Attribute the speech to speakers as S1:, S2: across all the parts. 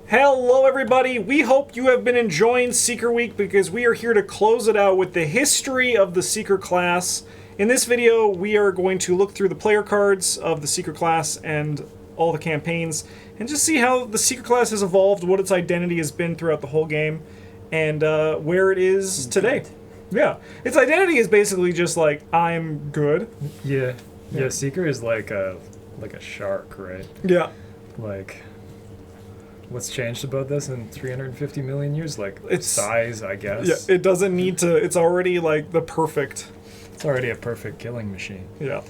S1: Hello everybody, we hope you have been enjoying Seeker Week because we are here to close it out with the history of the Seeker class. In this video, we are going to look through the player cards of the Seeker class and all the campaigns, and just see how the Seeker class has evolved, what its identity has been throughout the whole game, and where it is today. Yeah, its identity is basically just like, I'm good.
S2: Yeah, Seeker is like a shark, right?
S1: Yeah.
S2: Like, what's changed about this in 350 million years? Like,
S1: It's
S2: size, I guess.
S1: Yeah, it doesn't need to, it's already like the perfect.
S2: It's already a perfect killing machine.
S1: Yeah.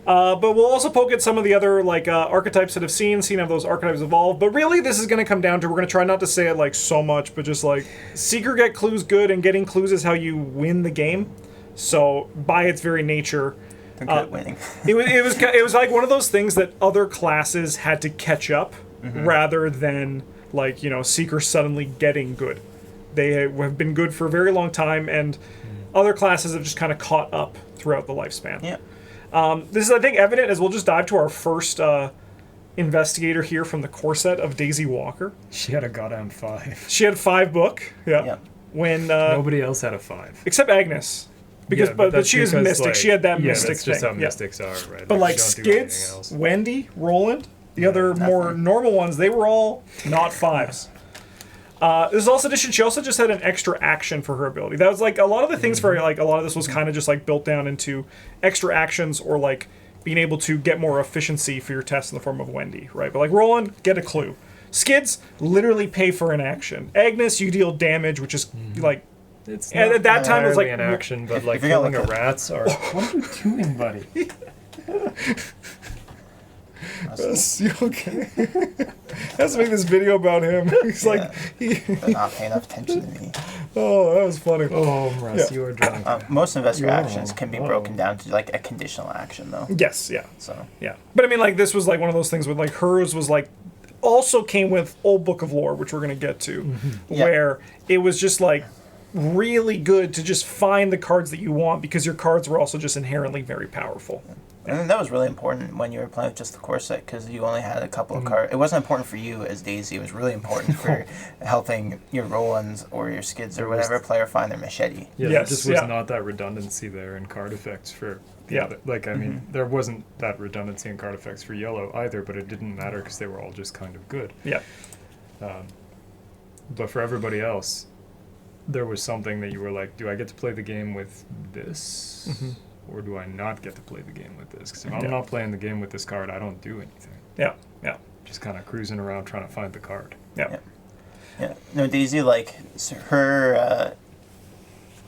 S1: But we'll also poke at some of the other archetypes that have seen how those archetypes evolve. But really, this is going to come down to, we're going to try not to say it like so much, but just like, Seeker get clues good, and getting clues is how you win the game. So by its very nature,
S3: They're good at winning.
S1: it was like one of those things that other classes had to catch up, rather than like, Seeker suddenly getting good. They have been good for a very long time, and other classes have just kind of caught up throughout the lifespan.
S3: Yeah.
S1: This is, I think, evident as we'll just dive to our first investigator here from the core set of Daisy Walker.
S2: She had a goddamn 5.
S1: She had 5 book. Yeah.
S3: Yep.
S1: When
S2: Nobody else had a 5.
S1: except Agnes, because
S2: Yeah,
S1: but
S2: that's
S1: she is
S2: because,
S1: mystic.
S2: like,
S1: she had that
S2: yeah,
S1: mystic
S2: that's just
S1: thing.
S2: how
S1: Yeah.
S2: mystics are, right?
S1: But like
S2: you don't do anything
S1: Skids,
S2: else.
S1: Wendy, Roland, the other more normal ones, they were all not 5s. This also addition, she also just had an extra action for her ability. That was like a lot of the things for like a lot of this was kind of just like built down into extra actions, or like being able to get more efficiency for your test in the form of Wendy, right? But like Roland, get a clue. Skids, literally pay for an action. Agnes, you deal damage, which is like,
S2: It's
S1: and
S2: not
S1: at that time it was like
S2: an action, but like
S3: if you're
S2: killing
S3: like
S2: a rats are. What are you doing, buddy?
S1: You okay? Has to make this video about him. He's like,
S3: They're not paying enough attention to me.
S1: oh, that was funny.
S2: Oh, Russ,
S1: Yeah.
S2: you are drunk.
S3: Most investigator
S2: Yo.
S3: actions can be broken down to like a conditional action, though.
S1: Yes, yeah.
S3: So
S1: Yeah. But I mean, like, this was like one of those things with like hers was like also came with Old Book of Lore, which we're going to get to,
S3: Yeah.
S1: where it was just like really good to just find the cards that you want, because your cards were also just inherently very powerful.
S3: and that was really important when you were playing with just the core set, because you only had a couple of cards. It wasn't important for you as Daisy. It was really important for helping your Rolands or your Skids or whatever player find their machete.
S2: Yeah,
S1: Yes,
S2: there just was
S1: yeah.
S2: not that redundancy there in card effects for the
S1: Yeah.
S2: other. Like, I mean, there wasn't that redundancy in card effects for yellow either, but it didn't matter because they were all just kind of good.
S1: Yeah.
S2: But for everybody else, there was something that you were like, do I get to play the game with this? Or do I not get to play the game with this? Because if I'm not playing the game with this card, I don't do anything.
S1: Yeah. Yeah.
S2: Just kind of cruising around trying to find the card.
S1: Yeah.
S3: Yeah. No, Daisy, like, her,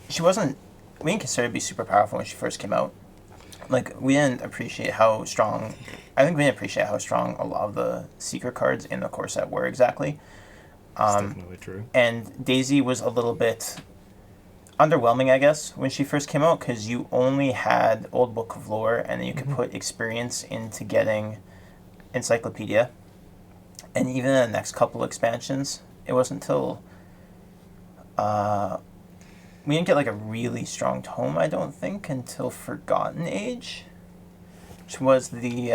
S3: she wasn't, we didn't consider her to be super powerful when she first came out. Like, we didn't appreciate how strong, I think we didn't appreciate how strong a lot of the Seeker cards in the core set were exactly.
S2: That's definitely true.
S3: And Daisy was a little bit underwhelming, I guess, when she first came out, because you only had Old Book of Lore, and then you could put experience into getting Encyclopedia. And even in the next couple expansions, it wasn't until we didn't get like a really strong tome, I don't think, until Forgotten Age, which was the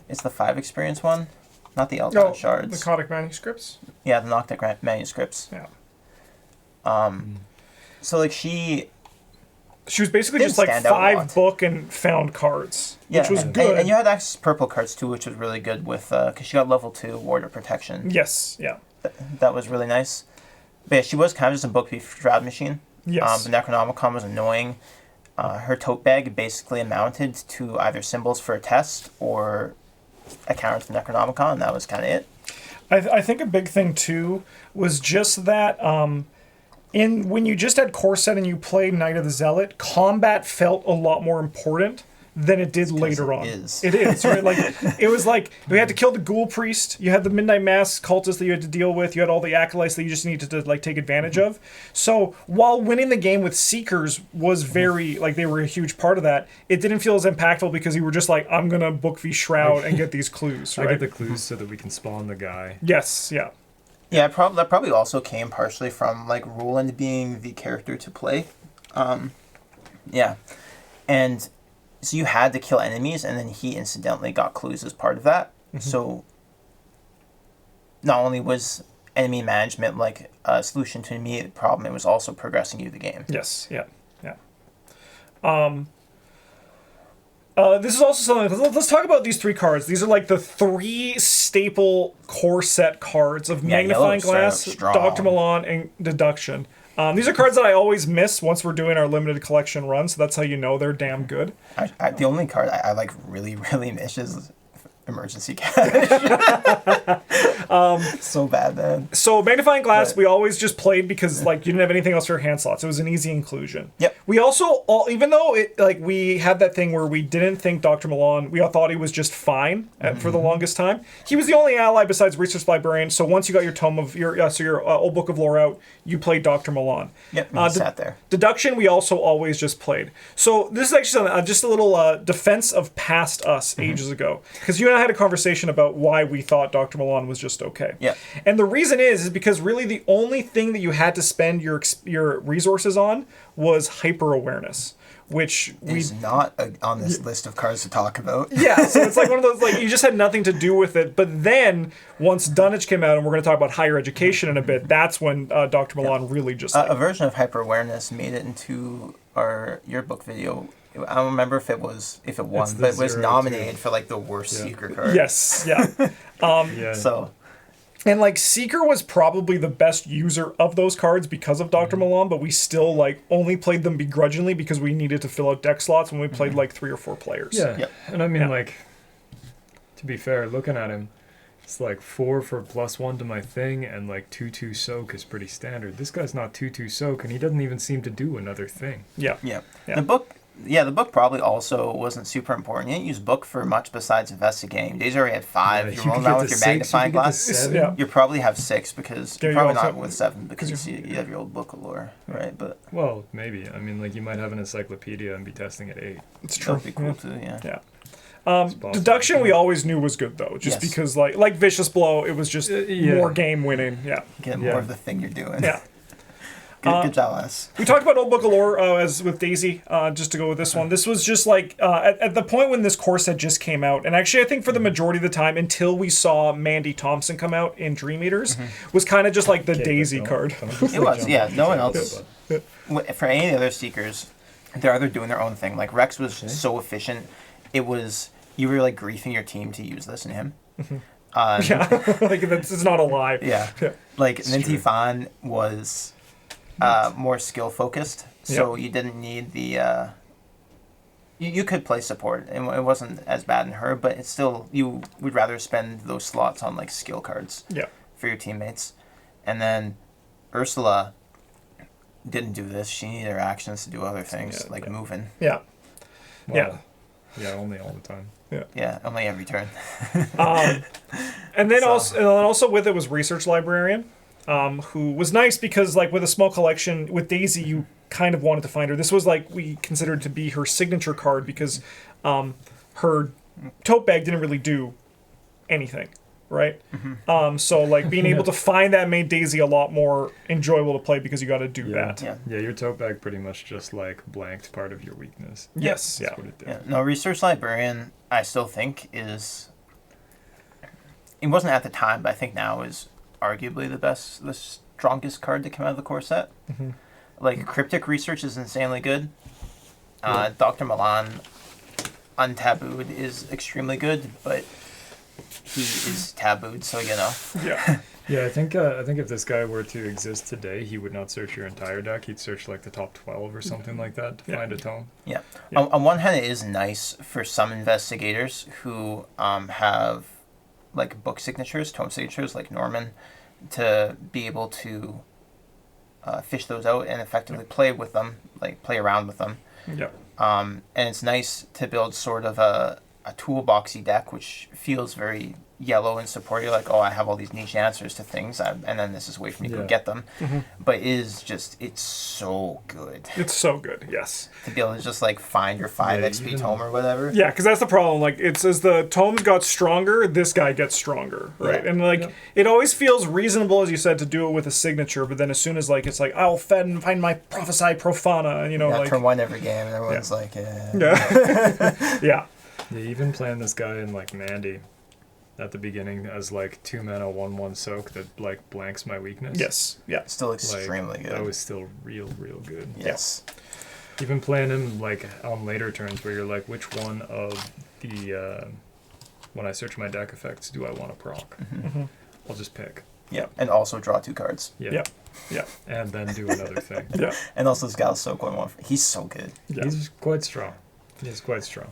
S3: it's the 5 experience one, not the Eldon Shards.
S1: The Codic manuscripts.
S3: Yeah, the Noctic manuscripts.
S1: Yeah.
S3: So like she
S1: She was basically
S3: Didn't
S1: just like
S3: stand out a
S1: 5
S3: lot.
S1: book and found cards,
S3: yeah,
S1: which was good.
S3: and you had access to purple cards too, which was really good with because she got level 2 Ward of Protection.
S1: Yes. Yeah.
S3: That was really nice. But yeah, she was kind of just a book shroud machine.
S1: Yes.
S3: The Necronomicon was annoying. Her tote bag basically amounted to either symbols for a test or a counter to the Necronomicon, and that was kind of it.
S1: I think a big thing too was just that when you just had core set and you played Knight of the Zealot, combat felt a lot more important than it did later on. It is, right? Like, it was like, we had to kill the Ghoul Priest, you had the Midnight Mass cultists that you had to deal with, you had all the acolytes that you just needed to, like, take advantage of. So, while winning the game with Seekers was very, like, they were a huge part of that, it didn't feel as impactful because you were just like, I'm gonna book V Shroud and get these clues, right?
S2: I get the clues so that we can spawn the guy.
S1: Yes, yeah.
S3: Yeah, that probably also came partially from, like, Roland being the character to play. Yeah. And so you had to kill enemies, and then he incidentally got clues as part of that. So not only was enemy management like a solution to an immediate problem, it was also progressing you the game.
S1: Yes. Yeah. Yeah. This is also something. Let's talk about these 3 cards. These are like the 3 staple core set cards of Magnifying
S3: yellow
S1: Glass,
S3: strong.
S1: Dr. Milan, and Deduction. These are cards that I always miss once we're doing our limited collection run, so that's how you know they're damn good.
S3: The only card I like really, really miss is Emergency Cash. So bad, man.
S1: So Magnifying Glass,
S3: But-
S1: we always just played because like you didn't have anything else for your hand slots. It was an easy inclusion.
S3: Yep.
S1: We also, even though it like we had that thing where we didn't think Dr. Milan, we all thought he was just fine for the longest time. He was the only ally besides Research Librarian. So once you got your Tome of your Old Book of Lore out, you played Dr. Milan.
S3: Yep, he sat there.
S1: Deduction, we also always just played. So this is actually something, just a little defense of past us ages ago. Because you and I had a conversation about why we thought Dr. Milan was just okay.
S3: Yeah.
S1: And the reason is because really the only thing that you had to spend your resources on was hyper awareness, which
S3: Is not on this list of cards to talk about.
S1: yeah, so it's like one of those, like, you just had nothing to do with it. But then, once Dunwich came out, and we're going to talk about higher education in a bit, that's when Dr. Milan really just,
S3: A version of hyper awareness made it into our yearbook video. I don't remember if it won,
S2: the
S3: but it was
S2: 0-2.
S3: nominated for like the worst Seeker card.
S1: yes, yeah.
S2: Yeah.
S3: So
S1: And, like, Seeker was probably the best user of those cards because of Dr. Milan, but we still, like, only played them begrudgingly because we needed to fill out deck slots when we played, like, 3 or 4 players.
S2: Yeah.
S3: Yep.
S2: And I mean,
S1: Yeah.
S2: like, to be fair, looking at him, it's like 4 for +1 to my thing, and like 2/2 soak is pretty standard. This guy's not 2/2 soak, and he doesn't even seem to do another thing.
S1: Yeah.
S3: yeah.
S1: Yeah.
S3: The book probably also wasn't super important. You didn't use book for much besides investigating. Days already had 5.
S2: Yeah,
S3: You're
S2: you
S3: rolling
S2: could
S3: around
S2: get
S3: with
S2: to
S3: your
S2: 6,
S3: magnifying
S2: you could get to
S3: glass.
S2: 7.
S1: Yeah.
S3: You probably have 6 because
S1: Yeah,
S3: you're
S1: you
S3: probably
S1: also-
S3: not with 7 because you have your old book of lore, right? But
S2: Well, maybe. I mean, like, you might have an encyclopedia and be testing at 8.
S1: It's
S3: that
S1: true.
S3: would be cool too. Yeah.
S1: Yeah.
S2: possible.
S1: Deduction we always knew was good, though, just
S3: Yes.
S1: because, like Vicious Blow, it was just
S2: yeah.
S1: more game winning. Yeah.
S3: Get
S2: Yeah.
S3: more of the thing you're doing.
S1: Yeah.
S3: Good job, Les.
S1: We talked about Old Book of Lore as with Daisy, just to go with this one. This was just like, at the point when this core set just came out, and actually I think for the majority of the time, until we saw Mandy Thompson come out in Dream Eaters, was kind of just like the
S2: Okay,
S1: Daisy
S2: but
S1: card.
S2: don't just,
S3: It
S2: like,
S3: was,
S2: jump
S3: yeah,
S2: on
S3: no one
S2: each other,
S3: else-
S2: but-
S3: For any of the other Seekers, they're either doing their own thing. Like Rex was so efficient, it was you were like griefing your team to use this and him.
S1: Yeah, like it's not a lie.
S3: Yeah.
S1: Yeah.
S3: Like Minty
S2: true.
S3: Phan was more skill focused, so you didn't need the. You could play support, and it wasn't as bad in her, but it's still you would rather spend those slots on like skill cards
S1: Yeah.
S3: for your teammates, and then Ursula didn't do this. She needed her actions to do other things like moving.
S1: Yeah.
S2: Well, yeah, only all the time.
S3: Yeah, only every turn.
S1: And then
S3: So-
S1: also with it was Research Librarian, who was nice because like with a small collection with Daisy, you kind of wanted to find her. This was like we considered to be her signature card because her tote bag didn't really do anything, right? So like being able to find that made Daisy a lot more enjoyable to play because you got to do
S2: Yeah.
S1: that.
S3: Yeah.
S2: Yeah, your tote bag pretty much just like blanked part of your weakness.
S1: Yes.
S2: That's
S1: Yeah.
S2: what it did.
S3: Yeah. No, Research Librarian, I still think is. It wasn't at the time, but I think now is arguably the strongest card to come out of the core set. Like Cryptic Research is insanely good. Dr. Milan, Untabooed is extremely good, but he is tabooed, so you know.
S1: Yeah.
S2: Yeah, I think if this guy were to exist today, he would not search your entire deck. He'd search like the top 12 or something like that to find a tome.
S3: Yeah.
S1: Yeah.
S3: On one hand, it is nice for some investigators who have like book signatures, tome signatures, like Norman, to be able to fish those out and effectively play with them, like play around with them.
S1: Yeah.
S3: And it's nice to build sort of a toolboxy deck, which feels very yellow and support. You're like, oh, I have all these niche answers to things, and then this is a way for me to go
S2: Yeah.
S3: get them. But it is just, it's so good
S1: It's so good. Yes.
S3: to be able to just like find your 5
S2: Yeah,
S3: XP
S2: even-
S3: tome or whatever.
S1: Yeah, because that's the problem. Like, it's as the tomes got stronger, this guy gets stronger, right?
S3: Yeah.
S1: And like, it always feels reasonable, as you said, to do it with a signature. But then as soon as like it's like, I'll find my prophesy profana, you know,
S3: Yeah,
S1: like,
S3: turn 1 every game, and everyone's like,
S1: yeah, yeah,
S2: Yeah, even playing this guy in like Mandy, at the beginning as like 2 mana 1/1 soak that like blanks my weakness.
S1: Yes. Yeah.
S3: Still extremely
S2: like,
S3: good.
S2: That was still real good.
S3: Yes.
S2: Even playing him like on later turns where you're like, which one of the when I search my deck effects do I want to proc?
S1: Mm-hmm.
S2: I'll just pick.
S3: Yeah, and also draw 2 cards.
S1: Yeah. Yeah.
S2: And then do another thing.
S1: Yeah.
S3: And also this guy's so going one. He's so good.
S1: Yeah.
S2: He's quite strong. He's quite strong.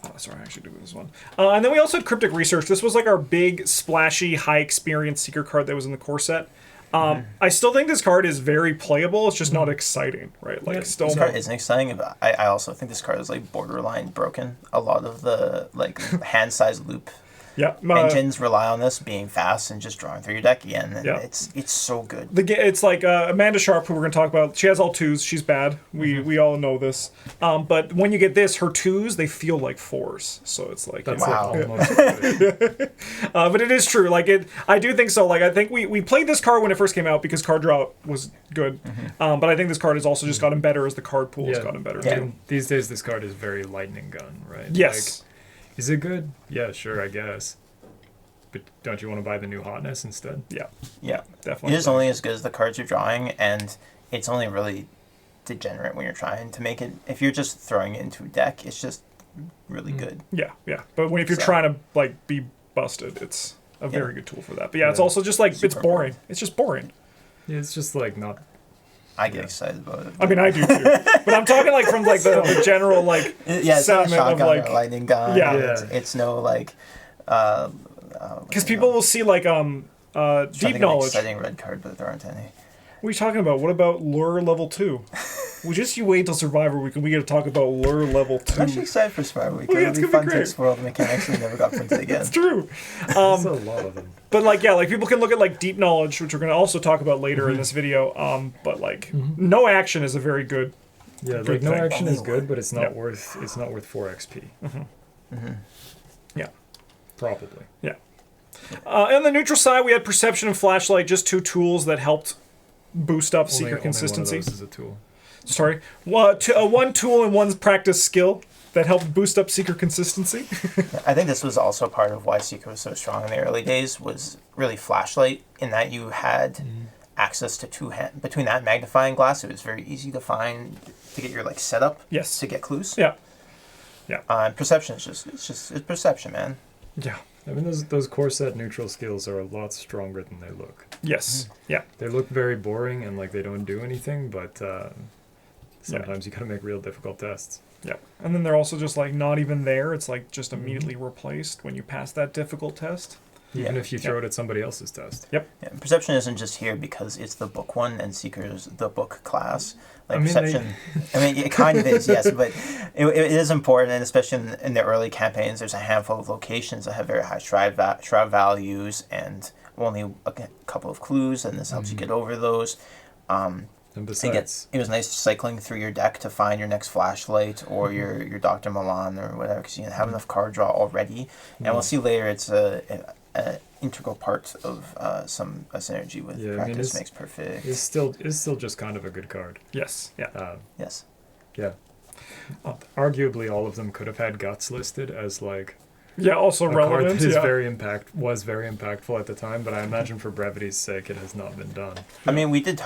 S1: Oh, sorry, I actually do this one. And then we also had Cryptic Research. This was like our big, splashy, high experience Seeker card that was in the core set. I still think this card is very playable. It's just not exciting, right? Like, still.
S3: This card isn't exciting, but I also think this card is like borderline broken. A lot of the like hand size loop
S1: Yeah.
S3: engines rely on this being fast and just drawing through your deck again. And
S1: Yeah.
S3: it's so good.
S1: It's like Amanda Sharp, who we're going to talk about. She has all 2s. She's bad. We all know this. But when you get this, her 2s, they feel like 4s. So it's like...
S2: That's
S3: Wow.
S2: like almost good.
S1: but it is true. Like I do think so. Like I think we played this card when it first came out because card draw was good. But I think this card has also just gotten better as the card pool has gotten better
S3: Yeah.
S1: too.
S2: And these days this card is very lightning gun, right?
S1: Yes.
S2: Like, is it good? Yeah, sure, I guess. But don't you want to buy the new hotness instead?
S1: Yeah.
S3: Yeah.
S1: Definitely.
S3: It is only as good as the cards you're drawing, and it's only really degenerate when you're trying to make it. If you're just throwing it into a deck, it's just really good.
S1: Yeah. But if you're
S3: So-
S1: trying to like be busted, it's a very good tool for that. But yeah, it's
S2: Yeah.
S1: also just like it's
S3: Super
S1: boring. It's just boring.
S2: Yeah, it's just like not.
S3: I get excited about it.
S1: I mean, I do too. But I'm talking like from like the general like
S3: Yeah, it's not a
S1: sentiment of
S3: shotgun or
S1: like
S3: a lightning gun.
S1: Yeah.
S3: It's no like.
S1: because people will see like deep knowledge.
S3: Exciting red card, but there aren't any.
S1: What are you talking about? What about lure level 2? Well, just you wait till Survivor Week and we get to talk about lure level 2.
S3: I'm actually excited for Survivor Week.
S1: Oh, yeah,
S3: It'll
S1: it's
S3: be
S1: gonna be
S3: fun to
S1: great.
S3: explore the mechanics that never got printed again.
S1: It's true.
S2: There's a lot of them.
S1: But like yeah, like people can look at like deep knowledge, which we're going to also talk about later in this video. But like no action is a very good.
S2: Yeah,
S1: Good
S2: like no
S1: thing.
S2: action is good, but it's not
S1: Yeah.
S2: worth 4 XP.
S1: Yeah.
S2: Probably.
S1: Yeah. On the neutral side, we had Perception and Flashlight, just 2 tools that helped boost up Seeker
S2: Only
S1: consistency.
S2: one of those is a tool.
S1: Sorry, one tool and one practice skill that helped boost up Seeker consistency.
S3: I think this was also part of why Seeker was so strong in the early days, was really Flashlight, in that you had access to 2 hand between that and magnifying glass. It was very easy to find to get your like setup
S1: Yes.
S3: to get clues.
S1: Yeah.
S3: And perception is it's perception, man.
S1: Yeah.
S2: I mean, those core set neutral skills are a lot stronger than they look.
S1: Yes. Yeah.
S2: They look very boring and like they don't do anything, but sometimes you gotta make real difficult tests.
S1: Yeah. And then they're also just like not even there. It's like just immediately replaced when you pass that difficult test.
S2: Even
S3: Yeah.
S2: if you throw it at somebody else's test.
S3: Yeah, perception isn't just here because it's the book one and Seeker's the book class. Like
S2: I mean,
S3: perception, I mean, it kind of is, yes, but it is important, and especially in the early campaigns, there's a handful of locations that have very high shroud values and only a couple of clues, and this helps you get over those.
S2: And besides,
S3: It was nice cycling through your deck to find your next flashlight or your Dr. Milan or whatever, because you have enough card draw already. And we'll see later it's a integral part of some synergy with practice makes perfect.
S2: it's still just kind of a good card.
S1: Yes. Yeah.
S3: Yes.
S2: Yeah. Arguably, all of them could have had guts listed as like
S1: Yeah. Also
S2: a card
S1: relevant.
S2: that is
S1: Yeah.
S2: was very impactful at the time, but I imagine for brevity's sake, it has not been done.
S3: I mean, we did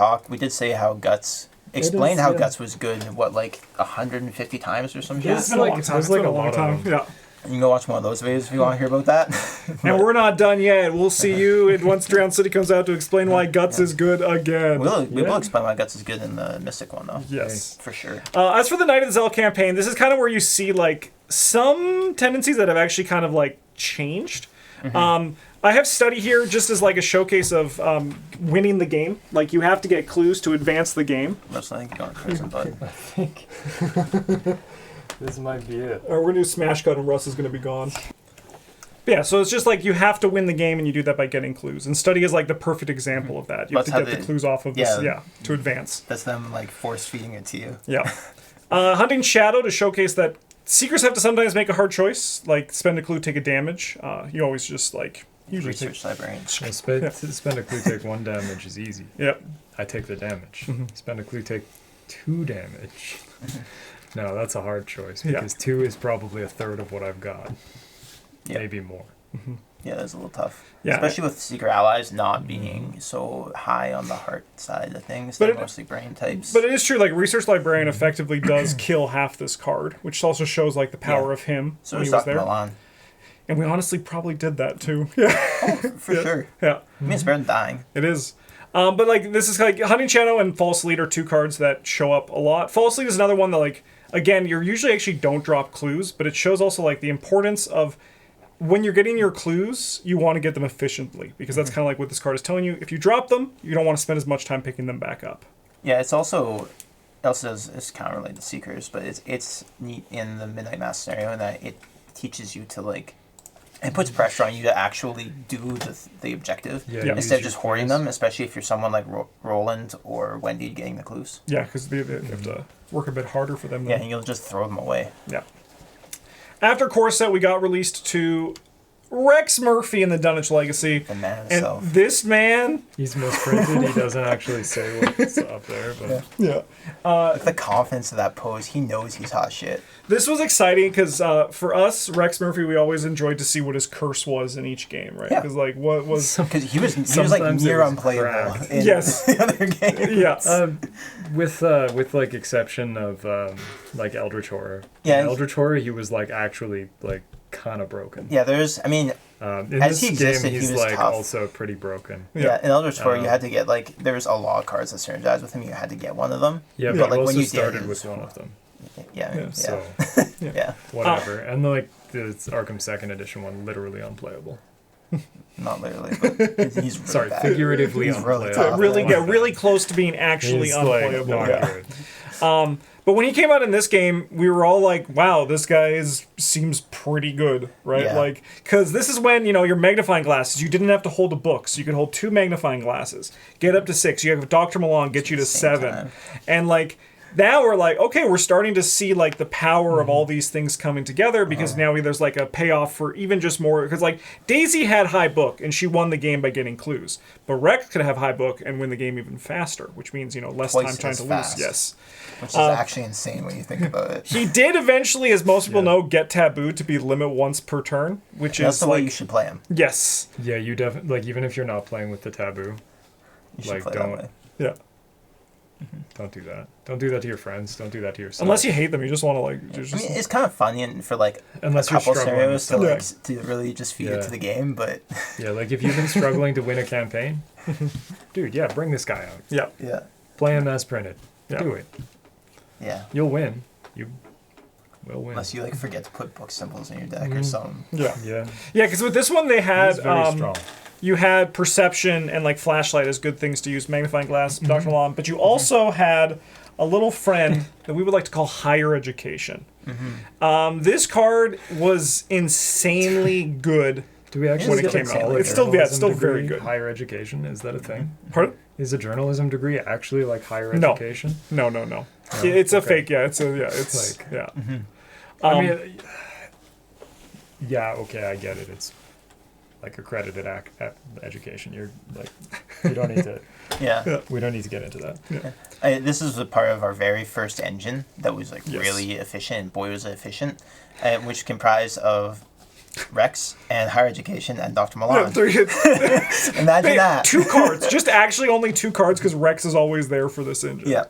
S3: say how Guts, explain how
S2: yeah.
S3: Guts was good, what, like 150 times or some
S1: Yeah,
S3: shit?
S1: it's been a long time.
S2: there's
S1: It's
S2: like
S1: been
S2: a
S1: a long
S2: lot of
S1: time.
S2: them.
S1: Yeah.
S3: You can go watch one of those videos if you want to hear about that.
S1: And we're not done yet. We'll see you once Drown City comes out to explain why Guts is good again.
S3: We will explain why Guts is good in the Mystic one, though.
S1: Yes.
S3: For sure.
S1: As for the Knight of the Zell campaign, this is kind of where you see like some tendencies that have actually kind of like changed. I have study here just as like a showcase of winning the game. Like you have to get clues to advance the game.
S3: Most I think you're going crazy, bud.
S2: I think this might be it.
S1: Or we're gonna do Smash Cut and Russ is gonna be gone. But yeah, so it's just like you have to win the game and you do that by getting clues. And study is like the perfect example of that. You have
S3: That's
S1: to
S3: how
S1: get the
S3: they-
S1: clues off of this,
S3: yeah.
S1: to advance.
S3: That's them, like, force feeding it to you.
S1: Yeah. Hunting Shadow to showcase that Seekers have to sometimes make a hard choice, like spend a clue, take a damage. You always just like usually take.
S3: Research librarians.
S2: Well, spend a clue, take 1 damage is easy.
S1: Yep.
S2: I take the damage. Spend a clue, take 2 damage. No, that's a hard choice
S1: Yeah.
S2: because 2 is probably a third of what I've got.
S3: Yeah.
S2: Maybe more.
S3: Yeah, that's a little tough.
S1: Yeah.
S3: Especially with Secret Allies not being so high on the heart side of things. They're mostly brain types.
S1: But it is true, like, Research Librarian effectively does kill half this card, which also shows, like, the power of him
S3: so
S1: when
S3: is
S1: he was
S3: Dr.
S1: there.
S3: Milan.
S1: And we honestly probably did that, too. Yeah,
S3: For sure.
S1: yeah,
S3: I mean, it's better than dying.
S1: it is. But, like, this is, like, Hunting Channel and False Lead are two cards that show up a lot. False Lead is another one that, like, again, you usually actually don't drop clues, but it shows also, like, the importance of when you're getting your clues, you want to get them efficiently, because that's kind of like what this card is telling you. If you drop them, you don't want to spend as much time picking them back up.
S3: Yeah, it's also it's kind of related to Seekers, but it's neat in the Midnight Mass scenario in that it teaches you to, like, it puts pressure on you to actually do the objective instead of just hoarding them, especially if you're someone like Roland or Wendy getting the clues.
S1: Yeah, because they have to work a bit harder for them.
S3: Yeah, and you'll just throw them away.
S1: Yeah. After Core Set, we got released to Rex Murphy in the Dunwich Legacy.
S3: The man
S1: And
S3: himself.
S1: this man...
S2: He's misprinted. He doesn't actually say what's up there, but
S1: Yeah.
S3: With the confidence of that pose, he knows he's hot shit.
S1: This was exciting because for us, Rex Murphy, we always enjoyed to see what his curse was in each game, right?
S3: Yeah.
S1: Because, like, what was...
S3: Because he was like
S2: Sometimes it
S3: near
S2: was
S3: unplayable
S2: cracked.
S3: in
S1: Yes.
S3: the other game.
S1: Yeah.
S2: with like exception of like Eldritch Horror.
S3: Yeah,
S2: In Eldritch Horror, he was like actually like kind of broken.
S3: Yeah, I mean,
S2: In
S3: as
S2: this
S3: he
S2: game,
S3: existed, he
S2: he's
S3: was
S2: like
S3: tough.
S2: also pretty broken.
S3: yeah, in Eldritch Horror, you had to get, like, there was a lot of cards that synergized with him. You had to get one of them.
S2: Yeah,
S3: But,
S2: but
S3: like,
S2: also
S3: when you
S2: started
S3: did,
S2: with one of them.
S3: Yeah.
S2: So
S3: Yeah.
S2: whatever. And like the Arkham Second Edition one, literally unplayable.
S3: Not literally, but he's really
S2: Sorry,
S3: bad.
S2: figuratively
S3: He's really
S2: unplayable.
S3: tough.
S1: really get really close to being actually
S2: He's like
S1: unplayable.
S2: not
S1: Yeah.
S2: good.
S1: But when he came out in this game, we were all like, wow, this guy seems pretty good, right?
S3: Yeah.
S1: Like, because this is when, your magnifying glasses, you didn't have to hold a book, so you could hold 2 magnifying glasses, get up to 6. You have Dr. Milan get you to
S3: Same
S1: 7.
S3: time.
S1: And, like, now we're like, okay, we're starting to see, like, the power of all these things coming together, because now there's, like, a payoff for even just more. Because, like, Daisy had high book, and she won the game by getting clues. But Rex could have high book and win the game even faster, which means, less
S3: Twice
S1: time trying
S3: as
S1: to
S3: fast.
S1: lose. Yes.
S3: Which is actually insane when you think about it.
S1: He did eventually, as most people know, get taboo to be limit once per turn, which
S3: That's
S1: is
S3: the
S1: like,
S3: way you should play him.
S1: yes,
S2: Yeah, you definitely like even if you're not playing with the taboo,
S3: You should
S2: like
S3: play that way.
S1: yeah.
S2: don't do that. Don't do that to your friends. Don't do that to yourself.
S1: Unless you hate them, you just want to like.
S3: I mean, it's kind of funny and for like
S2: Unless
S3: a
S2: you're
S3: couple
S2: struggling
S3: scenarios to
S1: with
S3: like
S1: something.
S3: to really just feed it
S2: Yeah.
S3: to the game, but
S2: yeah, like if you've been struggling to win a campaign, dude, yeah, bring this guy out.
S1: Yeah,
S3: yeah,
S2: Play him as printed.
S1: Yeah.
S2: Do it.
S3: yeah.
S2: You'll win. You will win.
S3: Unless you like forget to put book symbols in your deck or something.
S1: yeah,
S2: Yeah,
S1: yeah. Because with this one, they had
S2: he's very strong.
S1: you had perception and like flashlight as good things to use, magnifying glass, Dr. Milan, but you also had a little friend that we would like to call higher education. This card was insanely good.
S2: Do we actually
S1: when it
S2: get to
S1: came out.
S2: call a
S1: It's still- yeah, it's
S2: journalism
S1: still very
S2: degree
S1: good.
S2: Higher education, is that a thing?
S1: Pardon?
S2: Is a journalism degree actually like higher
S1: No.
S2: education?
S1: No. It's a
S2: okay.
S1: fake. Yeah, it's
S2: Like-
S1: yeah.
S2: I mean, yeah, okay, I get it. It's like accredited education. You're like, you don't need to.
S3: Yeah.
S2: We don't need to get into that.
S3: This is a part of our very first engine that was like
S1: Yes.
S3: really efficient, and boy was it efficient, which comprised of Rex and higher education and Dr.
S1: Yeah,
S3: Milan. Imagine that.
S1: 2 cards. Just actually only 2 cards because Rex is always there for this engine.
S3: Yeah.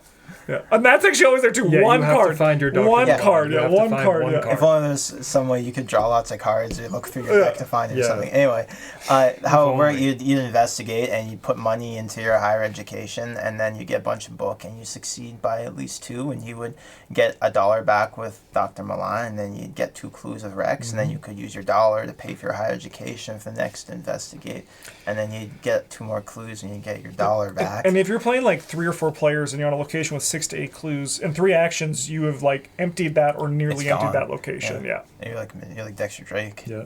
S1: Yeah. And that's actually always there too.
S2: Yeah,
S1: one
S2: you have
S1: card.
S2: to find your Dr.
S1: One
S3: Yeah.
S1: card.
S2: You
S1: Yeah,
S2: have to
S1: one
S2: find
S1: card.
S2: one
S1: yeah.
S2: card.
S3: If only there's some way you could draw lots of cards or look through your deck to find it or
S2: Yeah.
S3: something. Anyway, how it worked,
S2: only.
S3: you'd investigate and you put money into your higher education, and then you get a bunch of book, and you succeed by at least 2, and you would get $1 back with Dr. Milan, and then you'd get 2 clues of Rex, and then you could use your $1 to pay for your higher education for the next investigate, and then you'd get 2 more clues, and you get your $1 back.
S1: And if you're playing like 3 or 4 players and you're on a location with 6 to 8 clues and 3 actions, you have like emptied that or nearly
S3: It's
S1: emptied
S3: gone.
S1: that location. Yeah.
S3: And you're like Dexter Drake.
S2: Yeah.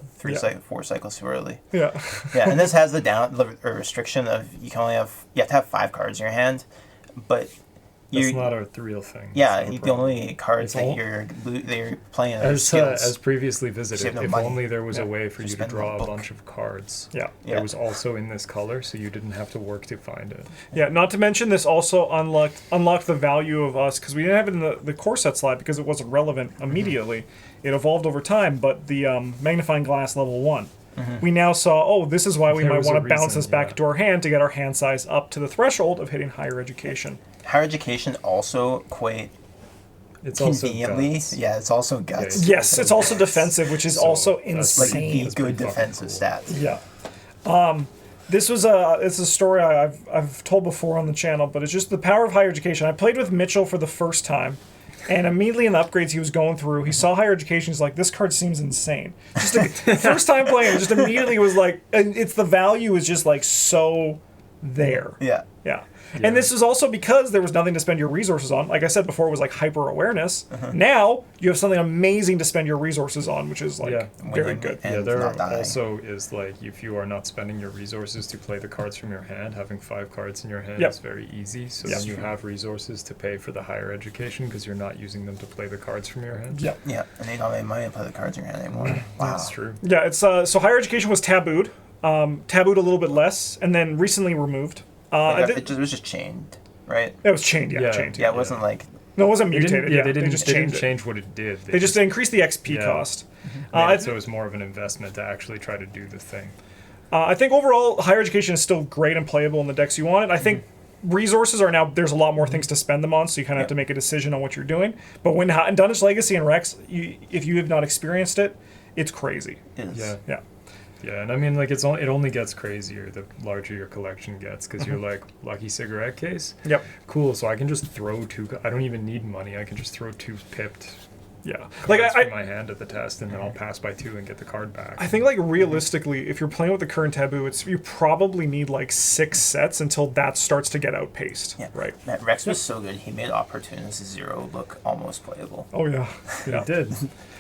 S3: 4 cycles too early.
S1: Yeah.
S3: Yeah, and this has the restriction of you have to have 5 cards in your hand, but
S2: That's
S3: you
S2: not a real thing.
S3: yeah,
S2: That's not a
S3: the
S2: problem.
S3: only cards
S2: It's
S3: that
S2: all-
S3: you're playing are
S2: As
S3: skills.
S2: previously
S3: You
S2: visited,
S3: have no
S2: if
S3: money.
S2: only there was
S1: Yeah.
S2: a way for
S3: You
S2: you to
S3: spend
S2: draw
S3: one
S2: a
S3: book.
S2: bunch of cards.
S1: Yeah.
S3: Yeah.
S2: That was also in this color, so you didn't have to work to find it.
S1: Yeah, not to mention this also unlocked the value of us, because we didn't have it in the core set slot because it wasn't relevant immediately. It evolved over time, but the magnifying glass level 1. we now saw, oh, this is why we
S2: There
S1: might
S2: was a
S1: want to bounce
S2: reason,
S1: this back
S2: yeah.
S1: to our hand to get our hand size up to the threshold of hitting higher education.
S3: Higher education also quite
S2: It's also
S3: conveniently,
S2: guts.
S3: yeah, it's also guts.
S2: Yeah,
S1: Yes, it's also defensive, which is
S2: So
S1: also
S2: that's
S3: Like
S1: insane.
S3: the good
S2: pretty fucking
S3: defensive
S2: cool.
S3: stats.
S1: Yeah. This was it's a story I've told before on the channel, but it's just the power of higher education. I played with Mitchell for the first time, and immediately in the upgrades he was going through, he saw higher education. He's like, this card seems insane. Just first time playing it, just immediately was like, and it's the value is just like so there.
S3: Yeah.
S1: Yeah.
S2: Yeah.
S1: And this is also because there was nothing to spend your resources on. Like I said before, it was like hyper awareness. Now you have something amazing to spend your resources on, which is like
S2: Yeah.
S1: very
S3: Winning
S1: good.
S3: and
S2: Yeah, there
S3: not dying.
S2: also is like if you are not spending your resources to play the cards from your hand, having 5 cards in your hand
S1: Yep.
S2: is very easy. So
S1: Yep.
S2: then you have resources to pay for the higher education because you're not using them to play the cards from your hand.
S1: Yeah.
S3: Yeah, and they don't have any money to play the cards in your hand anymore. Wow.
S2: That's true.
S1: Yeah, it's so higher education was tabooed, tabooed a little bit less, and then recently removed.
S3: It was just chained, right?
S1: It was chained, yeah,
S2: Yeah.
S1: chained.
S3: Yeah, it wasn't like
S1: No, it wasn't
S2: They
S1: mutated.
S2: didn't,
S1: Yeah,
S2: they didn't,
S1: just
S2: they didn't
S1: changed it.
S2: change what it did.
S1: They just increased the XP
S2: Yeah.
S1: cost.
S2: made
S1: I
S2: it so it was more of an investment to actually try to do the thing.
S1: I think overall, higher education is still great and playable in the decks you want it. I think resources are now, there's a lot more things to spend them on, so you kind of have to make a decision on what you're doing. But when in Dunwich Legacy and Rex, if you have not experienced it, it's crazy.
S3: is.
S2: Yeah.
S1: Yeah.
S2: Yeah, and I mean, like, it only gets crazier the larger your collection gets, because you're like, lucky cigarette case?
S1: Yep.
S2: Cool, so I can just throw 2, I don't even need money, I can just throw 2 pipped
S1: Yeah. Like,
S2: cards
S1: I
S2: from my hand at the test, and then I'll pass by 2 and get the card back.
S1: I think, like, realistically, if you're playing with the current taboo, you probably need, like, 6 sets until that starts to get outpaced.
S3: Yeah.
S1: Right.
S3: Man, Rex was so good. He made Opportunist 0 look almost playable.
S1: Oh, yeah. Yeah.
S2: It did.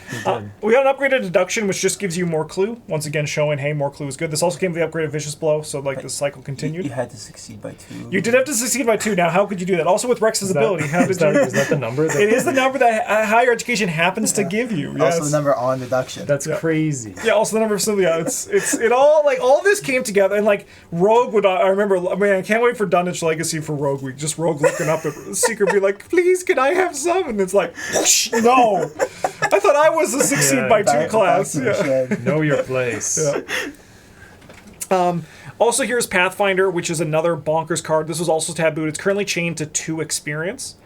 S2: It did.
S1: We got an upgraded deduction, which just gives you more clue. Once again, showing, hey, more clue is good. This also came with the upgraded vicious blow, so like the cycle continued.
S3: You had to succeed by 2.
S1: You did have to succeed by 2. Now, how could you do that? Also with Rex's ability, how
S2: Is
S1: did you?
S2: is that the number?
S1: It is the number that higher education happens to give you. Yes.
S3: Also the number on deduction.
S2: That's crazy.
S1: Yeah, also the number of Sylvia. It all like all this came together, and like Rogue would. I remember. I mean, I can't wait for Dunwich Legacy for Rogue Week. Just Rogue looking up at Secret, be like, "Please, can I have some?" And it's like, whoosh, no. I thought I was a succeed
S2: Yeah.
S1: by 2
S3: Back
S1: class.
S3: to the
S1: Yeah.
S3: shed.
S2: Know your place.
S1: Yeah. Also, here's Pathfinder, which is another bonkers card. This was also tabooed. It's currently chained to 2 experience.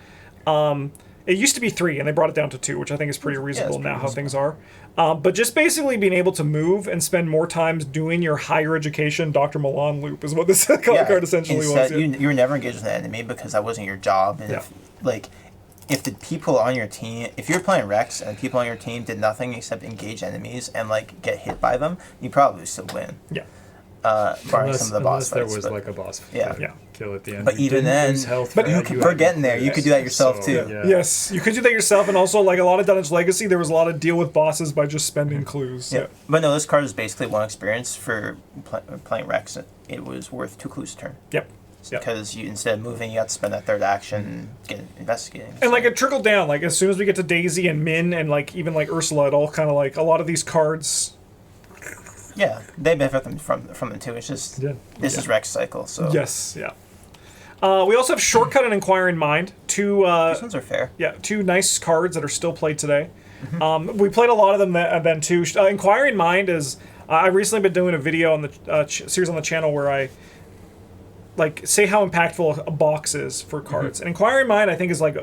S1: It used to be 3, and they brought it down to 2, which I think is pretty reasonable
S3: pretty
S1: now how things are. But just basically being able to move and spend more times doing your higher education Dr. Milan loop is what this card essentially
S3: Instead,
S1: was. Yeah.
S3: you were never engaged with an enemy because that wasn't your job. And
S1: Yeah.
S3: if the people on your team, if you're playing Rex and the people on your team did nothing except engage enemies and like get hit by them, you probably still win.
S1: Yeah.
S3: Barring some of the boss
S2: unless there
S3: fights.
S2: was
S3: but,
S2: like a boss
S3: Yeah.
S2: fight kill at the end.
S3: But
S2: You
S3: even
S2: didn't
S3: then-
S2: lose health
S1: but
S2: for
S1: you
S2: that,
S1: could-
S2: had
S3: for getting there, you could do that yourself
S2: so,
S3: too.
S2: Yeah.
S1: Yes, you could do that yourself, and also like a lot of Dunwich Legacy, there was a lot of deal with bosses by just spending clues.
S3: Yeah. But no, this card is basically one experience for playing Rex. It was worth 2 clues a turn.
S1: Yep. Yep.
S3: Because you instead of moving, you have to spend that third action investigating.
S1: And like it trickled down, like as soon as we get to Daisy and Minh and like even like Ursula, it all kind of like a lot of these cards.
S3: Yeah, they benefit from them too. It's just
S2: Yeah.
S3: this is Rex cycle, so
S1: Yes, yeah. We also have Shortcut and Inquiring Mind, two
S3: these ones are fair.
S1: yeah, 2 nice cards that are still played today. We played a lot of them then too. Inquiring Mind is I recently been doing a video on the series on the channel where I like say how impactful a box is for cards. And Inquiring Mind I think is like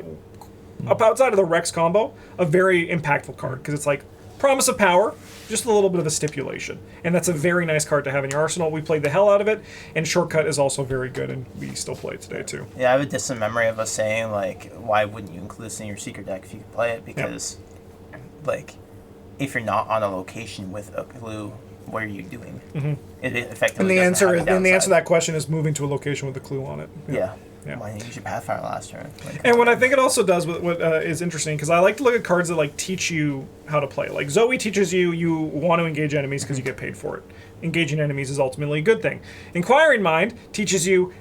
S1: up outside of the Rex combo a very impactful card because it's like promise of power, just a little bit of a stipulation, and that's a very nice card to have in your arsenal. We played the hell out of it, and Shortcut is also very good, and we still play it today too.
S3: Yeah, I have a distant memory of us saying like, why wouldn't you include this in your secret deck if you could play it? Because like, if you're not on a location with a clue, what are you doing? It effectively.
S1: And the
S3: doesn't
S1: answer
S3: have a
S1: and the answer to
S3: downside.
S1: that question is moving to a location with a clue on it.
S3: Yeah.
S1: Yeah.
S3: Why didn't you use your Pathfinder last turn? Like,
S1: And what I think it also does, what is interesting, because I like to look at cards that like teach you how to play. Like Zoe teaches you want to engage enemies because you get paid for it. Engaging enemies is ultimately a good thing. Inquiring Mind teaches you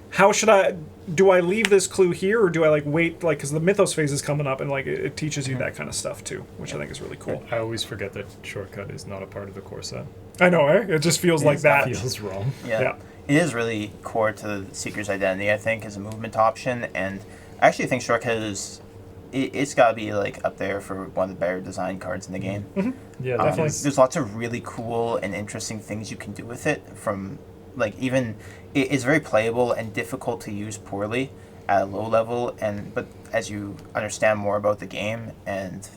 S1: do I leave this clue here or do I like wait like because the Mythos phase is coming up and like it teaches you that kind of stuff too, which I think is really cool.
S2: I always forget that Shortcut is not a part of the core set.
S1: I know, eh? It just feels like
S3: is
S1: that.
S2: Feels wrong.
S3: yeah.
S1: Yeah.
S3: It is really core to the Seeker's identity, I think, as a movement option, and I actually think Shortcut is it's got to be like up there for one of the better designed cards in the game.
S2: Yeah, definitely.
S3: There's lots of really cool and interesting things you can do with it. From like even it's very playable and difficult to use poorly at a low level, but as you understand more about the game, and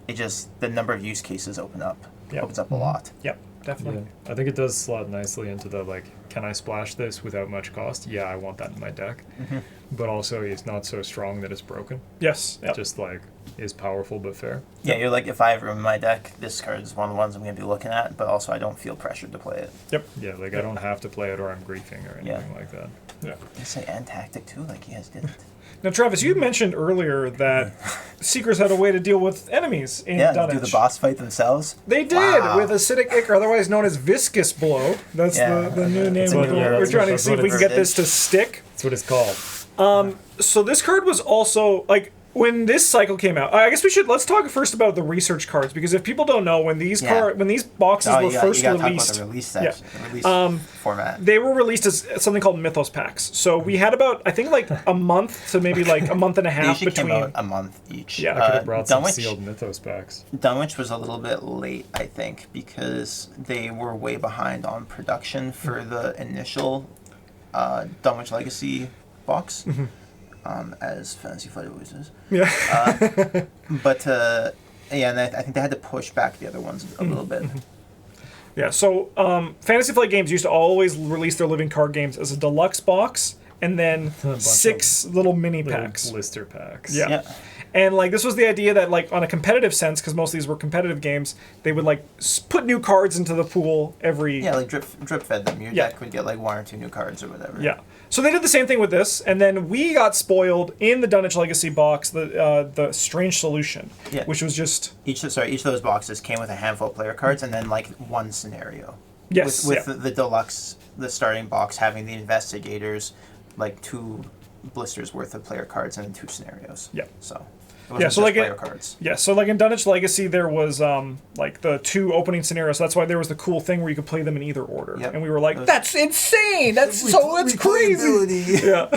S3: it just the number of use cases opens up a lot.
S1: Yep, definitely.
S2: Yeah. I think it does slot nicely into the like, can I splash this without much cost? Yeah, I want that in my deck. But also, it's not so strong that it's broken.
S1: Yes. Yep.
S2: Just like is powerful but fair.
S3: Yeah, you're like, if I have room in my deck, this card is one of the ones I'm going to be looking at, but also I don't feel pressured to play it.
S1: Yep.
S2: Yeah, like I don't have to play it or I'm griefing or anything like that.
S1: Yeah.
S3: You say and tactic too, like you guys didn't.
S1: Now, Travis, you mentioned earlier that Seekers had a way to deal with enemies in Dunwich.
S3: Do the boss fight themselves?
S1: They did, with Acidic Ichor, otherwise known as Viscous Blow. That's the new name. We're trying to see if we can get this to stick.
S2: That's what it's called.
S1: So this card was also, like, when this cycle came out, I guess let's talk first about the research cards, because if people don't know, when these boxes were first released,
S3: the release format.
S1: They were released as something called Mythos packs. So we had about, I think, like a month to maybe like a month and a half between.
S3: Came out a month each.
S1: Yeah,
S2: I could have brought some sealed Mythos packs.
S3: Dunwich was a little bit late, I think, because they were way behind on production for the initial Dunwich Legacy box. As Fantasy Flight always is.
S1: Yeah.
S3: And I think they had to push back the other ones a little bit.
S1: Yeah, so Fantasy Flight Games used to always release their living card games as a deluxe box and then 6 little mini packs.
S2: Blister packs.
S1: Yeah. And like this was the idea that like on a competitive sense, because most of these were competitive games, they would like put new cards into the pool every...
S3: Yeah, like drip fed them. Your deck would get like 1 or 2 new cards or whatever.
S1: Yeah. So they did the same thing with this, and then we got spoiled in the Dunwich Legacy box, the Strange Solution, which was just...
S3: Each of those boxes came with a handful of player cards and then like 1 scenario.
S1: Yes.
S3: With the deluxe, the starting box having the investigators, like 2 blisters worth of player cards and then 2 scenarios.
S1: Yeah.
S3: So... so like player cards.
S1: Yeah, so like in Dunwich Legacy, there was like the 2 opening scenarios. So that's why there was the cool thing where you could play them in either order. Yep. And we were like, that's insane! That's crazy! Yeah.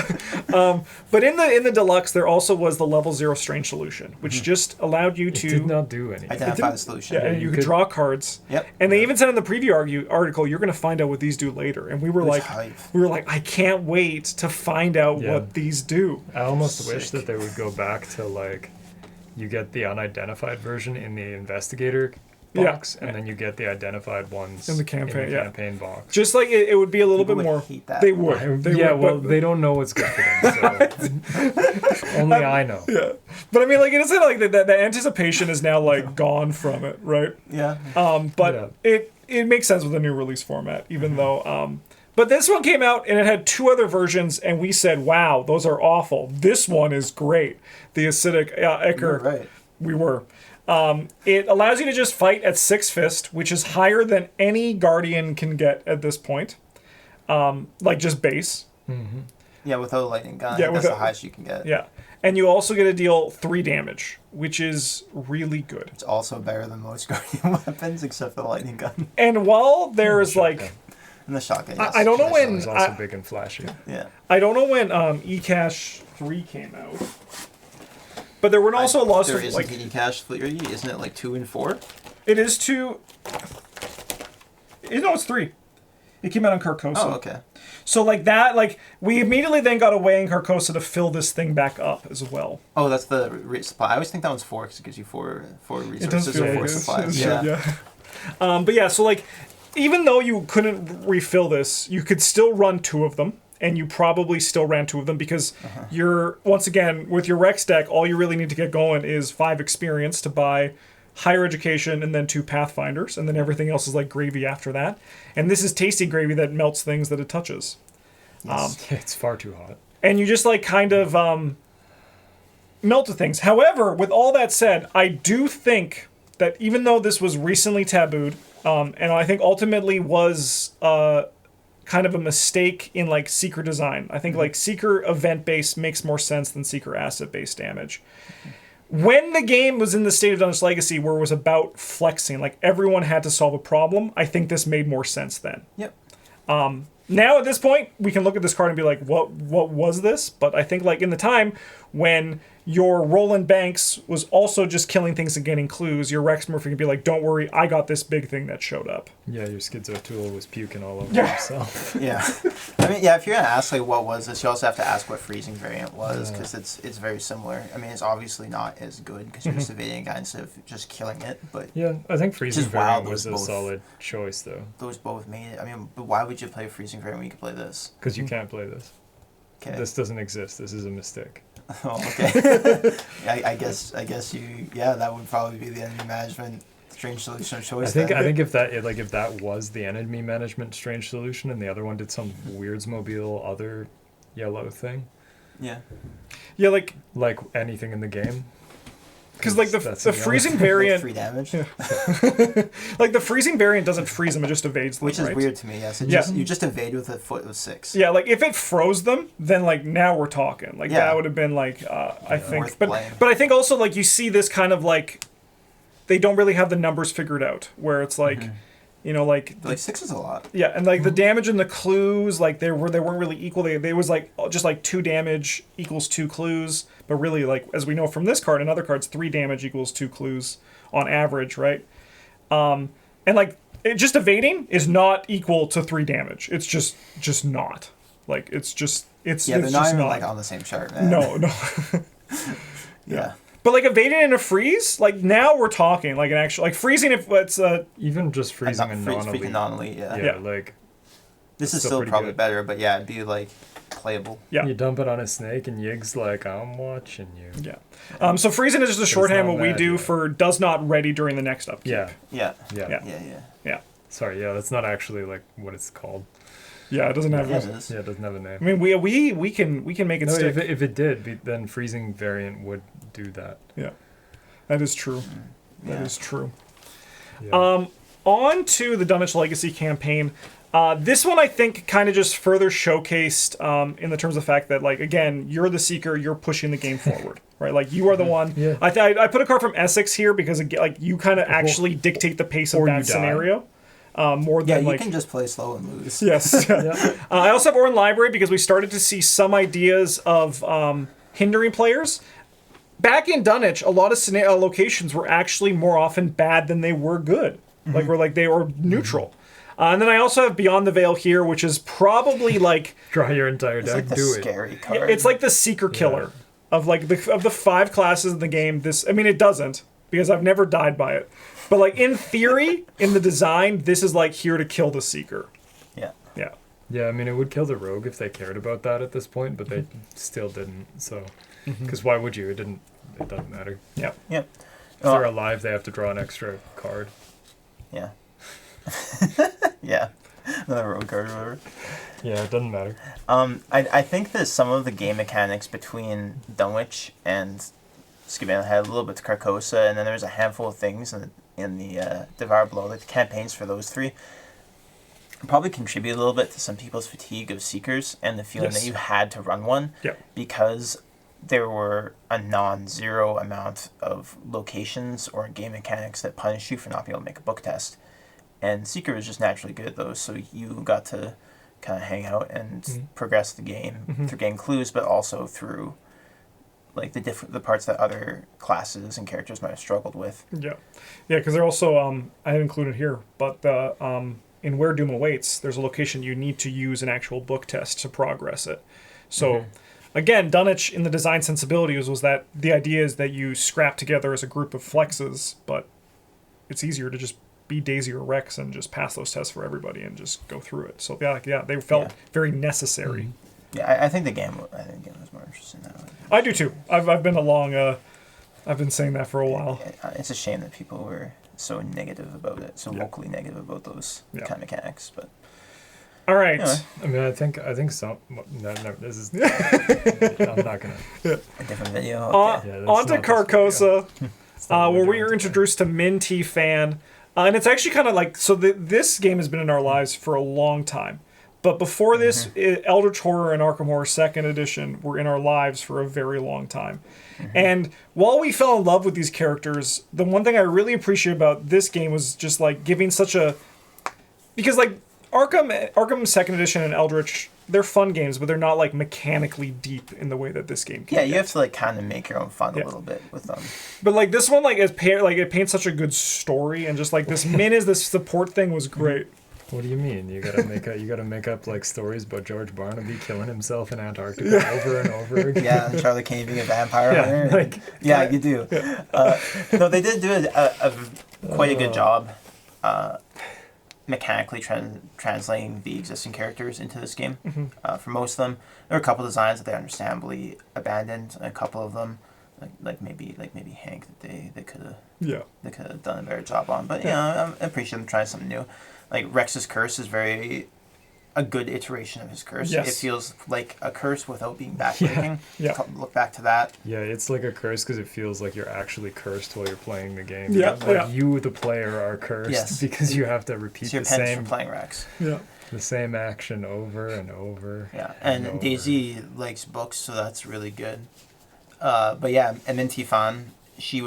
S1: But in the deluxe, there also was the level 0 Strange Solution, which just allowed you to...
S2: It did not do anything.
S3: Identify the solution.
S1: Yeah, and you could draw cards.
S3: Yep.
S1: And they even said in the preview article, you're going to find out what these do later. And we were like, I can't wait to find out what these do.
S2: I almost wish that they would go back to like... You get the unidentified version in the investigator box, and then you get the identified ones
S1: in the campaign
S2: box.
S1: Just like it would be a little bit more.
S3: Hate that.
S1: They would.
S2: They don't know what's good for them. So only I know.
S1: Yeah, but I mean, like it's kind of like the anticipation is now like gone from it, right?
S3: Yeah.
S1: But it makes sense with the new release format, even though. But this one came out and it had 2 other versions, and we said, "Wow, those are awful. This one is great." The Acidic Ichor.
S3: Right.
S1: We were. It allows you to just fight at 6 fist, which is higher than any Guardian can get at this point. Like just base.
S2: Mm-hmm.
S3: Yeah, without a lightning gun. Yeah, that's the highest you can get.
S1: Yeah. And you also get to deal 3 damage, which is really good.
S3: It's also better than most Guardian weapons, except for the lightning gun.
S1: And while there is like...
S3: And the shotgun, yes.
S1: I don't know when...
S2: It's also big and flashy.
S3: Yeah.
S1: I don't know when eCash 3 came out. But there were also lots of...
S3: There isn't an eCash 3, isn't it like 2 and 4?
S1: It is 2... No, it's 3. It came out on Carcosa.
S3: Oh, okay.
S1: So like that, like we immediately then got away in Carcosa to fill this thing back up as well.
S3: Oh, that's the resupply. I always think that one's 4 because it gives you 4 resources or 4 supplies.
S1: Yeah. But yeah, so like even though you couldn't refill this, you could still run 2 of them. And you probably still ran 2 of them because you're, once again, with your Rex deck, all you really need to get going is 5 experience to buy higher education and then 2 Pathfinders. And then everything else is like gravy after that. And this is tasty gravy that melts things that it touches.
S2: Yes. It's far too hot. And
S1: you just like kind of melt the things. However, with all that said, I do think that even though this was recently tabooed, and I think ultimately was... kind of a mistake in like Seeker design. I think like Seeker event-based makes more sense than Seeker asset-based damage. When the game was in the state of Dunwich Legacy where it was about flexing, like everyone had to solve a problem, I think this made more sense then.
S3: Yep.
S1: Now at this point, we can look at this card and be like, what was this? But I think like in the time when your Roland Banks was also just killing things and getting clues. Your Rex Murphy could be like, don't worry, I got this big thing that showed up.
S2: Yeah, your Schizo Tool was puking all over
S1: Yeah.
S2: himself.
S3: Yeah. I mean, yeah, if you're going to ask, like, what was this, you also have to ask what freezing variant was, because it's very similar. I mean, it's obviously not as good, because you're just evading a guy instead of just killing it, but
S2: Yeah, I think Freezing
S3: Just wild
S2: Variant was a
S3: those both.
S2: solid choice, though.
S3: those both made it. I mean, but why would you play freezing variant when you could play this?
S2: Because you can't play this.
S3: Okay.
S2: This doesn't exist. This is a mistake.
S3: Oh, okay. I guess you, yeah, that would probably be the enemy management strange solution of choice.
S2: I
S3: then.
S2: think if that was the enemy management strange solution, and the other one did some Weirdsmobile other yellow thing,
S3: Yeah.
S1: Yeah, like
S2: anything in the game.
S1: because like the
S2: That's
S1: the
S2: the
S1: freezing
S3: Like
S1: variant,
S3: 3 damage.
S1: like the freezing variant doesn't freeze them; it just evades them.
S3: Which is
S1: right?
S3: weird to me, yes.
S1: Yeah.
S3: You just evade with a foot of 6.
S1: Yeah, like if it froze them, then like now we're talking. Like
S3: Yeah.
S1: that would have been like I think,
S3: Worth
S1: but
S3: playing.
S1: I think also like you see this kind of like they don't really have the numbers figured out, where it's like you know like
S3: Like 6 is a lot.
S1: yeah, and like the damage and the clues like they weren't really equal. They was like just like 2 damage equals 2 clues, but really like as we know from this card and other cards, 3 damage equals 2 clues on average, right? And like it just evading is not equal to 3 damage. It's just not. Like it's
S3: Yeah,
S1: it's
S3: they're not
S1: just
S3: even like on the same chart, man.
S1: no.
S3: Yeah.
S1: But like evading in a freeze, like now we're talking like an actual like freezing if it's
S2: Even just freezing a
S3: Freezing
S2: non-elite.
S3: non-elite, yeah.
S2: Yeah,
S1: Yeah.
S2: like
S3: This is
S2: Still
S3: still
S2: pretty
S3: probably
S2: good.
S3: better, but yeah, it'd be like playable.
S1: yeah.
S2: you dump it on a snake, and Yig's like, I'm watching you.
S1: Yeah. So freezing is just a shorthand
S2: not
S1: what we
S2: bad,
S1: do
S2: yeah.
S1: for does not ready during the next upkeep.
S2: Yeah,
S3: Yeah.
S2: yeah.
S1: Yeah.
S3: Yeah, yeah.
S1: Yeah.
S2: Sorry, yeah, that's not actually like what it's called.
S1: Yeah, it doesn't have
S3: Yeah, it is.
S2: Yeah, it doesn't have a name.
S1: I mean we can make it
S2: No,
S1: stick.
S2: if it did, then freezing variant would do that.
S1: Yeah. That is true. That
S3: Yeah.
S1: is true.
S2: Yeah.
S1: On to the Dunwich Legacy campaign. This one I think kind of just further showcased in the terms of the fact that like again you're the seeker, you're pushing the game forward, right? Like you are the one.
S2: Yeah.
S1: I put a card from Essex here because like you kind of actually dictate the pace of
S2: or you
S1: that
S2: die.
S1: scenario more
S3: Yeah,
S1: than
S3: you
S1: like
S3: can just play slow and lose.
S1: yes.
S2: Yeah.
S1: I also have Orin Library because we started to see some ideas of hindering players. Back in Dunwich, a lot of locations were actually more often bad than they were good. Like were like they were neutral. And then I also have Beyond the Veil here, which is probably like
S2: Draw your entire
S3: It's
S2: deck.
S3: like the
S2: Do it.
S3: scary card.
S1: it's like the seeker killer of like of the 5 classes in the game. This I mean it doesn't because I've never died by it. But like in theory, in the design, this is like here to kill the seeker.
S3: Yeah.
S1: Yeah.
S2: Yeah, I mean, it would kill the rogue if they cared about that at this point, but they still didn't. So, because why would you? It didn't. It doesn't matter.
S1: Yeah.
S3: Yep.
S2: If they're alive, they have to draw an extra card.
S3: Yeah. Yeah. Another road card or whatever.
S2: Yeah, it doesn't matter.
S3: I think that some of the game mechanics between Dunwich and Scavana had a little bit to Carcosa, and then there's a handful of things in the Devour Below, like the campaigns for those 3, probably contribute a little bit to some people's fatigue of Seekers and the feeling
S1: Yes.
S3: that you had to run one
S1: Yeah.
S3: because there were a non-zero amount of locations or game mechanics that punished you for not being able to make a book test. And Seeker was just naturally good at those, so you got to kind of hang out and progress the game through getting clues, but also through like the parts that other classes and characters might have struggled with.
S1: Yeah, yeah, because they're also I have included here, but in Where Doom Awaits, there's a location you need to use an actual book test to progress it. So again, Dunwich in the design sensibilities was that the idea is that you scrap together as a group of flexes, but it's easier to just be Daisy or Rex and just pass those tests for everybody and just go through it. So yeah, they felt very necessary.
S3: Yeah, I think the game was more interesting that way.
S1: I do too. I've been along. I've been saying that for a while.
S3: It's a shame that people were so negative about it, so vocally negative about those kind of mechanics. But
S1: All right.
S3: anyway,
S2: I mean, I think some. No, this is. I'm not gonna.
S3: a different video.
S1: On,
S3: Okay.
S2: Yeah, that's
S1: on to
S2: not this video.
S1: Carcosa,
S2: It's not what
S1: where
S2: we're
S1: we
S2: doing
S1: are
S2: today.
S1: introduced to Minh, Phan. And it's actually kind of like, so this game has been in our lives for a long time. But before this, Eldritch Horror and Arkham Horror 2nd Edition were in our lives for a very long time. And while we fell in love with these characters, the one thing I really appreciate about this game was just like giving such a... Because like Arkham Second Edition and Eldritch, they're fun games, but they're not like mechanically deep in the way that this game can.
S3: Yeah, you have to like kind of make your own fun a little bit with them.
S1: But like this one, like it paints such a good story, and just like this Minh is this support thing was great.
S2: What do you mean? You gotta make up like stories about George Barnaby killing himself in Antarctica over and over again.
S3: Yeah, and Charlie Kane being a vampire.
S2: Yeah, like
S3: yeah, you do. No, they did do quite a good job mechanically translating the existing characters into this game. For most of them, there were a couple designs that they understandably abandoned. A couple of them, like maybe Hank, that they could have done a better job on. But I'm appreciative them trying something new. Like Rex's curse is a good iteration of his curse.
S1: Yes.
S3: It feels like a curse without being backbreaking.
S1: Yeah.
S3: Look back to that.
S2: Yeah, it's like a curse because it feels like you're actually cursed while you're playing the game.
S1: Yeah,
S2: Like you, the player, are cursed because you have to repeat
S3: So
S2: the
S3: you're
S2: same
S3: for playing Rex.
S1: Yeah.
S2: the same action over and over.
S3: Yeah,
S2: and
S3: and
S2: over.
S3: Daisy likes books, so that's really good. But yeah, and then Phan, she's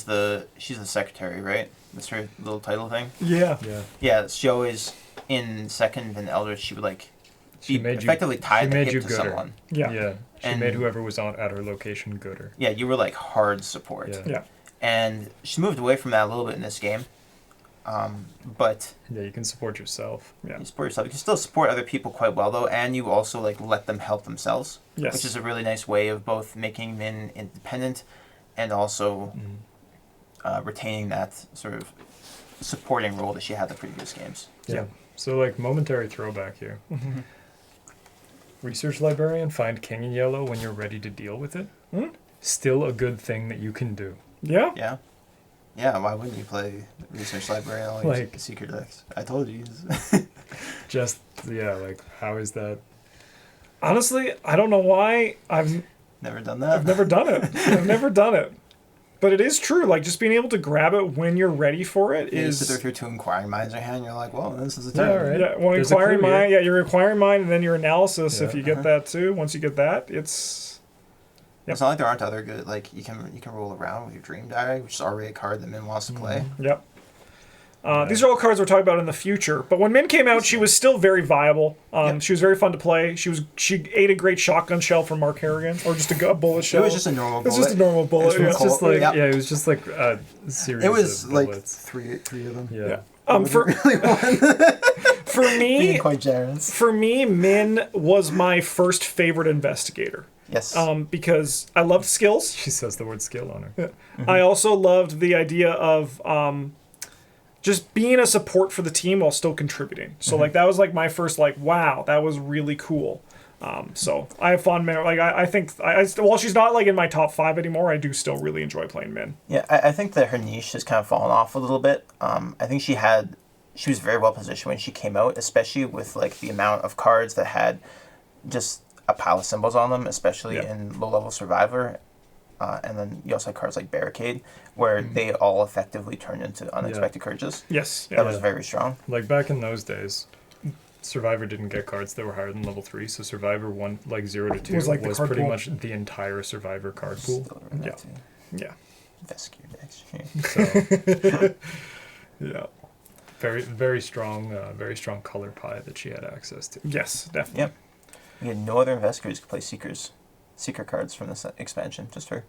S3: the secretary, right? That's her little title thing.
S1: Yeah.
S2: Yeah.
S3: Yeah, she always in Second and Eldritch, she would like
S2: She
S3: be
S2: made
S3: effectively tied the hip to
S2: gooder.
S3: someone.
S1: Yeah.
S2: Yeah. She
S3: And-
S2: made whoever was at her location gooder.
S3: Yeah, you were like hard support.
S2: Yeah.
S1: Yeah.
S3: And she moved away from that a little bit in this game. But
S2: Yeah, you can support yourself.
S1: Yeah.
S3: you support yourself. You can still support other people quite well though, and you also like let them help themselves.
S1: Yes.
S3: Which is a really nice way of both making Minh independent and also retaining that sort of supporting role that she had in the previous games.
S2: Yeah. So like momentary throwback here. Research librarian, find king in yellow when you're ready to deal with it. Still a good thing that you can do.
S1: Yeah.
S3: Yeah. Yeah, why wouldn't you play Research Librarian on
S2: Like-
S3: Secret Decks? I told you.
S2: Just like how is that?
S1: Honestly, I don't know why I've
S3: Never done that.
S1: never done it. I've never done it. But it is true. Like just being able to grab it when you're ready for it
S3: You
S1: is.
S3: sit there with your two inquiring minds in your hand, you're like, well, this is a
S2: Yeah,
S3: turn.
S2: right.
S1: Yeah, well,
S2: There's a
S1: inquiring
S2: clue here.
S1: mind. Yeah, your inquiring mind, and then your analysis. If
S2: Yeah.
S1: you get that too, once you get that, it's. Yep.
S3: It's not like there aren't other good, like, you can roll around with your Dream Diary, which is already a card that Minh wants to play.
S1: Yep. These are all cards we're talking about in the future. But when Minh came out, she was still very viable.
S3: Yep.
S1: She was very fun to play. She ate a great shotgun shell from Mark Harrigan, or just a bullet shell.
S3: It was just a normal bullet.
S1: It's just a normal bullet.
S3: from
S1: Yeah.
S2: It's just like
S3: Yep.
S2: it was just like a series.
S3: It was
S2: of
S3: like
S2: bullets.
S3: three of them.
S2: Yeah.
S1: For
S3: Being
S1: me,
S3: quite generous.
S1: Minh was my first favorite investigator.
S3: Yes.
S1: Because I loved skills.
S2: She says the word skill on her.
S1: I also loved the idea of just being a support for the team while still contributing. So like that was like my first like wow, that was really cool. So I have fond memory. Like I think while she's not like in my top 5 anymore, I do still really enjoy playing Minh.
S3: Yeah, I think that her niche has kind of fallen off a little bit. I think she was very well positioned when she came out, especially with like the amount of cards that had just a pile of symbols on them, especially in low-level Survivor. And then you also had cards like Barricade, where they all effectively turned into unexpected courages.
S1: Yes.
S3: That was very strong.
S2: Like back in those days, Survivor didn't get cards that were higher than level 3, so Survivor 1, like 0 to 2,
S1: Was like the card
S2: pretty
S1: pool.
S2: much the entire Survivor card pool.
S3: Still remember
S1: Yeah.
S3: that too.
S1: Yeah.
S3: Vescue decks.
S2: So
S1: Yeah.
S2: very strong color pie that she had access to.
S1: Yes, definitely.
S3: Yep. We had no other investigators who could play Seeker cards from this expansion, just her.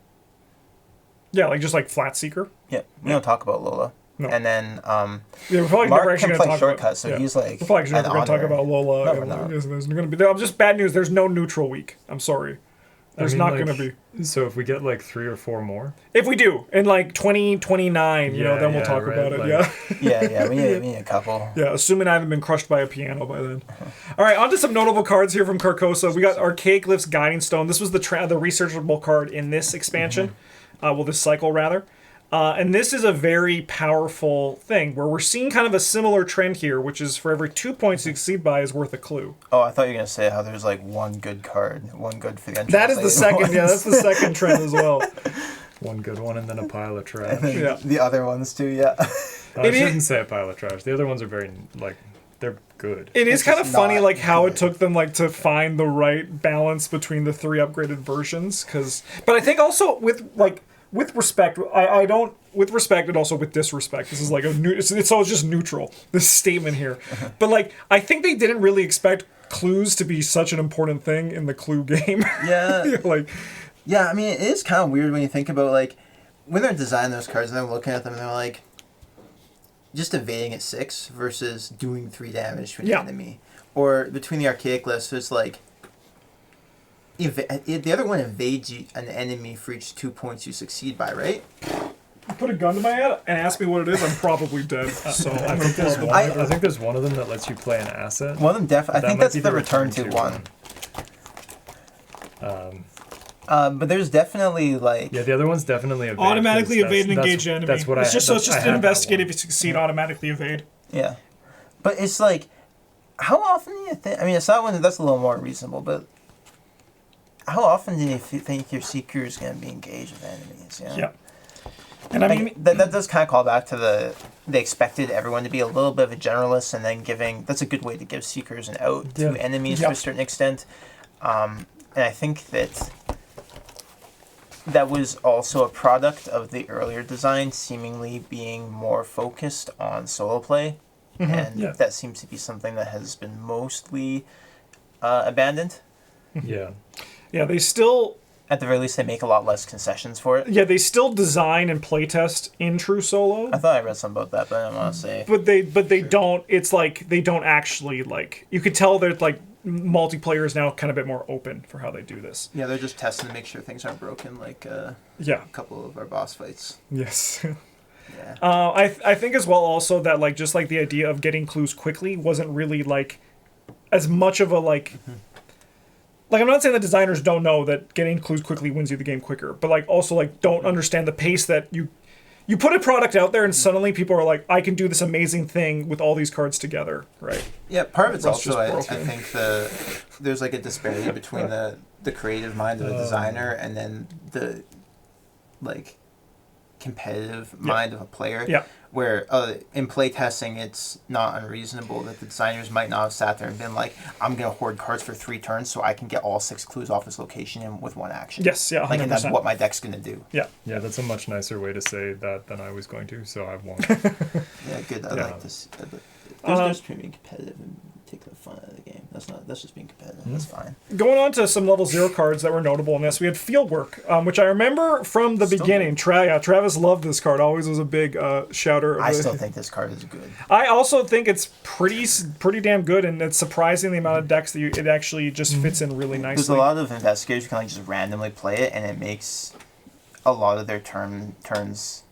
S1: Yeah, like just like Flat Seeker.
S3: Yeah, we don't talk about Lola.
S1: No.
S3: And then
S1: Yeah, we're probably
S3: Mark
S1: never actually
S3: can
S1: going to
S3: play
S1: talk
S3: shortcuts, so
S1: about.
S3: he's like
S1: We're probably actually
S3: an
S1: never going to talk
S3: honor.
S1: about Lola.
S3: No, we're not.
S1: There's going to be. Just bad news. There's no neutral week. I'm sorry. There's not going to be.
S2: So if we get like 3 or 4 more,
S1: If we do in like 2029,
S2: Yeah,
S1: then we'll
S2: yeah,
S1: talk
S2: right,
S1: about it.
S2: like-
S1: Yeah.
S3: Yeah, we need a couple.
S1: Yeah, assuming I haven't been crushed by a piano by then. All right, on to some notable cards here from Carcosa. We got Archaic Glyphs Guiding Stone. This was the researchable card in this expansion. This cycle, rather. And this is a very powerful thing, where we're seeing kind of a similar trend here, which is for every 2 points you succeed by is worth a clue.
S3: Oh, I thought you were gonna say how there's like one good card, one good for the
S1: That is the second, yeah, that's the second trend as well.
S2: one good one and then a pile of trash.
S3: And then
S1: Yeah.
S3: the other ones too, yeah.
S2: I shouldn't say a pile of trash. The other ones are very like they're good.
S1: It is
S3: It's
S1: kind of
S3: just
S1: funny,
S3: not
S1: like how it
S3: good.
S1: took them like to find the right balance between the 3 upgraded versions. But I think also with like with respect, I don't with respect and also with disrespect. This is like it's all just neutral. This statement here, but like I think they didn't really expect clues to be such an important thing in the Clue game.
S4: Yeah.
S1: Like,
S4: yeah, I mean, it is kind of weird when you think about, like, when they're designing those cards and I'm looking at them and they're like, just evading at 6 versus doing 3 damage to an enemy. Or between the archaic list, there's like, the other one evades an enemy for each 2 points you succeed by, right?
S1: you put a gun to my head and ask me what it is, I'm probably dead. So
S2: I think there's one of them that lets you play an asset.
S4: One of them definitely. I think that's the return to one. But there's definitely like...
S2: Yeah, the other one's definitely evade.
S1: Automatically evade and engage an enemy.
S2: That's what
S1: it's just an investigate. If you succeed, automatically evade.
S4: Yeah. But it's like, how often do you think... I mean, it's not one that's a little more reasonable, but how often do you think your Seeker is going to be engaged with enemies? You know?
S1: Yeah. And I mean...
S4: That does kind of call back to they expected everyone to be a little bit of a generalist and then giving... That's a good way to give Seekers an out to enemies to a certain extent. And I think that was also a product of the earlier design seemingly being more focused on solo play. And that seems to be something that has been mostly abandoned.
S2: Yeah.
S1: Yeah, they still...
S4: At the very least, they make a lot less concessions for it.
S1: Yeah, they still design and playtest in true solo.
S4: I thought I read something about that, but I don't want to say.
S1: But they don't. It's like they don't actually like. You could tell that like multiplayer is now kind of a bit more open for how they do this.
S4: Yeah, they're just testing to make sure things aren't broken, like a couple of our boss fights.
S1: Yes.
S4: Yeah.
S1: I think as well also that like just like the idea of getting clues quickly wasn't really like as much of a like. Like, I'm not saying that designers don't know that getting clues quickly wins you the game quicker, but, like, also, like, don't understand the pace that you put a product out there and suddenly people are like, I can do this amazing thing with all these cards together, right?
S4: Yeah, part of it's also, I
S1: broken.
S4: think, there's, like, a disparity between the creative mind of a designer and then the, like, competitive mind of a player.
S1: Yeah.
S4: Where in playtesting, it's not unreasonable that the designers might not have sat there and been like, I'm going to hoard cards for 3 turns so I can get all 6 clues off this location in with 1 action.
S1: Yes, yeah, 100%.
S4: Like, and that's what my deck's going to do.
S1: Yeah.
S2: Yeah, that's a much nicer way to say that than I was going to, so I won't.
S4: Yeah, good. I like this. There's being competitive and take the fun out of the game. That's just being competitive. That's fine.
S1: Going on to some level 0 cards that were notable in this, we had Fieldwork, which I remember from the beginning. Travis loved this card. Always was a big shouter.
S4: I still think this card is good.
S1: I also think it's pretty damn good, and it's surprising the amount of decks that it actually just fits in really nicely.
S4: There's a lot of investigators who can like just randomly play it, and it makes a lot of their turns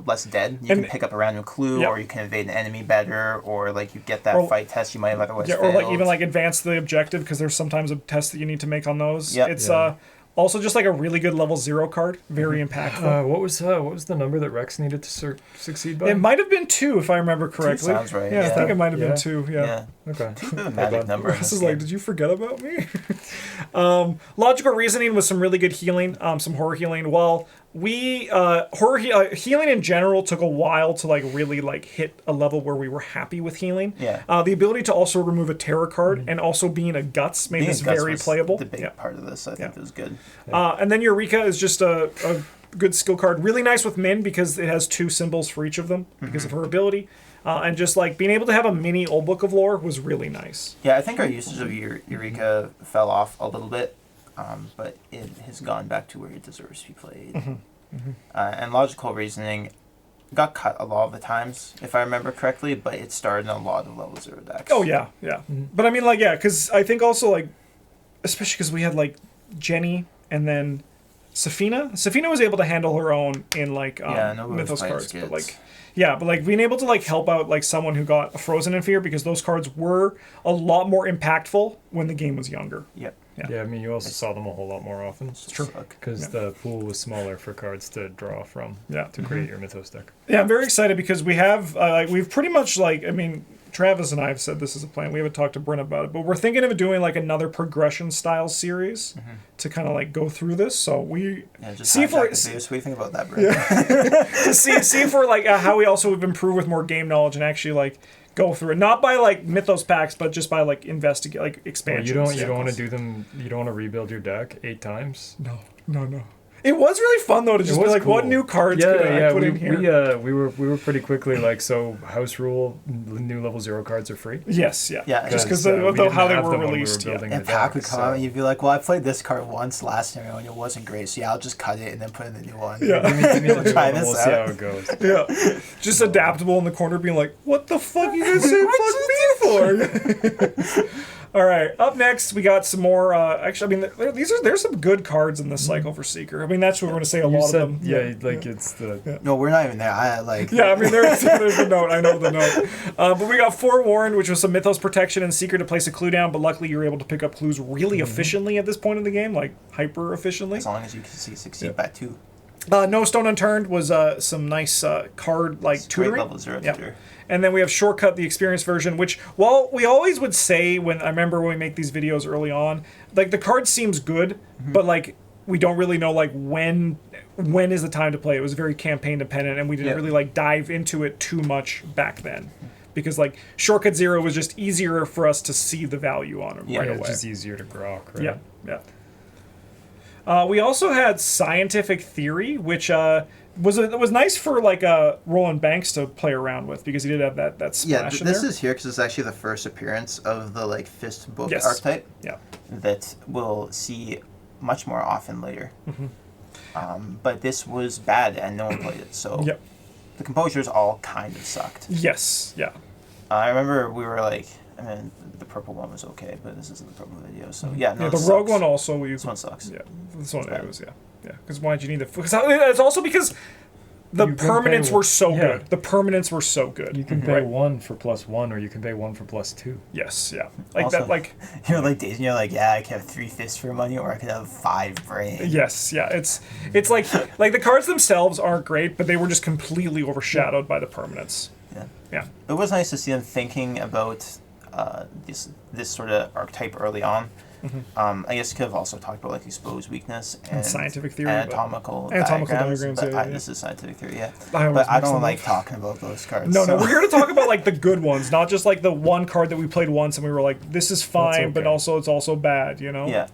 S4: less dead. You can pick up a random clue, or you can evade an enemy better, or like you get that fight test you might have otherwise failed.
S1: Or like even like advance the objective because there's sometimes a test that you need to make on those.
S4: Yep.
S1: It's also just like a really good level 0 card, very impactful.
S2: What was the number that Rex needed to succeed by?
S1: It might have been 2 if I remember correctly.
S4: 2 sounds right.
S1: Yeah, I think it might have been 2. Yeah.
S2: Okay.
S4: 2 is a magic number.
S1: This is like, did you forget about me? Logical reasoning with some really good healing, some horror healing. Well, healing in general took a while to like really like hit a level where we were happy with healing.
S4: Yeah.
S1: The ability to also remove a terror card and also being a guts made this very playable.
S4: The big part of this, I think, was good.
S1: And then Eureka is just a good skill card. Really nice with Minh because it has 2 symbols for each of them because of her ability. And just like being able to have a mini old book of lore was really nice.
S4: Yeah, I think our usage of Eureka fell off a little bit, but it has gone back to where it deserves to be played. And logical reasoning got cut a lot of the times, if I remember correctly, but it started in a lot of level 0 decks.
S1: Oh, yeah. But I mean, like, because I think also, like, especially because we had, like, Jenny and then Safina. Safina was able to handle her own in, like, Mythos cards. But, like, but, like, being able to, like, help out, like, someone who got a Frozen in Fear because those cards were a lot more impactful when the game was younger.
S4: Yep.
S2: Yeah, I mean, you also saw them a whole lot more often.
S4: It's true.
S2: Because the pool was smaller for cards to draw from to create your Mythos deck.
S1: Yeah, I'm very excited because we have, we've pretty much, like, I mean, Travis and I have said this is a plan. We haven't talked to Bryn about it, but we're thinking of doing, like, another progression style series to kind of, like, go through this. So we
S4: see if what do you think about that, Bryn?
S1: To see if we're, like, how we also have improved with more game knowledge and actually, like, go through it, not by like Mythos packs, but just by like investigate, like expansions.
S2: You don't want to do them. You don't want to rebuild your deck 8 times.
S1: No. It was really fun though to just be
S2: was
S1: like, what
S2: cool.
S1: new cards could I put in here?
S2: We were pretty quickly like, so house rule, new level 0 cards are free.
S1: Yes, yeah.
S4: Yeah,
S1: Just because
S2: we
S1: of
S2: didn't
S1: how they
S2: have
S1: were
S2: them when we
S1: released.
S2: were building
S4: And
S2: the
S4: Pack would
S2: deck,
S4: come out
S2: so-
S4: and you'd be like, well, I played this card once last time and it wasn't great, so yeah, I'll just cut it and then put in the new one.
S1: Yeah.
S2: Give me the new
S4: Try
S2: one,
S4: this
S2: we'll see
S4: out.
S2: how it goes.
S1: Yeah. Just adaptable in the corner being like, what the fuck you guys say fuck me for? All right, up next we got some more. Actually, I mean, there's some good cards in this cycle for Seeker. I mean, that's what we're going to say. A
S2: You
S1: lot
S2: said,
S1: of them.
S2: it's the...
S4: No, we're not even there. I like.
S1: Yeah, I mean, there's the note. I know the note. But we got Forewarned, which was some Mythos protection and Seeker to place a clue down, but luckily you're able to pick up clues really efficiently at this point in the game, like hyper efficiently.
S4: As long as you can succeed by 2.
S1: No Stone Unturned was some nice card like tutoring.
S4: Level 0
S1: Yeah.
S4: tutor.
S1: And then we have Shortcut, the experience version, which, well, we always would say when I remember when we make these videos early on, like the card seems good, but like we don't really know like when is the time to play. It was very campaign dependent, and we didn't
S4: Yeah.
S1: really like dive into it too much back then, because like Shortcut 0 was just easier for us to see the value on it right
S2: It's
S1: away.
S2: just easier to grok, right?
S1: Yeah, yeah. We also had Scientific Theory, which was nice for like Roland Banks to play around with because he did have that splash in
S4: this
S1: there.
S4: is here because it's actually the first appearance of the like fist book
S1: Yes.
S4: archetype
S1: Yeah.
S4: that we'll see much more often later. But this was bad and no one played it, so
S1: Yep.
S4: the composures all kind of sucked.
S1: Yes. Yeah.
S4: I remember we were like, I mean, the purple one was okay, but this isn't the purple video, so yeah, no,
S1: Yeah, the
S4: this
S1: Rogue
S4: sucks.
S1: one also.
S4: This one sucks.
S1: Yeah, this one
S4: bad.
S1: it was. Yeah. Because why did you need the? Because it's also because the
S2: You can
S1: permanents
S2: pay-
S1: were so
S2: yeah.
S1: good. The permanents were so good.
S2: You can pay
S1: Right.
S2: 1 for +1, or you can pay 1 for +2.
S1: Yes. Yeah. Like
S4: Also-
S1: that. Like
S4: You're like Daisy, and you're like, yeah, I could have 3 fists for money, or I could have 5 brain.
S1: yes. Yeah. It's like the cards themselves aren't great, but they were just completely overshadowed by the permanents.
S4: Yeah.
S1: Yeah.
S4: It was nice to see them thinking about this sort of archetype early on. I guess could have also talked about like exposed weakness and
S1: scientific theory, but-
S4: anatomical
S1: diagrams,
S4: but
S1: yeah.
S4: this is scientific theory, yeah.
S1: I always
S4: But I
S1: mix
S4: don't
S1: them
S4: like
S1: up.
S4: talking about those cards.
S1: No,
S4: so-
S1: we're here to talk about like the good ones, not just like the one card that we played once and we were like, this is fine, but
S2: okay.
S1: also it's also bad, you know?
S4: Yeah.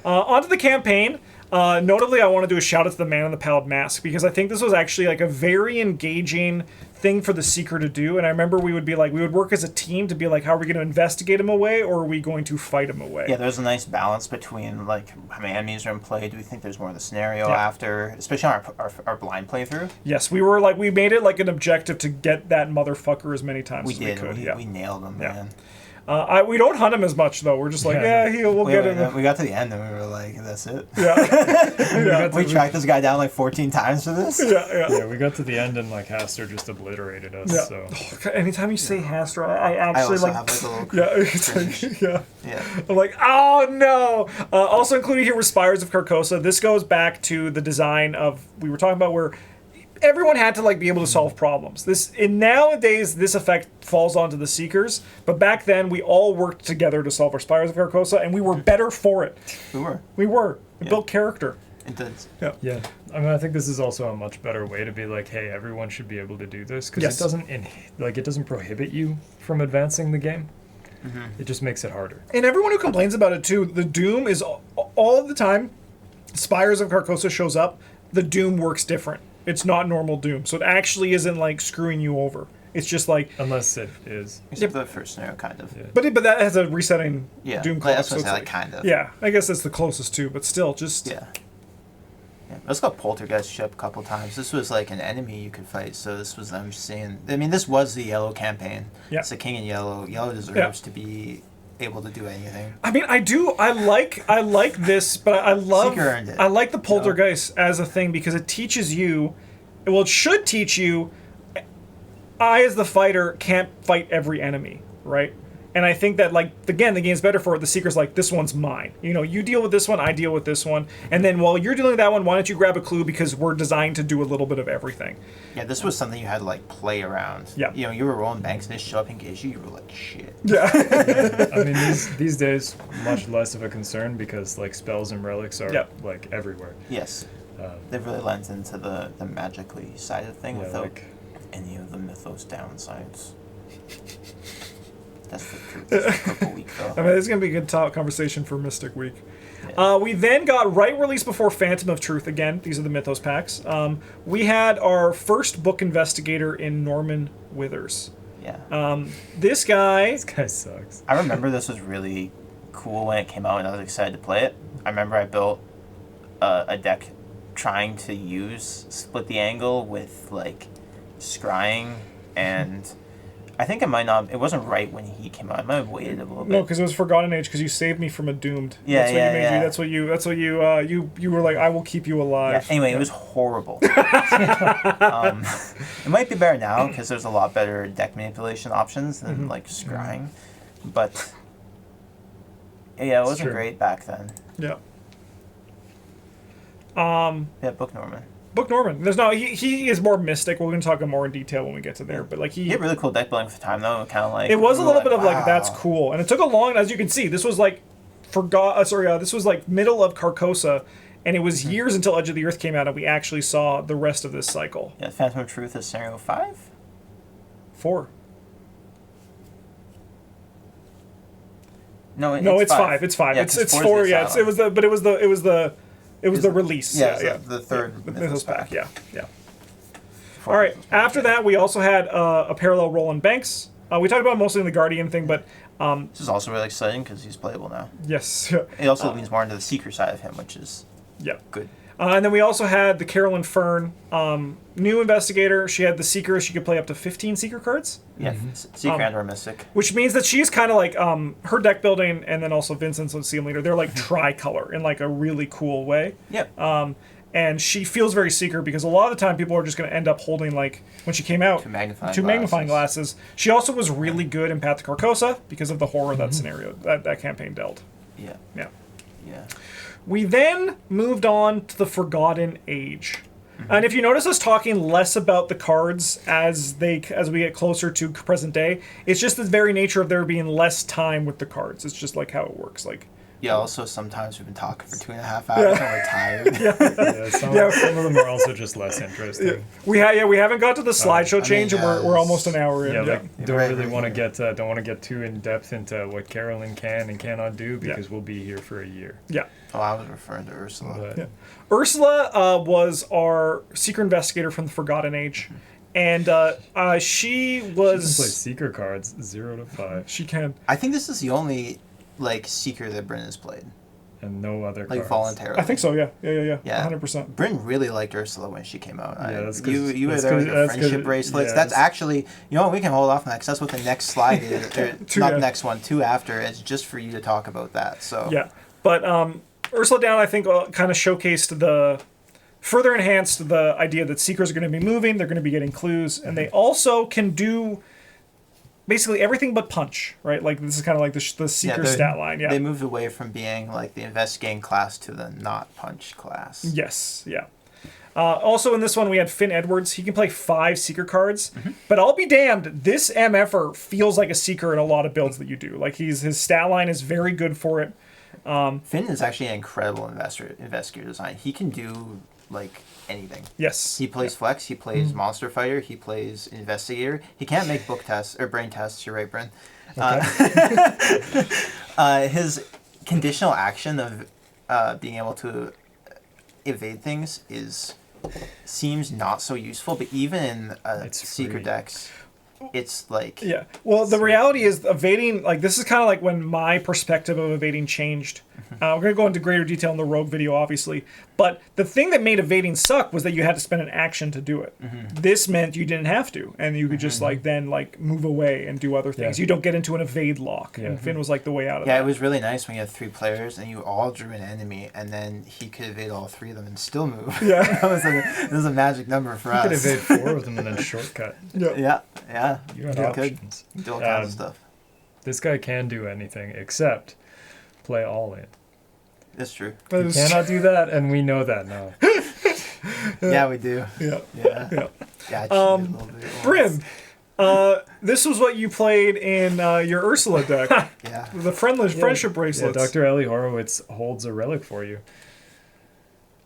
S1: Onto the campaign. Notably, I want to do a shout out to the Man in the Pallid Mask because I think this was actually like a very engaging thing for the Seeker to do. And I remember we would work as a team to be like, how are we going to investigate him away or are we going to fight him away?
S4: Yeah, there's a nice balance between like how many enemies are in play. Do we think there's more of the scenario
S1: Yeah.
S4: after, especially on our blind playthrough?
S1: Yes, we made it like an objective to get that motherfucker as many times
S4: We
S1: as
S4: did.
S1: we could. Yeah.
S4: We nailed him,
S1: Yeah.
S4: man.
S1: We don't hunt him as much though. We're just like, we'll get him.
S4: We got to the end and we were like, that's it.
S1: Yeah.
S4: We tracked this guy down like 14 times for this.
S2: Yeah, we got to the end and like Haster just obliterated us.
S1: Yeah.
S2: So
S1: Anytime you say Hastra, I
S4: I
S1: actually
S4: also
S1: like.
S4: have like a little
S1: Yeah, it's like, yeah.
S4: yeah.
S1: I'm like, oh no! Also included here was Spires of Carcosa. This goes back to the design of we were talking about where everyone had to like be able to solve problems. Nowadays this effect falls onto the Seekers, but back then we all worked together to solve our Spires of Carcosa, and we were better for it.
S4: We were.
S1: It built character.
S4: It does.
S2: yeah, I mean, I think this is also a much better way to be like, hey, everyone should be able to do this because
S1: Yes.
S2: it doesn't prohibit you from advancing the game. It just makes it harder.
S1: And everyone who complains about it too, the Doom is all the time. Spires of Carcosa shows up. The Doom works different. It's not normal Doom, so it actually isn't like screwing you over. It's just like,
S2: Unless it is.
S4: Except for the first scenario, kind of.
S2: Yeah.
S1: but that has a resetting
S4: Yeah.
S1: Doom
S4: Like,
S1: clock.
S4: that's
S1: So
S4: what
S1: it's
S4: I say,
S1: like,
S4: like, kind of.
S1: yeah, I guess that's the closest too, but still, just
S4: Yeah. Let's go Poltergeist ship a couple times. This was like an enemy you could fight, so this was them saying. I mean, this was the yellow campaign.
S1: Yeah.
S4: It's a king in yellow. Yellow deserves to be able to do anything.
S1: I mean, I like this, but I love,
S4: Seeker earned it,
S1: I like the Poltergeist as a thing because it teaches you, well, it should teach you, I as the fighter can't fight every enemy, right? And I think that, like, again, the game's better for it. The Seeker's like, this one's mine. You know, you deal with this one, I deal with this one. And then while you're dealing with that one, why don't you grab a clue because we're designed to do a little bit of everything.
S4: Yeah, this was something you had to like play around.
S1: Yeah.
S4: You know, you were rolling banks and they show up and engage you. You were like, shit.
S1: Yeah.
S2: I mean, these days, much less of a concern because like spells and relics are
S1: Yep.
S2: like everywhere.
S4: Yes. They've really lent into the magically side of the thing
S2: Yeah,
S4: without
S2: like-
S4: any of the mythos downsides. That's the truth. That's the purple week, though.
S1: I mean, it's going to be a good conversation for Mystic Week. We then got right release before Phantom of Truth again. These are the Mythos packs. We had our first book investigator in Norman Withers.
S3: Yeah.
S1: This guy.
S2: This guy sucks.
S3: I remember this was really cool when it came out, and I was excited to play it. I remember I built a deck trying to use Split the Angle with like scrying, and I think it wasn't right when he came out. I might have waited a little bit.
S1: No, because it was Forgotten Age. Because you saved me from a doomed.
S3: Yeah,
S1: that's what
S3: yeah,
S1: you made
S3: yeah.
S1: You. That's what you. You were like, I will keep you
S3: Yeah,
S1: alive.
S3: anyway, it was horrible. It might be better now because there's a lot better deck manipulation options than like scrying, but yeah, it wasn't
S2: true.
S3: great back then.
S1: Yeah.
S3: Yeah, Book Norman.
S1: Book Norman. There's no. He is more mystic. We're going to talk more in detail when we get to there. But like
S3: He had really cool deck building for the time though. Kind of like
S1: it was a
S3: we were
S1: little bit of like
S3: wow.
S1: that's cool, and it took a long. As you can see, this was like this was like middle of Carcosa, and it was years until Edge of the Earth came out, and we actually saw the rest of this cycle.
S3: Yeah, Phantom of Truth is scenario 5.
S1: 4.
S3: No,
S1: It's 5. It's 5.
S3: Yeah,
S1: it's
S3: 'cause 4's
S1: 4.
S3: the
S1: Yeah, it was the release.
S3: Yeah,
S1: Yeah.
S3: the third
S1: The Mythos pack. Yeah.
S3: Fourth
S1: All right.
S3: Mythos pack,
S1: After that, we also had a parallel Roland Banks. We talked about mostly in the Guardian thing, but
S3: This is also really exciting because he's playable now.
S1: yes.
S3: It also leans more into the Seeker side of him, which is
S1: Yeah.
S3: good.
S1: And then we also had the Carolyn Fern, new investigator. She had the Seeker. She could play up to 15 Seeker cards,
S3: Yeah, Seeker and or Mystic.
S1: which means that she's kind of like her deck building, and then also Vincent's CM leader. They're like tricolor in like a really cool way.
S3: Yep.
S1: And she feels very Seeker because a lot of the time people are just going to end up holding like when she came out
S3: Two magnifying
S1: magnifying glasses. She also was really good in Path to Carcosa because of the horror of that scenario that campaign dealt.
S3: Yeah.
S1: Yeah.
S3: Yeah.
S1: We then moved on to the Forgotten Age. And if you notice us talking less about the cards as we get closer to present day, it's just the very nature of there being less time with the cards. It's just like how it works. Like
S3: Yeah, also sometimes we've been talking for 2.5 hours and we're tired.
S2: Some of them are also just less interesting.
S1: we haven't got to the slideshow
S3: I mean,
S1: change, and we're almost an hour in.
S2: Yeah,
S1: Yeah.
S2: like don't
S3: Right,
S2: really
S3: right,
S2: want to
S3: right.
S2: get don't want to get too in depth into what Carolyn can and cannot do because we'll be here for a year.
S1: Yeah.
S3: Oh, I was referring to Ursula.
S2: But
S1: Yeah. Ursula was our secret investigator from the Forgotten Age, and she
S2: she can
S1: was.
S2: play seeker cards 0 to 5
S1: She can.
S3: I think this is the only like Seeker that Bryn has played.
S2: and no other
S3: Like
S2: cards.
S3: voluntarily.
S1: I think so. Yeah.
S3: Yeah.
S1: 100%.
S3: Bryn really liked Ursula when she came out.
S2: Yeah, that's 'cause-
S3: you were
S2: that's
S3: there with
S2: 'cause-
S3: your
S2: that's 'cause
S3: friendship
S2: it-
S3: bracelets.
S2: yeah,
S3: That's
S2: it's-
S3: actually, you know what, we can hold off on that because that's what the next slide is. Or
S1: Two,
S3: not
S1: yeah.
S3: the next one, 2 after. It's just for you to talk about that. So
S1: Yeah, but Ursula Down, I think, kind of showcased further enhanced the idea that Seekers are going to be moving, they're going to be getting clues, and they also can do basically everything but punch, right? Like, this is kind of like the Seeker
S3: they're-
S1: stat line, yeah.
S3: They moved away from being like the investigating class to the not punch class.
S1: Yes, yeah. Also in this one, we had Finn Edwards. He can play 5 Seeker cards, but I'll be damned, this MFer feels like a Seeker in a lot of builds that you do. Like, his stat line is very good for it.
S3: Finn is actually an incredible investigator design. He can do like anything.
S1: Yes.
S3: He plays flex. He plays monster fighter. He plays investigator. He can't make book tests or brain tests. You're right, Bryn. His conditional action of being able to evade things seems not so useful. But even in
S2: It's
S3: Seeker
S2: free.
S3: decks, it's like
S1: Yeah. Well, the reality is evading, like, this is kind of like when my perspective of evading changed. We're going to go into greater detail in the Rogue video, obviously. But the thing that made evading suck was that you had to spend an action to do it. This meant you didn't have to. And you could just, then move away and do other things.
S2: Yeah.
S1: You don't get into an evade lock.
S2: Yeah.
S1: And Finn was, like, the way out of
S3: yeah,
S1: that.
S3: it was really nice when you had 3 players and you all drew an enemy, and then he could evade all 3 of them and still move.
S1: Yeah.
S3: That was a magic number for
S2: You
S3: us.
S2: could evade 4 of them and then shortcut.
S3: Yeah, yeah.
S2: You had
S3: You could.
S2: options.
S3: Do all kinds of stuff.
S2: This guy can do anything except play all in.
S3: That's true.
S1: That
S2: You
S1: is-
S2: cannot do that, and we know that now.
S3: Yeah, we do.
S1: Yeah.
S3: Yeah.
S1: Yeah.
S3: Yeah, I cheated a little bit.
S1: Bryn, this was what you played in your Ursula deck.
S3: Yeah.
S1: The friendship
S2: Yeah,
S1: bracelets.
S2: Dr. Ellie Horowitz holds a relic for you.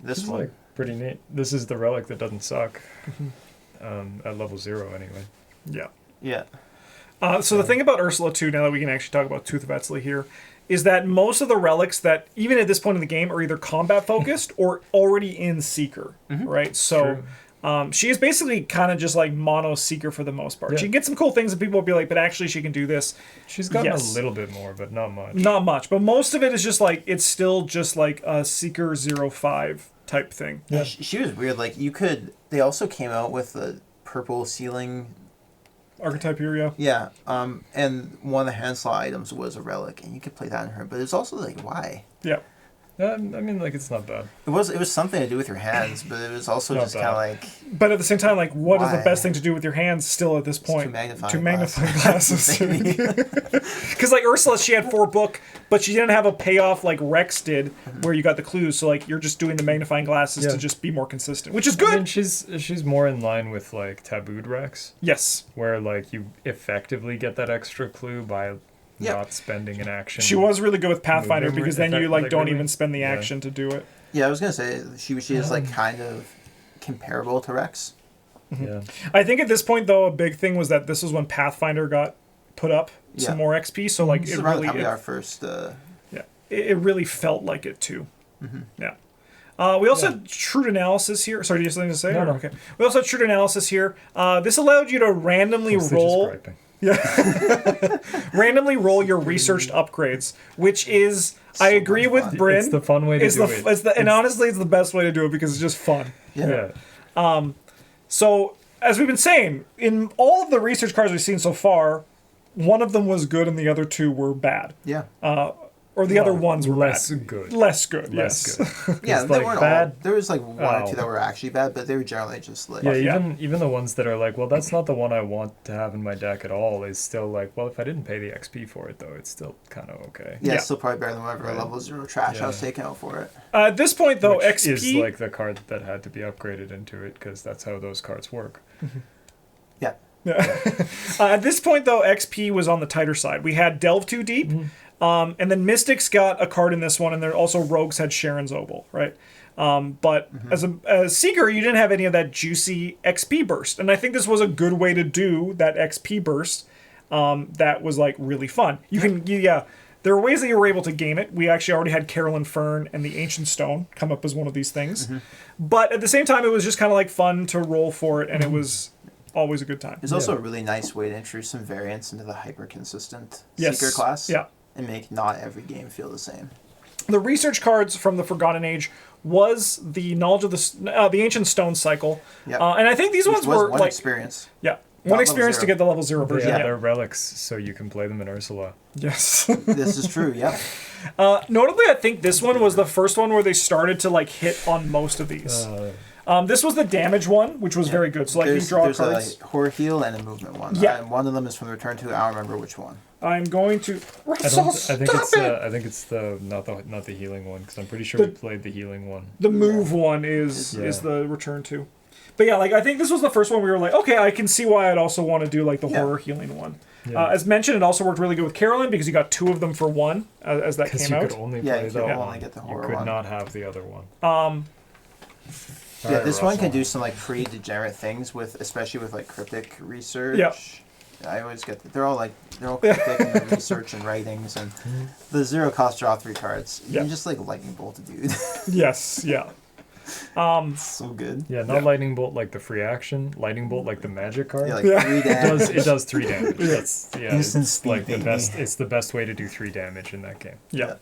S3: This
S2: It's
S3: one.
S2: like pretty neat. This is the relic that doesn't suck. At level 0 anyway.
S1: Yeah.
S3: Yeah.
S1: So the thing about Ursula too, now that we can actually talk about Tooth of Etzli here, is that most of the relics that, even at this point in the game, are either combat focused or already in Seeker, right? So she is basically kind of just like mono Seeker for the most part.
S2: Yeah.
S1: She can get some cool things and people will be like, but actually she can do this.
S2: She's gotten
S1: Yes.
S2: a little bit more, but not much.
S1: Not much, but most of it is just like, it's still just like a Seeker 05 type thing.
S4: Yeah. She was weird. Like they also came out with the purple ceiling.
S1: Archetype here, yeah.
S4: Yeah. And one of the hand slot items was a relic, and you could play that on her. But it's also like, why?
S1: Yeah.
S2: I mean, like, it's not bad.
S4: It was something to do with your hands, but it was also
S2: Not
S4: just kind of
S2: bad.
S4: like
S1: But at the same time, like, what is the
S4: Why?
S1: best thing to do with your hands still at this point?
S4: two magnifying
S1: Two magnifying
S4: glasses.
S1: glasses. Because, like, Ursula, she had 4 book, but she didn't have a payoff like Rex did, where you got the clues. So, like, you're just doing the magnifying glasses
S2: Yeah.
S1: to just be more consistent, which is
S2: I
S1: good.
S2: mean, she's more in line with, like, Tabooed Rex,
S1: Yes.
S2: where, like, you effectively get that extra clue by not spending an action.
S1: She was really good with Pathfinder
S2: Movement,
S1: because then you,
S2: like,
S1: don't
S2: really-
S1: even spend the
S2: yeah.
S1: action to do it.
S4: Yeah, I was gonna say she is like kind of comparable to Rex.
S2: Yeah.
S1: I think at this point, though, a big thing was that this was when Pathfinder got put up
S4: Yeah.
S1: some more XP. So, like,
S4: This
S1: it
S4: is around
S1: really...
S4: the time we
S1: it-
S4: got our first.
S1: it really felt like it too. Yeah. We also had shrewd analysis here. Sorry, do you have something to say?
S2: No,
S1: Or-
S2: no.
S1: Okay. We also had shrewd analysis here. This allowed you to randomly
S2: Mostly just
S1: roll
S2: griping.
S1: randomly roll your researched upgrades, which is I agree
S4: much
S1: with
S4: fun.
S1: Bryn.
S2: It's the fun way to do it.
S1: And honestly, it's the best way to do it because it's just fun.
S4: Yeah.
S2: Yeah.
S1: So as we've been saying, in all of the research cards we've seen so far, one of them was good and the other 2 were bad.
S4: Yeah.
S1: Or the other
S2: Well,
S1: ones were
S2: less
S1: bad.
S2: good.
S1: Less good.
S2: Less
S1: Yes.
S2: good.
S4: Yeah,
S2: It's
S4: they
S2: like
S4: weren't
S2: bad.
S4: all. There was like 1 or 2
S2: Oh.
S4: that were actually bad, but they were generally just like.
S2: Yeah,
S1: Yeah.
S2: even the ones that are like, well, that's not the one I want to have in my deck at all, is still like, well, if I didn't pay the XP for it, though, it's still kind of okay.
S4: Yeah,
S1: Yeah.
S4: it's still probably better than whatever
S2: Right.
S4: level 0 trash I was
S2: Yeah.
S4: taking out for it.
S1: At this point, though,
S2: Which
S1: XP
S2: is like the card that had to be upgraded into it, because that's how those cards work.
S4: Yeah.
S1: At this point, though, XP was on the tighter side. We had Delve Too Deep, and then Mystics got a card in this one, and then also Rogues had Sharon's Obol, right? But as a Seeker, you didn't have any of that juicy XP burst, and I think this was a good way to do that XP burst. That was like really fun. There were ways that you were able to game it. We actually already had Carolyn Fern and the Ancient Stone come up as one of these things, but at the same time, it was just kind of like fun to roll for it, and it was always a good time.
S4: It's also a really nice way to introduce some variance into the hyper consistent
S1: Yes.
S4: Seeker class.
S1: Yeah.
S4: And make not every game feel the same.
S1: The research cards from the Forgotten Age was the knowledge of the Ancient Stone cycle,
S4: Yeah.
S1: and I think these
S4: Which
S1: ones
S4: was
S1: were
S4: one
S1: like
S4: experience.
S1: one
S4: level
S1: experience to
S4: 0.
S1: get the level 0 version.
S2: Yeah,
S1: Yeah.
S2: they're relics, so you can play them in Ursula.
S1: Yes.
S4: This is true, yeah.
S1: Notably, I think this one was the first one where they started to like hit on most of these. This was the damage one, which was very good. So like you draw
S4: there's
S1: cards.
S4: a horror heal and a movement one.
S1: Yeah.
S4: And one of them is from the return to. I don't remember which one.
S1: I'm going to.
S2: I
S1: Russell,
S2: think
S1: stop
S2: it's
S1: it!
S2: I think it's the not the healing one, because I'm pretty sure
S1: The-
S2: we played the healing one.
S1: The move one is
S2: Yeah.
S1: the return to. But yeah, like I think this was the first one we were like, okay, I can see why I'd also want to do like the
S4: Yeah.
S1: horror healing one.
S2: Yeah.
S1: As mentioned, it also worked really good with Carolyn because you got 2 of them for 1 as that
S2: Because
S1: came
S2: you
S1: out.
S2: could only
S4: Yeah,
S2: play
S4: you
S2: that
S4: could
S2: one.
S4: only get the
S2: You
S4: horror
S2: could
S4: one.
S2: not have the other one.
S4: Yeah,
S2: Alright,
S4: this one can
S2: Russell.
S4: do some like pretty degenerate things with, especially with like cryptic research.
S1: Yeah.
S4: I always get that they're all cryptic in their research and writings, and the 0 cost draw 3 cards. You
S1: Yeah.
S4: can just like lightning bolt a dude.
S1: Yes, yeah.
S4: So good.
S2: Yeah, not lightning bolt like the free action. Lightning bolt like the magic card.
S4: Yeah, like
S1: Yeah.
S4: 3
S2: it
S4: damage.
S2: does 3 damage. That's
S4: Instant
S2: it's
S4: speed,
S2: like the
S4: baby.
S2: best. It's the best way to do 3 damage in that game.
S1: Yeah.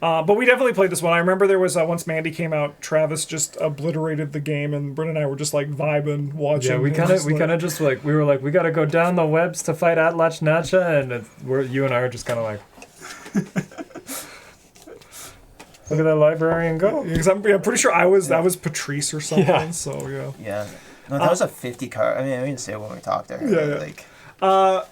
S1: But we definitely played this one. I remember there was once Mandy came out, Travis just obliterated the game, and Bryn and I were just like vibing, watching.
S2: Yeah, we
S1: and
S2: kind of
S1: just, like-
S2: we were like we got to go down the webs to fight Atlach Nacha, and you and I are just kind of like. Look at that librarian go.
S1: Because I'm pretty sure that was Patrice or something.
S2: Yeah.
S1: So yeah.
S4: Yeah. No, that was a 50 card. I mean, we didn't say it when we talked there.
S1: Yeah,
S4: but,
S1: yeah.
S4: Like,